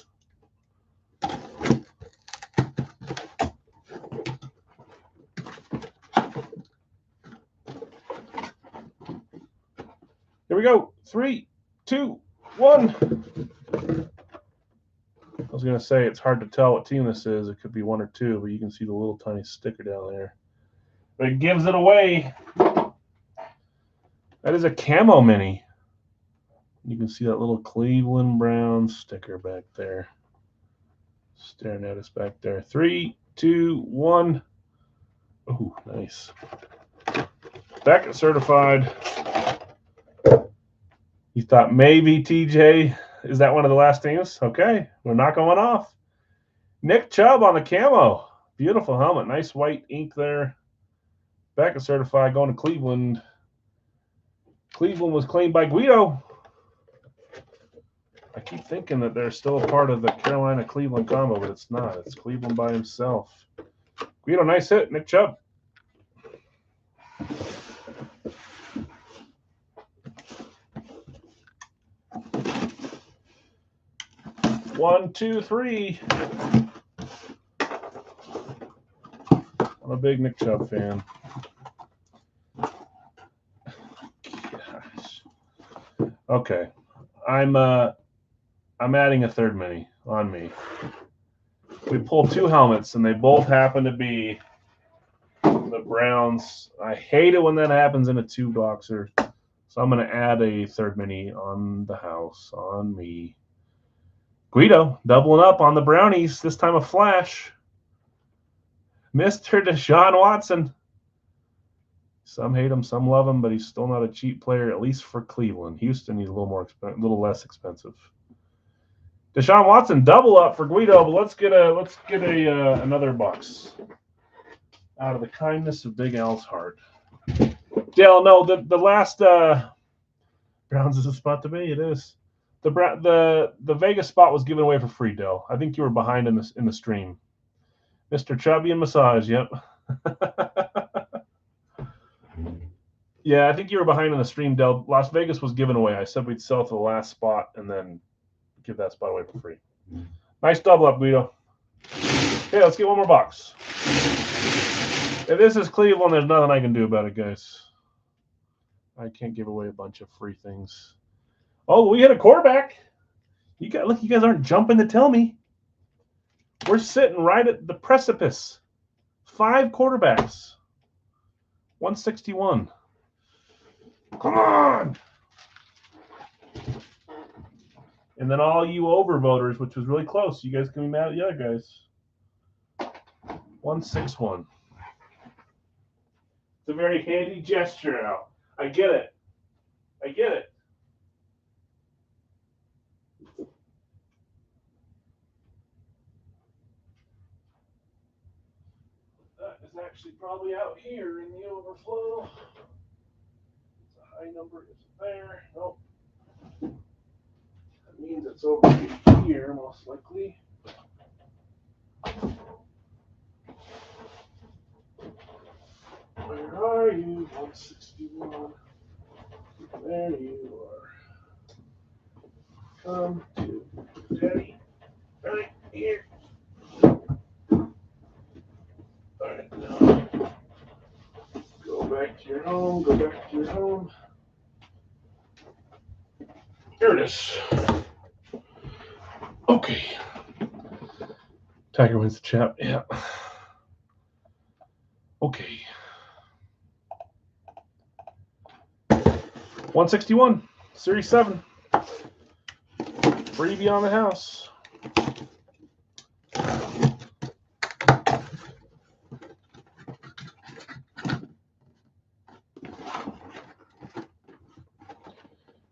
Here we go. 3, 2, 1. I was going to say it's hard to tell what team this is. It could be 1 or 2, but you can see the little tiny sticker down there. But it gives it away. That is a camo mini. You can see that little Cleveland Brown sticker back there. Staring at us back there. 3, 2, 1. Oh, nice. Beckett certified. You thought maybe TJ, is that one of the last teams? Okay, we're not going off. Nick Chubb on the camo. Beautiful helmet. Nice white ink there. Beckett certified going to Cleveland. Cleveland was claimed by Guido. I keep thinking that they're still a part of the Carolina-Cleveland combo, but it's not. It's Cleveland by himself. Guido, nice hit. Nick Chubb. One, 2, 3. I'm a big Nick Chubb fan. Gosh. Okay. I'm adding a third mini on me. We pulled 2 helmets, and they both happen to be the Browns. I hate it when that happens in a 2-boxer. So I'm going to add a third mini on the house, on me. Guido doubling up on the Brownies, this time a flash. Mr. Deshaun Watson. Some hate him, some love him, but he's still not a cheap player, at least for Cleveland. Houston, he's a little less expensive. Deshaun Watson double up for Guido, but let's get a another box out of the kindness of Big Al's heart. Dale, no, the last Browns is a spot to be. It is. The Vegas spot was given away for free, Dale. I think you were behind in the stream. Mr. Chubby and Massage, yep. Yeah, I think you were behind in the stream, Dale. Las Vegas was given away. I said we'd sell to the last spot and then give that spot away for free. Nice double up, Guido. Okay, let's get one more box. If this is Cleveland, there's nothing I can do about it, guys. I can't give away a bunch of free things. Oh, we hit a quarterback. You guys aren't jumping to tell me. We're sitting right at the precipice. 5 quarterbacks. 161. Come on. And then all you overvoters, which was really close. You guys can be mad at the other guys. 161. It's a very handy gesture now. I get it. I get it. That is actually probably out here in the overflow. It's a high number. Is it there? Nope. That means it's over here, most likely. Where are you? 161. There you are. Come to Teddy. Right here. Alright, now go back to your home. Go back to your home. Here it is. Okay. Tiger wins the chat. Yeah. Okay. 161, Series 7. Freebie on the house.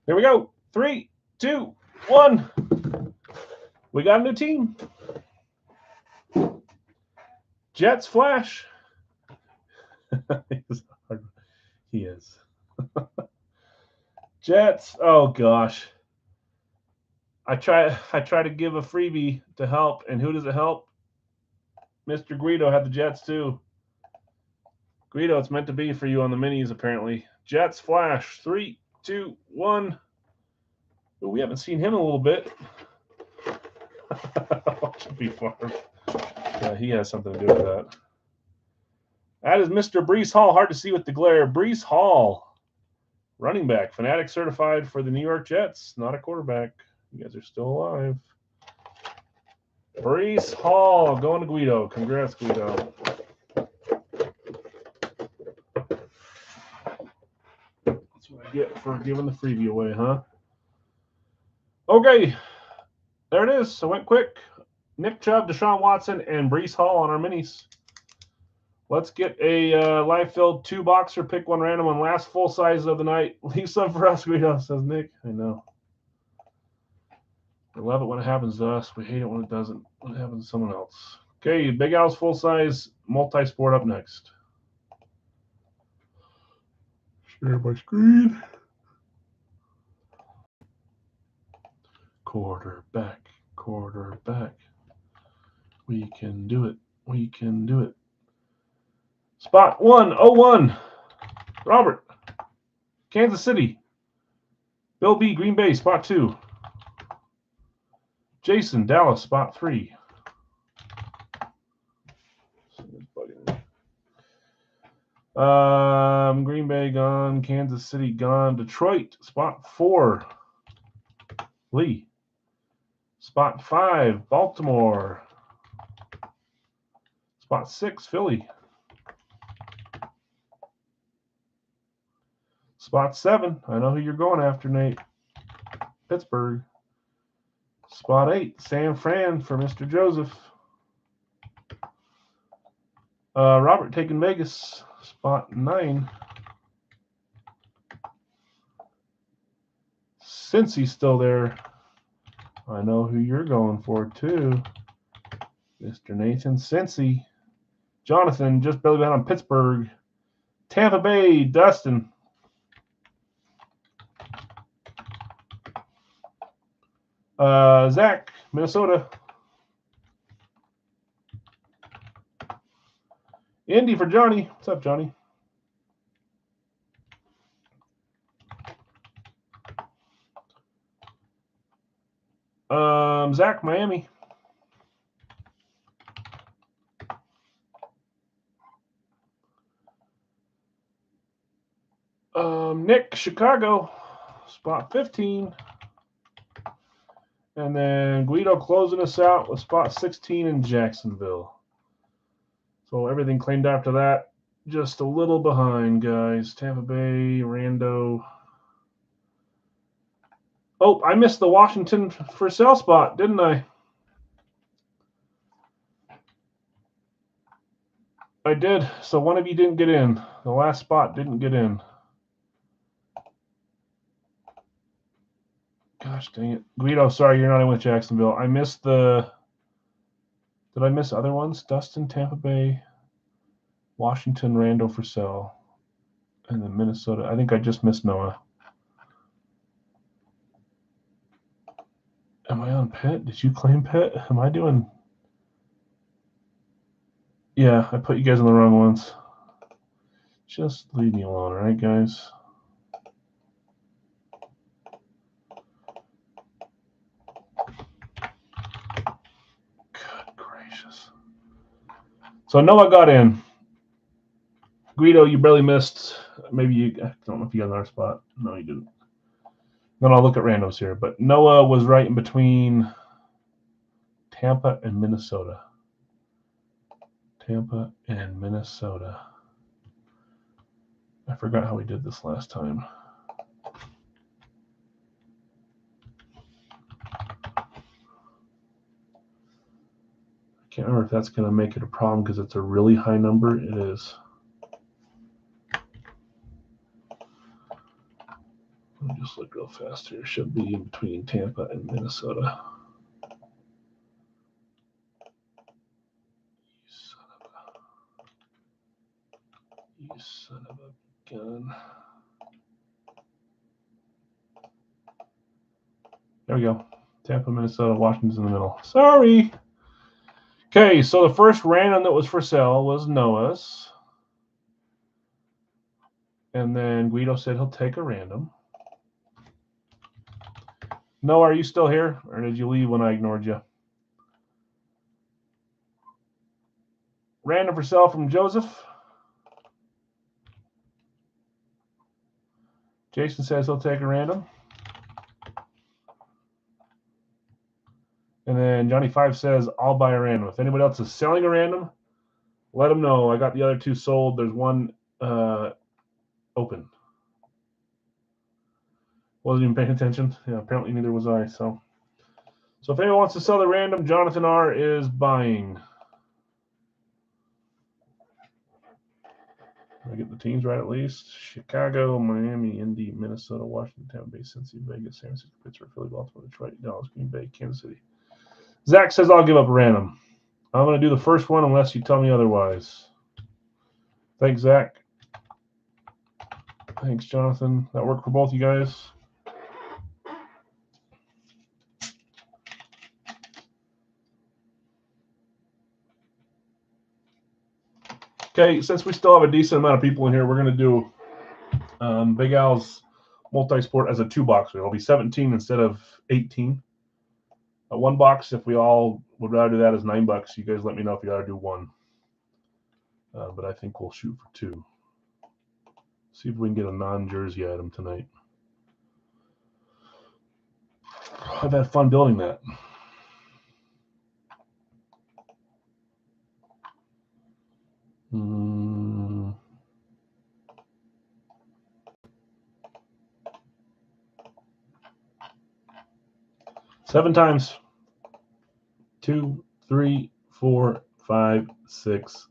Here we go. 3, 2, 1. We got a new team. Jets Flash. He is. Jets. Oh gosh. I try to give a freebie to help, and who does it help? Mr. Guido had the Jets too. Guido, it's meant to be for you on the minis apparently. Jets Flash. 3, 2, 1. Ooh, we haven't seen him in a little bit. Should be fun. Yeah, he has something to do with that. That is Mr. Breece Hall. Hard to see with the glare. Breece Hall, running back, Fanatic certified for the New York Jets. Not a quarterback. You guys are still alive. Breece Hall going to Guido. Congrats, Guido. That's what I get for giving the freebie away, huh? Okay. There it is. So went quick. Nick Chubb, Deshaun Watson, and Breece Hall on our minis. Let's get a live-filled 2-boxer. Pick one random on last full size of the night. Leave some for us, Guido, says Nick. I know. We love it when it happens to us. We hate it when it doesn't. When it happens to someone else. Okay, Big Al's full-size multi-sport up next. Share my screen. Quarterback. We can do it. We can do it. Spot 101. Robert. Kansas City. Bill B. Green Bay. Spot 2. Jason. Dallas. Spot 3. Green Bay gone. Kansas City gone. Detroit. Spot 4. Lee. Spot 5. Baltimore. Spot 6. Philly. Spot 7. I know who you're going after, Nate. Pittsburgh. Spot 8. San Fran for Mr. Joseph. Robert taking Vegas. Spot 9. Since he's still there. I know who you're going for, too. Mr. Nathan Cincy. Jonathan, just barely behind on Pittsburgh. Tampa Bay, Dustin. Zach, Minnesota. Indy for Johnny. What's up, Johnny? Zach, Miami. Nick, Chicago. Spot 15. And then Guido closing us out with spot 16 in Jacksonville. So everything claimed after that, just a little behind, guys. Tampa Bay, Rando. Oh, I missed the Washington for sale spot, didn't I? I did. So one of you didn't get in. The last spot didn't get in. Gosh dang it. Guido, sorry, you're not in with Jacksonville. I missed the... Did I miss other ones? Dustin, Tampa Bay, Washington, Rando for sale, and then Minnesota. I think I just missed Noah. Am I on Pitt? Did you claim Pitt? Am I doing... Yeah, I put you guys on the wrong ones. Just leave me alone, all right, guys? Good gracious. So Noah got in. Guido, you barely missed. Maybe you... I don't know if you got another spot. No, you didn't. Then I'll look at randos here. But Noah was right in between Tampa and Minnesota. Tampa and Minnesota. I forgot how we did this last time. I can't remember if that's going to make it a problem because it's a really high number. It is. Let me just look real fast here. It should be in between Tampa and Minnesota. You son of a gun. There we go. Tampa, Minnesota, Washington's in the middle. Sorry. Okay, so the first random that was for sale was Noah's. And then Guido said he'll take a random. Noah, are you still here? Or did you leave when I ignored you? Random for sale from Joseph. Jason says he'll take a random. And then Johnny 5 says, I'll buy a random. If anybody else is selling a random, let them know. I got the other two sold. There's one open. Wasn't even paying attention. Yeah, apparently neither was I. So if anyone wants to sell the random, Jonathan R is buying. I get the teams right at least. Chicago, Miami, Indy, Minnesota, Washington, Tampa Bay, Cincy, Vegas, San Francisco, Pittsburgh, Philly, Baltimore, Detroit, Dallas, Green Bay, Kansas City. Zach says I'll give up a random. I'm going to do the first one unless you tell me otherwise. Thanks, Zach. Thanks, Jonathan. That worked for both you guys. Okay, since we still have a decent amount of people in here, we're going to do Big Al's multi-sport as a 2-box. It'll be 17 instead of 18. One box, if we all would rather do that, is $9. You guys let me know if you gotta do one. But I think we'll shoot for 2. See if we can get a non-jersey item tonight. I've had fun building that. Seven times. 2, 3, 4, 5, 6,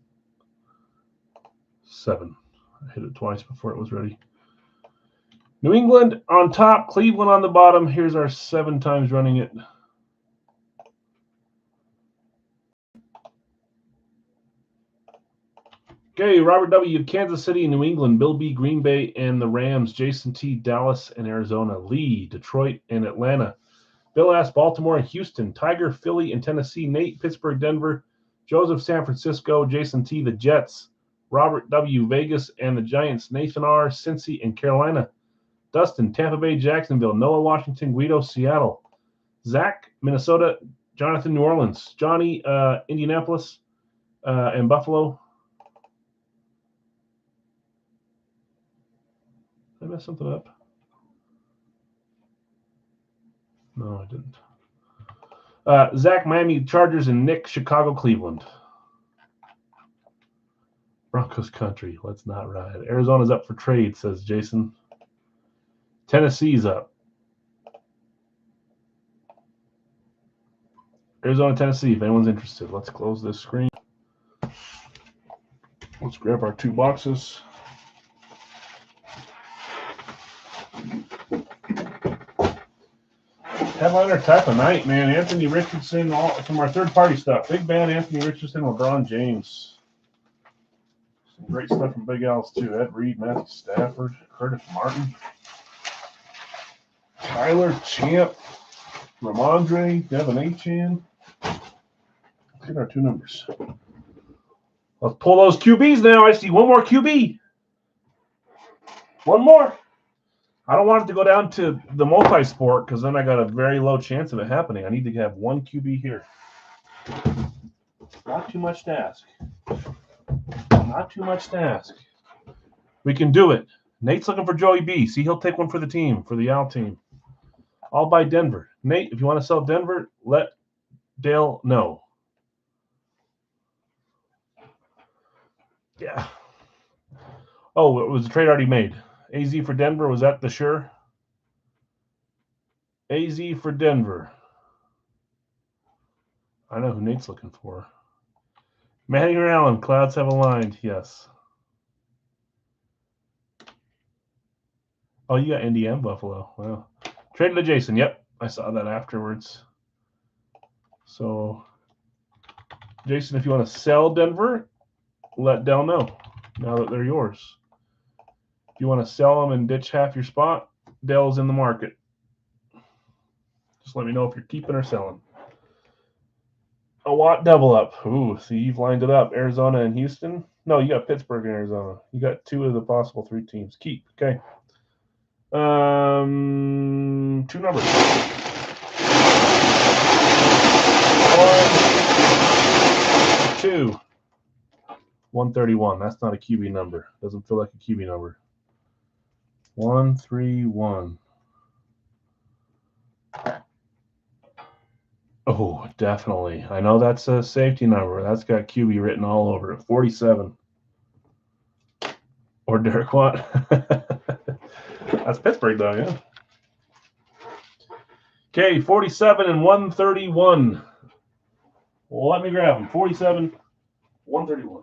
7. I hit it twice before it was ready. New England on top, Cleveland on the bottom. Here's our 7 times running it. Okay, Robert W. Kansas City, New England. Bill B. Green Bay and the Rams. Jason T. Dallas and Arizona. Lee, Detroit and Atlanta. Bill S. Baltimore and Houston. Tiger, Philly and Tennessee. Nate, Pittsburgh, Denver. Joseph, San Francisco. Jason T. The Jets. Robert W. Vegas and the Giants. Nathan R. Cincy and Carolina. Dustin, Tampa Bay, Jacksonville. Noah, Washington. Guido, Seattle. Zach, Minnesota. Jonathan, New Orleans. Johnny, Indianapolis and Buffalo. Did I mess something up? No, I didn't. Zach, Miami Chargers, and Nick, Chicago, Cleveland. Broncos country. Let's not ride. Arizona's up for trade, says Jason. Tennessee's up. Arizona, Tennessee, if anyone's interested. Let's close this screen. Let's grab our 2 boxes. Headliner type of night, man. Anthony Richardson, all from our third-party stuff. Big Band, Anthony Richardson, LeBron James. Some great stuff from Big Al's, too. Ed Reed, Matthew Stafford, Curtis Martin, Tyler Champ, Ramondre, Devin Achane. Let's get our 2 numbers. Let's pull those QBs now. I see one more QB. One more. I don't want it to go down to the multi-sport because then I got a very low chance of it happening. I need to have one QB here. Not too much to ask. Not too much to ask. We can do it. Nate's looking for Joey B. See, he'll take one for the team, for the Al team. I'll buy Denver. Nate, if you want to sell Denver, let Dale know. Yeah. Oh, was the trade already made? AZ for Denver, was that the sure? AZ for Denver. I know who Nate's looking for. Manning or Allen, clouds have aligned, yes. Oh, you got Indy and Buffalo. Wow. Traded to Jason, yep. I saw that afterwards. So, Jason, if you want to sell Denver, let Dell know now that they're yours. If you want to sell them and ditch half your spot, Dell's in the market. Just let me know if you're keeping or selling. A Watt double up. Ooh, see, you've lined it up. Arizona and Houston. No, you got Pittsburgh and Arizona. You got 2 of the possible 3 teams. Keep. Okay. 2 numbers. 1, 2. 131. That's not a QB number. Doesn't feel like a QB number. 131. Oh, definitely. I know that's a safety number. That's got QB written all over it. 47. Or Derek Watt. That's Pittsburgh, though, yeah. Okay, 47 and 131. Well, let me grab them. 47, 131.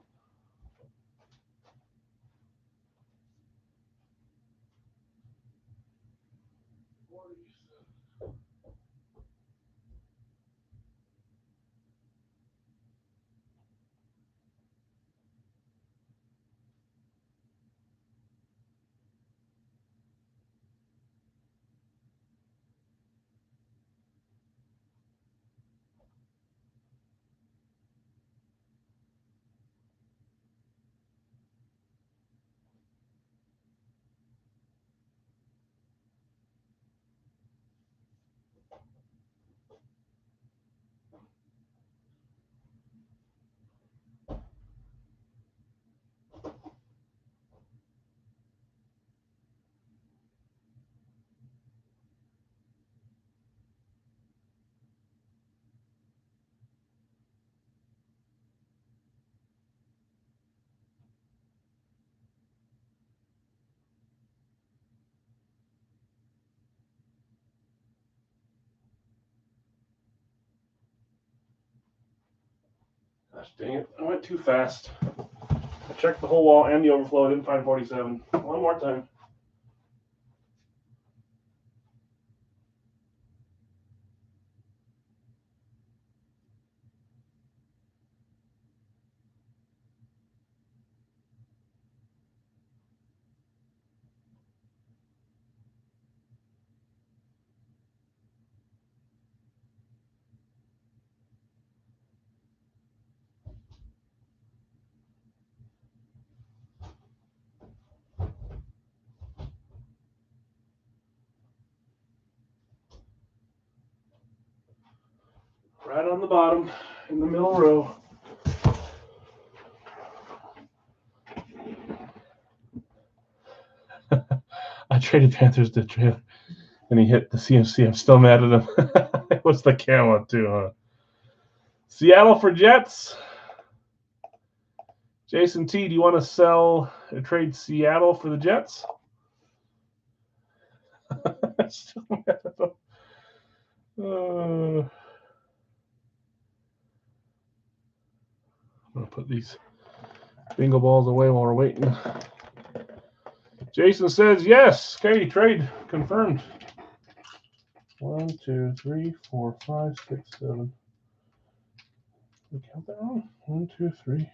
Gosh dang it. I went too fast. I checked the whole wall and the overflow. I didn't find 47. One more time. Right on the bottom, in the middle row. I traded Panthers to trailer, and he hit the CMC. I'm still mad at him. It was the camo too, huh? Seattle for Jets. Jason T, do you want to sell or trade Seattle for the Jets? Still mad at him. I'm going to put these bingo balls away while we're waiting. Jason says yes. Okay, trade confirmed. 1, 2, 3, 4, 5, 6, 7. Did I count that wrong? 1, 2, 3,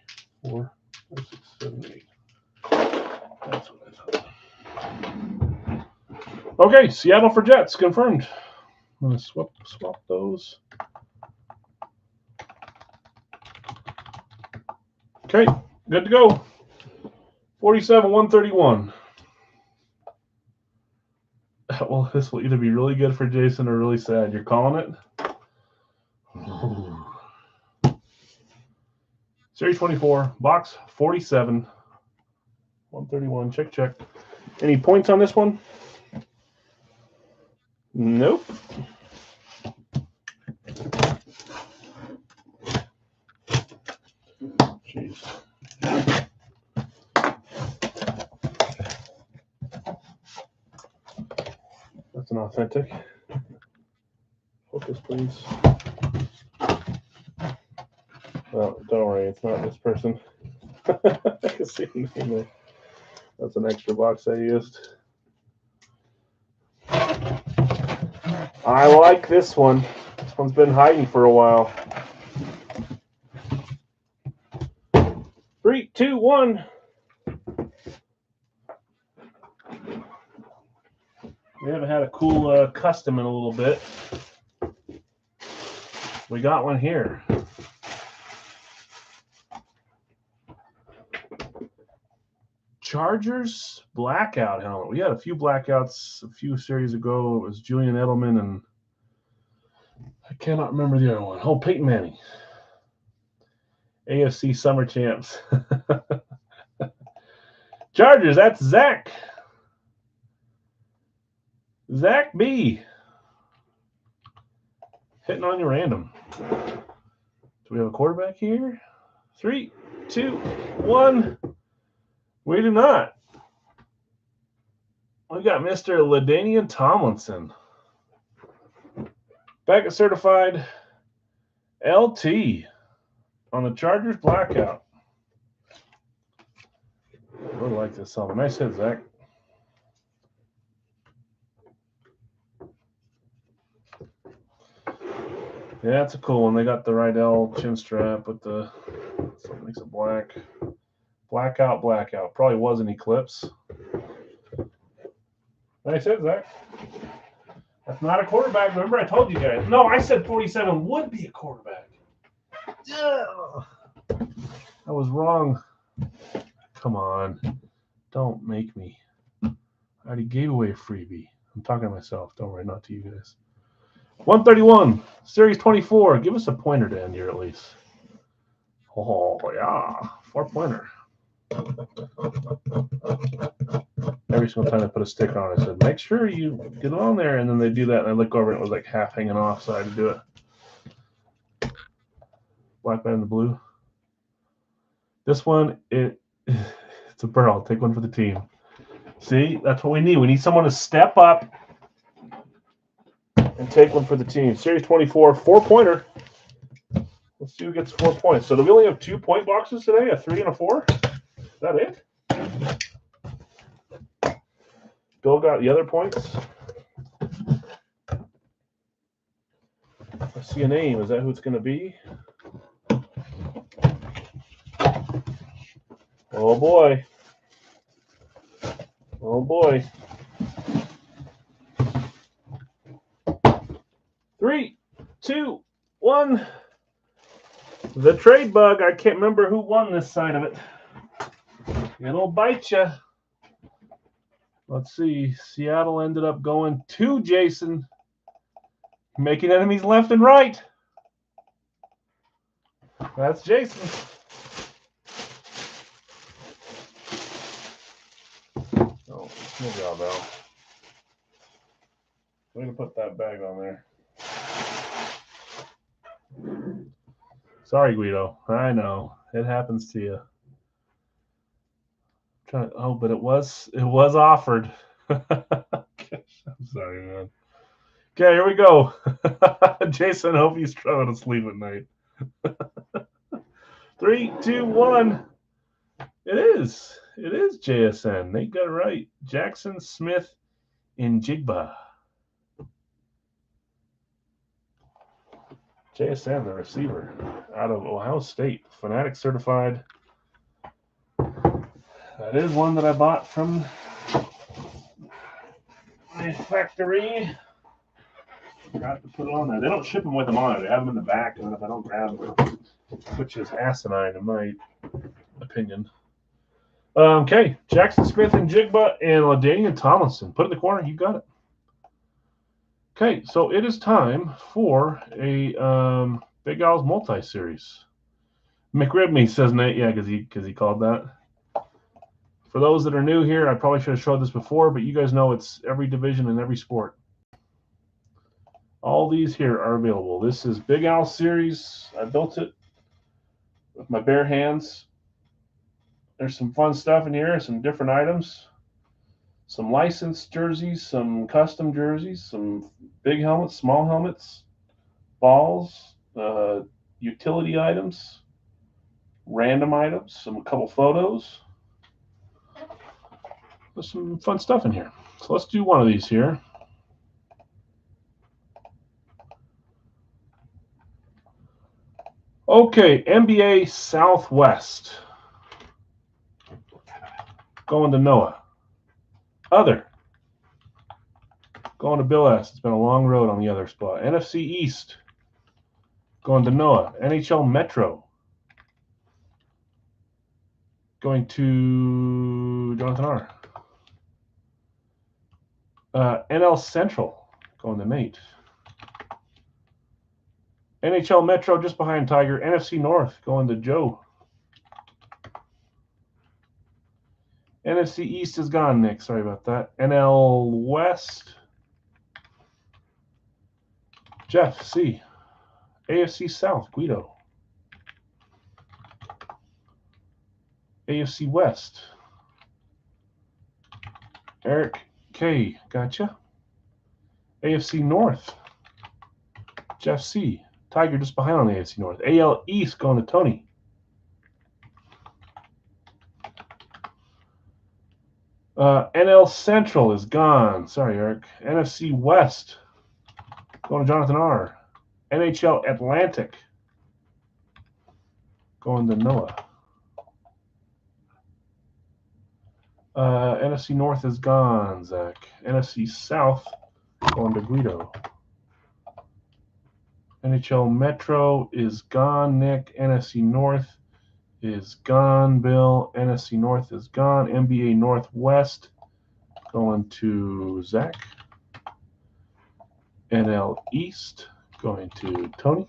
4, 5, 6, 7, 8. That's what I thought. Okay, Seattle for Jets confirmed. I'm going to swap those. Okay, good to go. 47-131. Well, this will either be really good for Jason or really sad. You're calling it? Series 24, box 47, 131. Check. Any points on this one? Nope. Jeez. That's an authentic. Focus, please. Oh, don't worry, it's not this person. I can see the name there. That's an extra box I used. I like this one. This one's been hiding for a while. 3, 2, 1. We haven't had a cool custom in a little bit. We got one here. Chargers blackout helmet. We had a few blackouts a few series ago. It was Julian Edelman and I cannot remember the other one. Oh, Peyton Manning. AFC Summer Champs. Chargers, that's Zach. Zach B. Hitting on you random. Do we have a quarterback here? 3, 2, 1. We do not. We got Mr. LaDainian Tomlinson. Back at certified LT on the Chargers blackout. I really like this helmet. Nice hit, Zach. Yeah, it's a cool one. They got the Rydell chin strap with the, so it makes it black. Blackout. Probably was an Eclipse. Nice hit, Zach. That's not a quarterback. Remember, I told you guys. No, I said 47 would be a quarterback. I was wrong. Come on. Don't make me. I already gave away a freebie. I'm talking to myself. Don't worry, not to you guys. 131, Series 24. Give us a pointer to end here at least. Oh, yeah. 4-pointer. Every single time I put a sticker on it, I said, make sure you get it on there. And then they do that, and I look over and it was like half hanging off, so I had to do it. Black man in the blue. This one, it's a pearl. Take one for the team. See, that's what we need. We need someone to step up and take one for the team. Series 24, 4-pointer. Let's see who gets 4 points. So do we only have 2 point boxes today? A 3 and a 4? Is that it? Bill got the other points. I see a name. Is that who it's going to be? Oh, boy. Oh, boy. 3, 2, 1. The trade bug. I can't remember who won this side of it. It'll bite you. Let's see. Seattle ended up going to Jason, making enemies left and right. That's Jason. Oh, no job, Al. Way to put that bag on there. Sorry, Guido. I know it happens to you. Oh, but it was offered. I'm sorry, man. Okay, here we go. Jason, hope you struggle to sleep at night. 3, 2, 1. It is JSN. They got it right. Jackson Smith in Jigba. JSN, the receiver, out of Ohio State, Fanatic certified. That is one that I bought from my factory. Forgot to put it on there. They don't ship them with them on it. They have them in the back, and if I don't grab them, which is asinine in my opinion. Okay, Jackson Smith and Jigba and LaDainian Tomlinson. Put it in the corner. You got it. Okay, so it is time for a Big Al's multi-series. McRibney says Nate, yeah, because he called that. For those that are new here, I probably should have showed this before, but you guys know it's every division and every sport. All these here are available. This is Big Al series. I built it with my bare hands. There's some fun stuff in here, some different items, some licensed jerseys, some custom jerseys, some big helmets, small helmets, balls, utility items, random items, a couple photos. There's some fun stuff in here. So let's do one of these here. Okay, NBA Southwest. Going to Noah. Other. Going to Bill S. It's been a long road on the other spot. NFC East. Going to Noah. NHL Metro. Going to Jonathan R. NL Central. Going to Nate. NHL Metro just behind Tiger. NFC North going to Joe. NFC East is gone, Nick. Sorry about that. NL West. Jeff C. AFC South, Guido. AFC West. Eric K. Gotcha. AFC North. Jeff C. Tiger just behind on the AFC North. AL East going to Tony. NL Central is gone. Sorry, Eric. NFC West going to Jonathan R. NHL Atlantic going to Noah. NFC North is gone, Zach. NFC South going to Guido. NHL Metro is gone, Nick. NFC North is gone, Bill. NFC North is gone. NBA Northwest going to Zach. NL East going to Tony.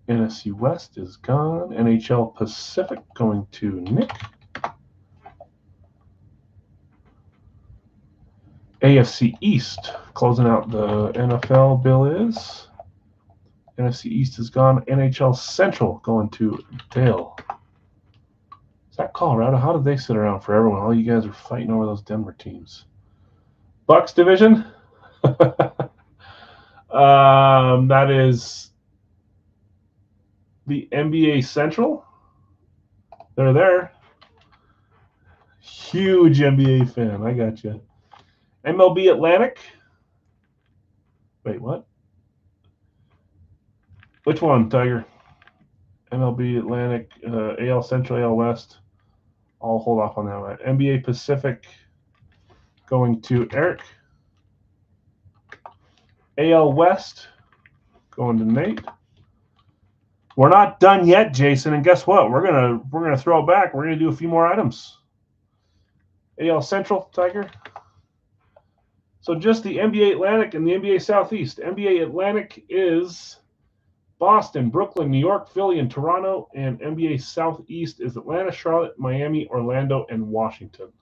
NFC West is gone. NHL Pacific going to Nick. AFC East closing out the NFL bill is. NFC East is gone. NHL Central going to Dale. Is that Colorado? How did they sit around forever when all you guys are fighting over those Denver teams? Bucks division? That is the NBA Central. They're there. Huge NBA fan. I got you. MLB Atlantic. Wait, what? Which one, Tiger? MLB Atlantic, AL Central, AL West. I'll hold off on that one. NBA Pacific going to Eric. AL West going to Nate. We're not done yet, Jason. And guess what? We're gonna throw it back. We're gonna do a few more items. AL Central, Tiger. So just the NBA Atlantic and the NBA Southeast. NBA Atlantic is Boston, Brooklyn, New York, Philly, and Toronto. And NBA Southeast is Atlanta, Charlotte, Miami, Orlando, and Washington.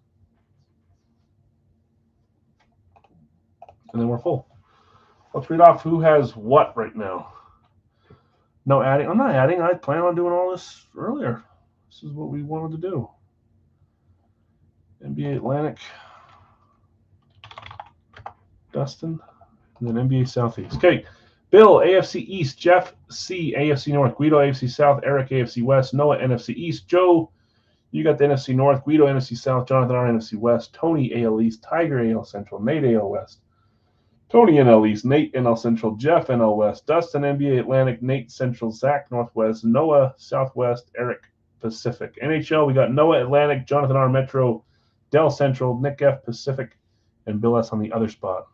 And then we're full. Let's read off who has what right now. No adding. I'm not adding. I plan on doing all this earlier. This is what we wanted to do. NBA Atlantic, Dustin, and then NBA Southeast. Okay. Bill, AFC East. Jeff, C, AFC North. Guido, AFC South. Eric, AFC West. Noah, NFC East. Joe, you got the NFC North. Guido, NFC South. Jonathan, R, NFC West. Tony, AL East. Tiger, AL Central. Nate, AL West. Tony, NL East. Nate, NL Central. Jeff, NL West. Dustin, NBA Atlantic. Nate, Central. Zach, Northwest. Noah, Southwest. Eric, Pacific. NHL, we got Noah, Atlantic. Jonathan, R, Metro. Dell, Central. Nick, F, Pacific. And Bill S on the other spot.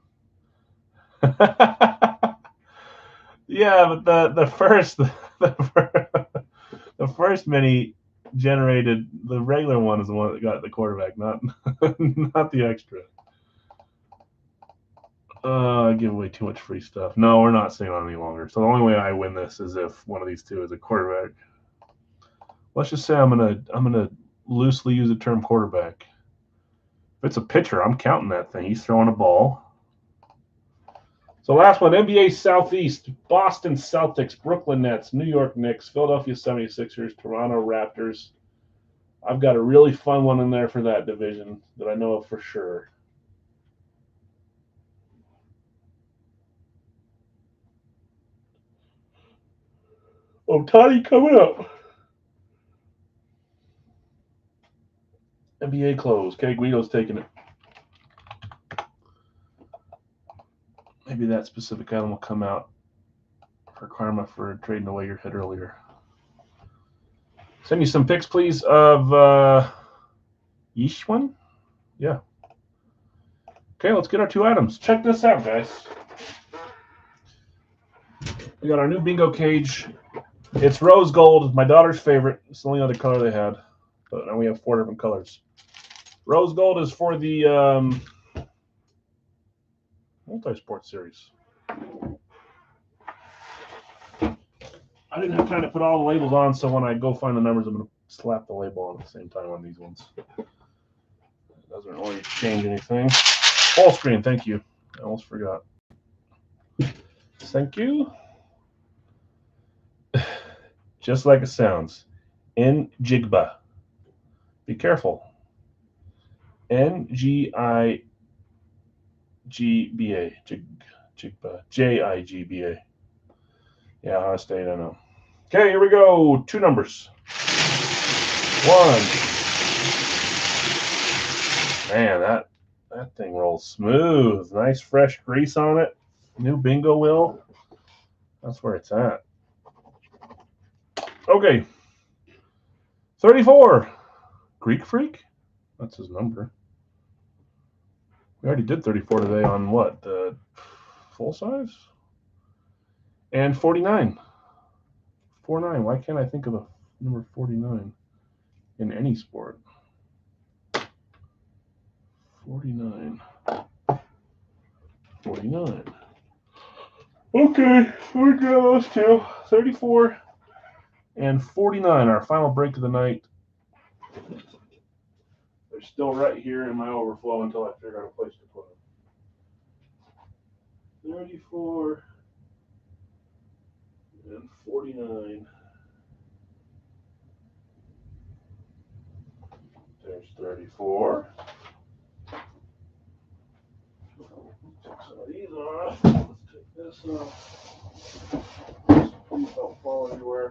Yeah, but the first mini generated, the regular one is the one that got the quarterback, not the extra. I give away too much free stuff. No, we're not staying on any longer. So the only way I win this is if one of these two is a quarterback. Let's just say I'm gonna loosely use the term quarterback. If it's a pitcher, I'm counting that thing. He's throwing a ball. So last one, NBA Southeast, Boston Celtics, Brooklyn Nets, New York Knicks, Philadelphia 76ers, Toronto Raptors. I've got a really fun one in there for that division that I know of for sure. Ohtani coming up. NBA close. Okay, Guido's taking it. Maybe that specific item will come out for karma for trading away your head earlier. Send me some pics, please, of each one. Yeah. Okay, let's get our two items. Check this out, guys. We got our new bingo cage. It's rose gold, my daughter's favorite. It's the only other color they had. But now we have 4 different colors. Rose gold is for the multi-sport series. I didn't have time to put all the labels on, so when I go find the numbers, I'm going to slap the label on at the same time on these ones. It doesn't really change anything. Full screen, thank you. I almost forgot. Thank you. Just like it sounds. Njigba. Be careful. N-G-I-G-B-A. Jigba. J-I-G-B-A. Yeah, Ohio State, I know. Okay, here we go. 2 numbers. 1. Man, that thing rolls smooth. Nice fresh grease on it. New bingo wheel. That's where it's at. Okay. 34. Greek Freak? That's his number. We already did 34 today on what? The full size? And 49. 49. Why can't I think of a number 49 in any sport? 49. 49. Okay, we got those two. 34 and 49, our final break of the night. They're still right here in my overflow until I figure out a place to put them. 34 and 49. There's 34. Take some of these off. Let's take this off. Please don't fall anywhere.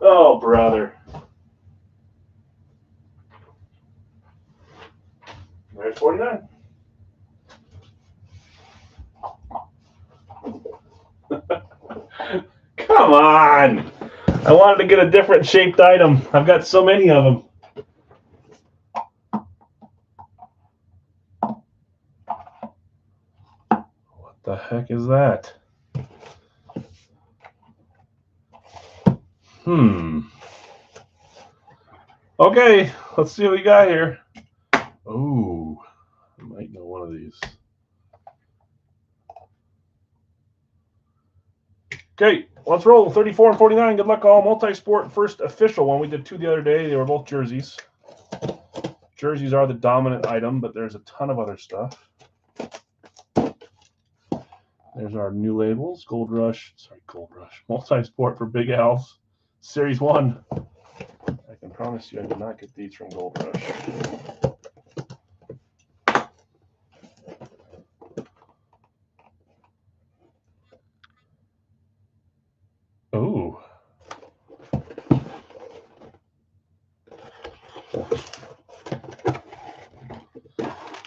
Oh, brother. There's 49. Come on. I wanted to get a different shaped item. I've got so many of them. What the heck is that? Okay, let's see what we got here. Oh, I might know one of these. Okay, let's roll. 34 and 49. Good luck, all. Multi-sport first official one. We did 2 the other day. They were both jerseys. Jerseys are the dominant item, but there's a ton of other stuff. There's our new labels. Gold Rush. Multi-sport for Big Al's. Series 1. I can promise you I did not get these from Gold Rush. Oh.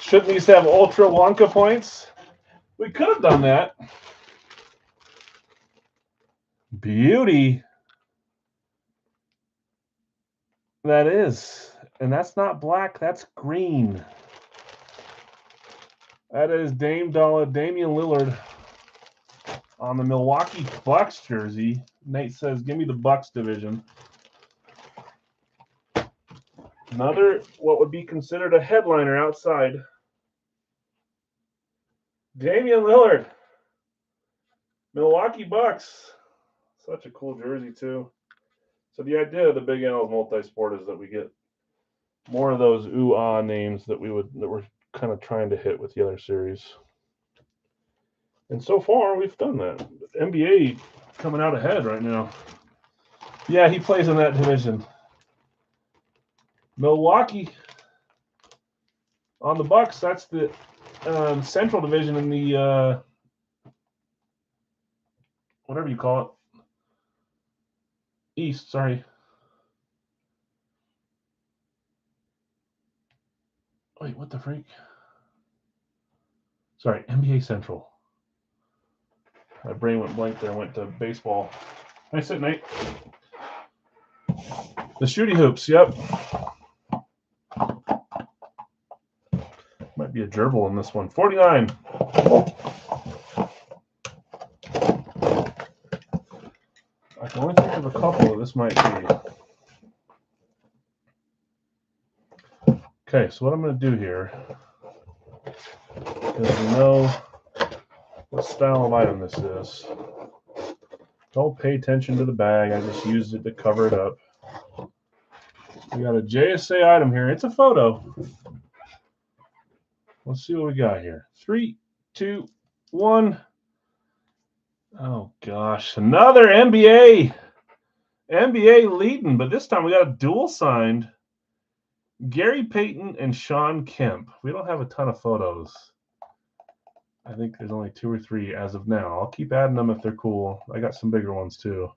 Shouldn't these have Ultra Wonka points? We could have done that. Beauty. That is. And that's not black, that's green. That is Damian Lillard on the Milwaukee Bucks jersey. Nate says, give me the Bucks division. Another, what would be considered a headliner outside. Damian Lillard. Milwaukee Bucks. Such a cool jersey, too. So the idea of the Big Al's multi-sport is that we get more of those ooh-ah names that we're kind of trying to hit with the other series. And so far, we've done that. NBA coming out ahead right now. Yeah, he plays in that division. Milwaukee on the Bucks. That's the Central Division in the whatever you call it. East, sorry. Wait, what the freak? Sorry, NBA Central. My brain went blank there. Went to baseball. Nice hit, Nate. The shooty hoops, yep. Might be a gerbil in this one. 49. I can only think of a couple. This might be. Okay, so what I'm going to do here is we know what style of item this is. Don't pay attention to the bag. I just used it to cover it up. We got a JSA item here. It's a photo. Let's see what we got here. 3, 2, 1. Oh, gosh. Another NBA. NBA leading, but this time we got a dual signed Gary Payton and Sean Kemp. We don't have a ton of photos. I think there's only 2 or 3 as of now. I'll keep adding them if they're cool. I got some bigger ones too.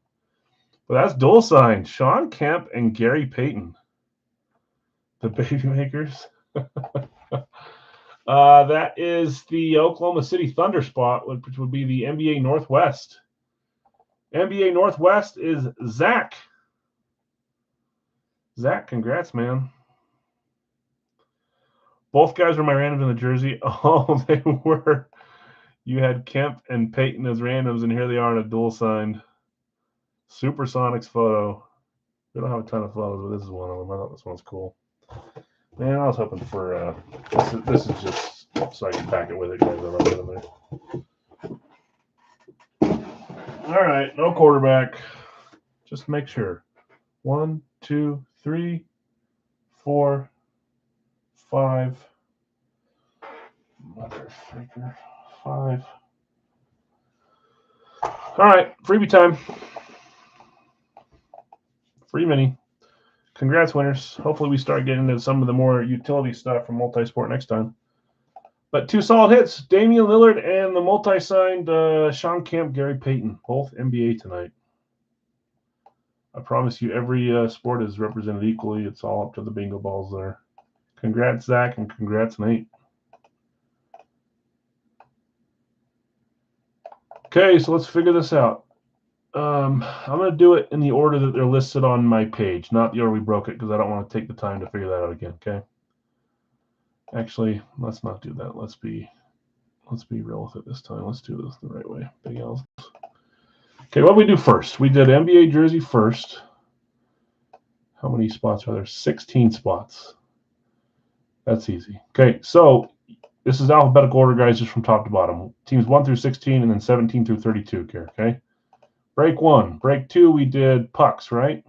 But that's dual signed. Sean Kemp and Gary Payton. The baby makers. That is the Oklahoma City Thunder spot, which would be the NBA Northwest. NBA Northwest is Zach. Zach, congrats, man. Both guys were my randoms in the jersey. Oh, they were. You had Kemp and Payton as randoms, and here they are in a dual signed Supersonics photo. We don't have a ton of photos, but this is one of them. I thought this one's cool. Man, I was hoping for this is just so I can pack it with it, guys. I love it in there. All right, no quarterback. Just make sure. 1, 2, 3, 4, 5. Motherfucker. 5. All right, freebie time. Free mini. Congrats, winners. Hopefully we start getting into some of the more utility stuff from multi-sport next time. But 2 solid hits. Damian Lillard and the multi-signed Sean Kemp, Gary Payton. Both NBA tonight. I promise you every sport is represented equally. It's all up to the bingo balls there. Congrats, Zach, and congrats, Nate. Okay, so let's figure this out. I'm going to do it in the order that they're listed on my page, not the order we broke it, because I don't want to take the time to figure that out again, okay? Actually, let's not do that. Let's be real with it this time. Let's do this the right way. Big L's. Okay, what did we do first? We did NBA jersey first. How many spots are there? 16 spots. That's easy. Okay, so this is alphabetical order, guys, just from top to bottom. Teams 1 through 16 and then 17 through 32 here, okay? Break 1. Break 2, we did pucks, right?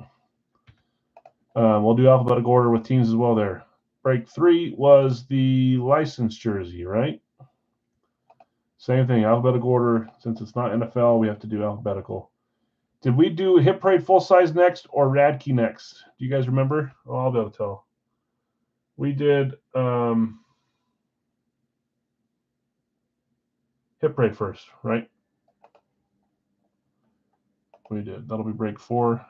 We'll do alphabetical order with teams as well there. Break 3 was the licensed jersey, right? Same thing, alphabetical order. Since it's not NFL, we have to do alphabetical. Did we do Hit Parade full size next or Radkey next? Do you guys remember? Oh, I'll be able to tell. We did Hit Parade first, right? We did. That'll be break 4.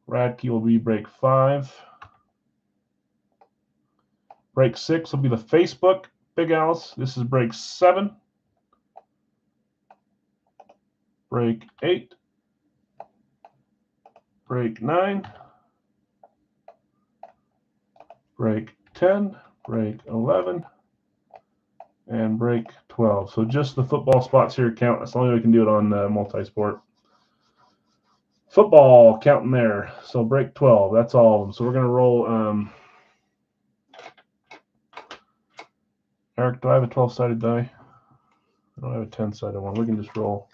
Radkey will be break 5. Break 6 will be the Facebook Big Alice. This is break 7. Break 8. Break 9. Break 10. Break 11. And break 12. So just the football spots here count. That's the only way we can do it on multi-sport. Football counting there. So break 12. That's all of them. So we're going to roll. Eric, do I have a 12-sided die? I don't have a 10-sided one. We can just roll.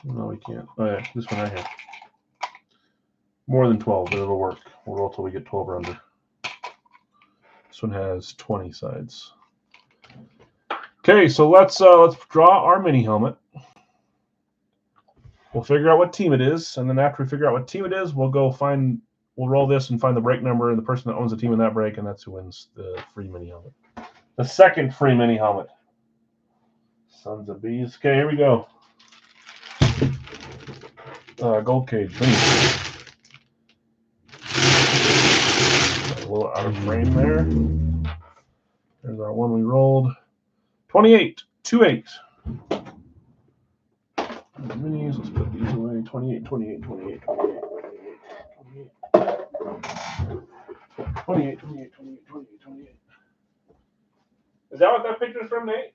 No, we can't. Oh, yeah, this one right here. More than 12, but it'll work. We'll roll till we get 12 or under. This one has 20 sides. Okay, so let's draw our mini helmet. We'll figure out what team it is, and then after we figure out what team it is, we'll roll this and find the break number and the person that owns the team in that break, and that's who wins the free mini helmet. The second free mini helmet. Sons of bees. Okay, here we go. Gold cage. A little out of frame there. There's our one we rolled. 28. 2-8. Minis. Let's put these away. 28, 28, 28, 28, 28, 28, 28, 28, 28. Is that what that picture is from, Nate?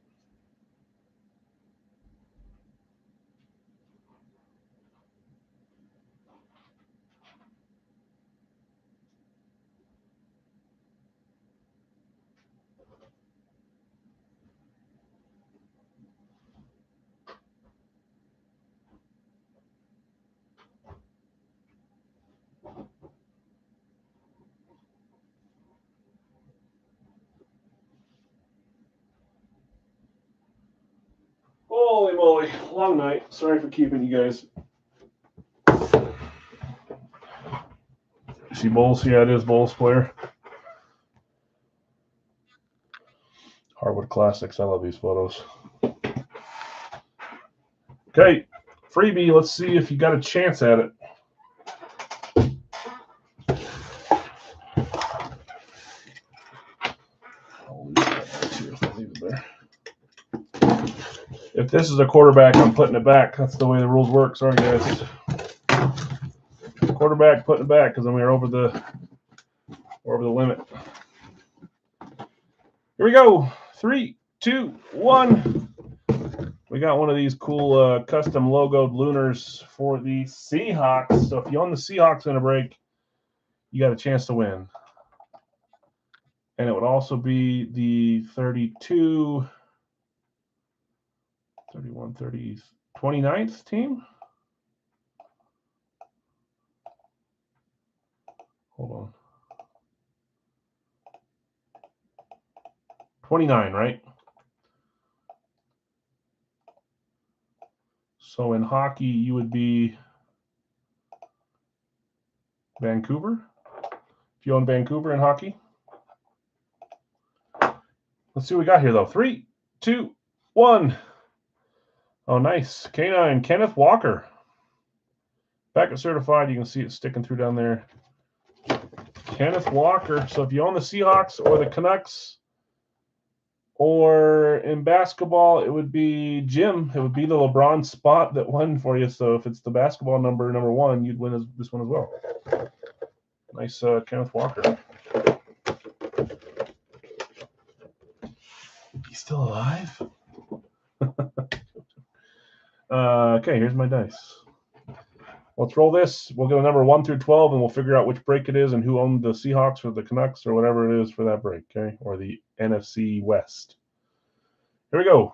Holy moly, long night. Sorry for keeping you guys. See Bowles? Yeah, it is Bowles player. Hardwood Classics. I love these photos. Okay, freebie. Let's see if you got a chance at it. I'll leave that there too if I leave it there. If this is a quarterback, I'm putting it back. That's the way the rules work. Sorry, guys. Quarterback, putting it back because then we're over the limit. Here we go. 3, 2, 1. We got one of these cool custom logoed Lunars for the Seahawks. So if you own the Seahawks in a break, you got a chance to win. And it would also be the 32, 31, 30, 29th team. Hold on. 29, right? So in hockey, you would be Vancouver. If you own Vancouver in hockey. Let's see what we got here, though. 3, 2, 1. Oh, nice. K9, Kenneth Walker. Packet certified. You can see it sticking through down there. Kenneth Walker. So if you own the Seahawks or the Canucks, or in basketball, it would be Jim. It would be the LeBron spot that won for you. So if it's the basketball number 1, you'd win this one as well. Nice Kenneth Walker. He's still alive? Okay, here's my dice. Let's roll this. We'll go number 1 through 12, and we'll figure out which break it is and who owned the Seahawks or the Canucks or whatever it is for that break, okay? Or the NFC West. Here we go.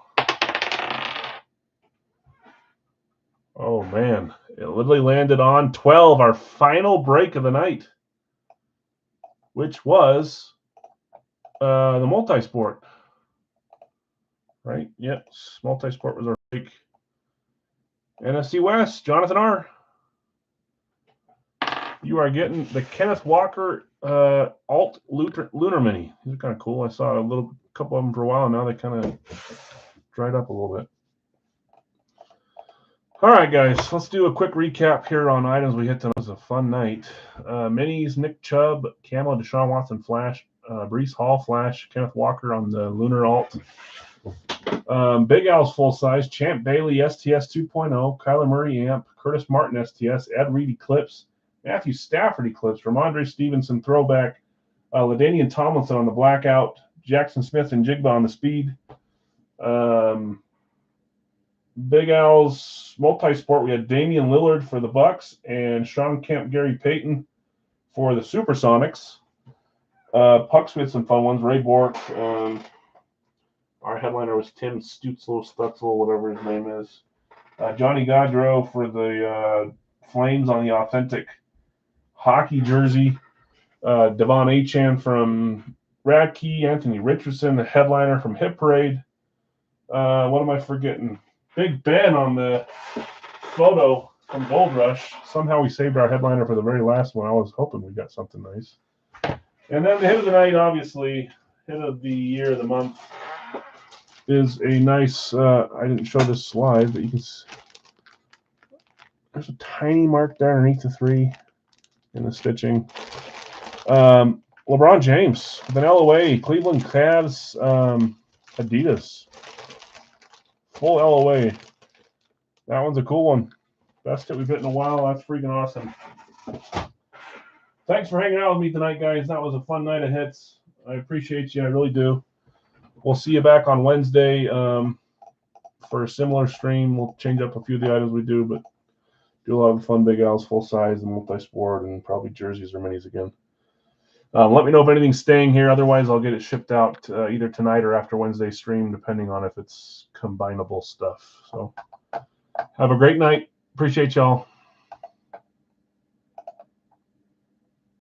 Oh, man. It literally landed on 12, our final break of the night, which was the multi-sport. Right? Yes. Multi-sport was our break. NFC West, Jonathan R. You are getting the Kenneth Walker Alt Lunar Mini. These are kind of cool. I saw a couple of them for a while, and now they kind of dried up a little bit. All right, guys, let's do a quick recap here on items we hit tonight. It was a fun night. Minis, Nick Chubb, Camo, Deshaun Watson Flash, Breece Hall Flash, Kenneth Walker on the Lunar Alt. Big Al's full size, Champ Bailey STS 2.0, Kyler Murray Amp, Curtis Martin STS, Ed Reed Eclipse, Matthew Stafford Eclipse, Ramondre Stevenson Throwback, LaDainian Tomlinson on the Blackout, Jackson Smith and Jigba on the Speed. Big Al's multi-sport, we had Damian Lillard for the Bucks and Sean Kemp, Gary Payton for the Supersonics. Pucks, we had some fun ones. Ray Bork. Our headliner was Tim Stutzel, whatever his name is. Johnny Gaudreau for the Flames on the authentic hockey jersey. Devon Achan from Radkey, Anthony Richardson, the headliner from Hit Parade. What am I forgetting? Big Ben on the photo from Gold Rush. Somehow we saved our headliner for the very last one. I was hoping we got something nice. And then the hit of the night, obviously, hit of the year, the month, is a nice, I didn't show this slide, but you can see, there's a tiny mark there underneath the 3 in the stitching. LeBron James with an LOA, Cleveland Cavs, Adidas. Full LOA. That one's a cool one. Best hit we've hit in a while. That's freaking awesome. Thanks for hanging out with me tonight, guys. That was a fun night of hits. I appreciate you. I really do. We'll see you back on Wednesday for a similar stream. We'll change up a few of the items we do, but do a lot of fun Big Al's full size and multi-sport and probably jerseys or minis again. Let me know if anything's staying here. Otherwise, I'll get it shipped out either tonight or after Wednesday's stream, depending on if it's combinable stuff. So have a great night. Appreciate y'all.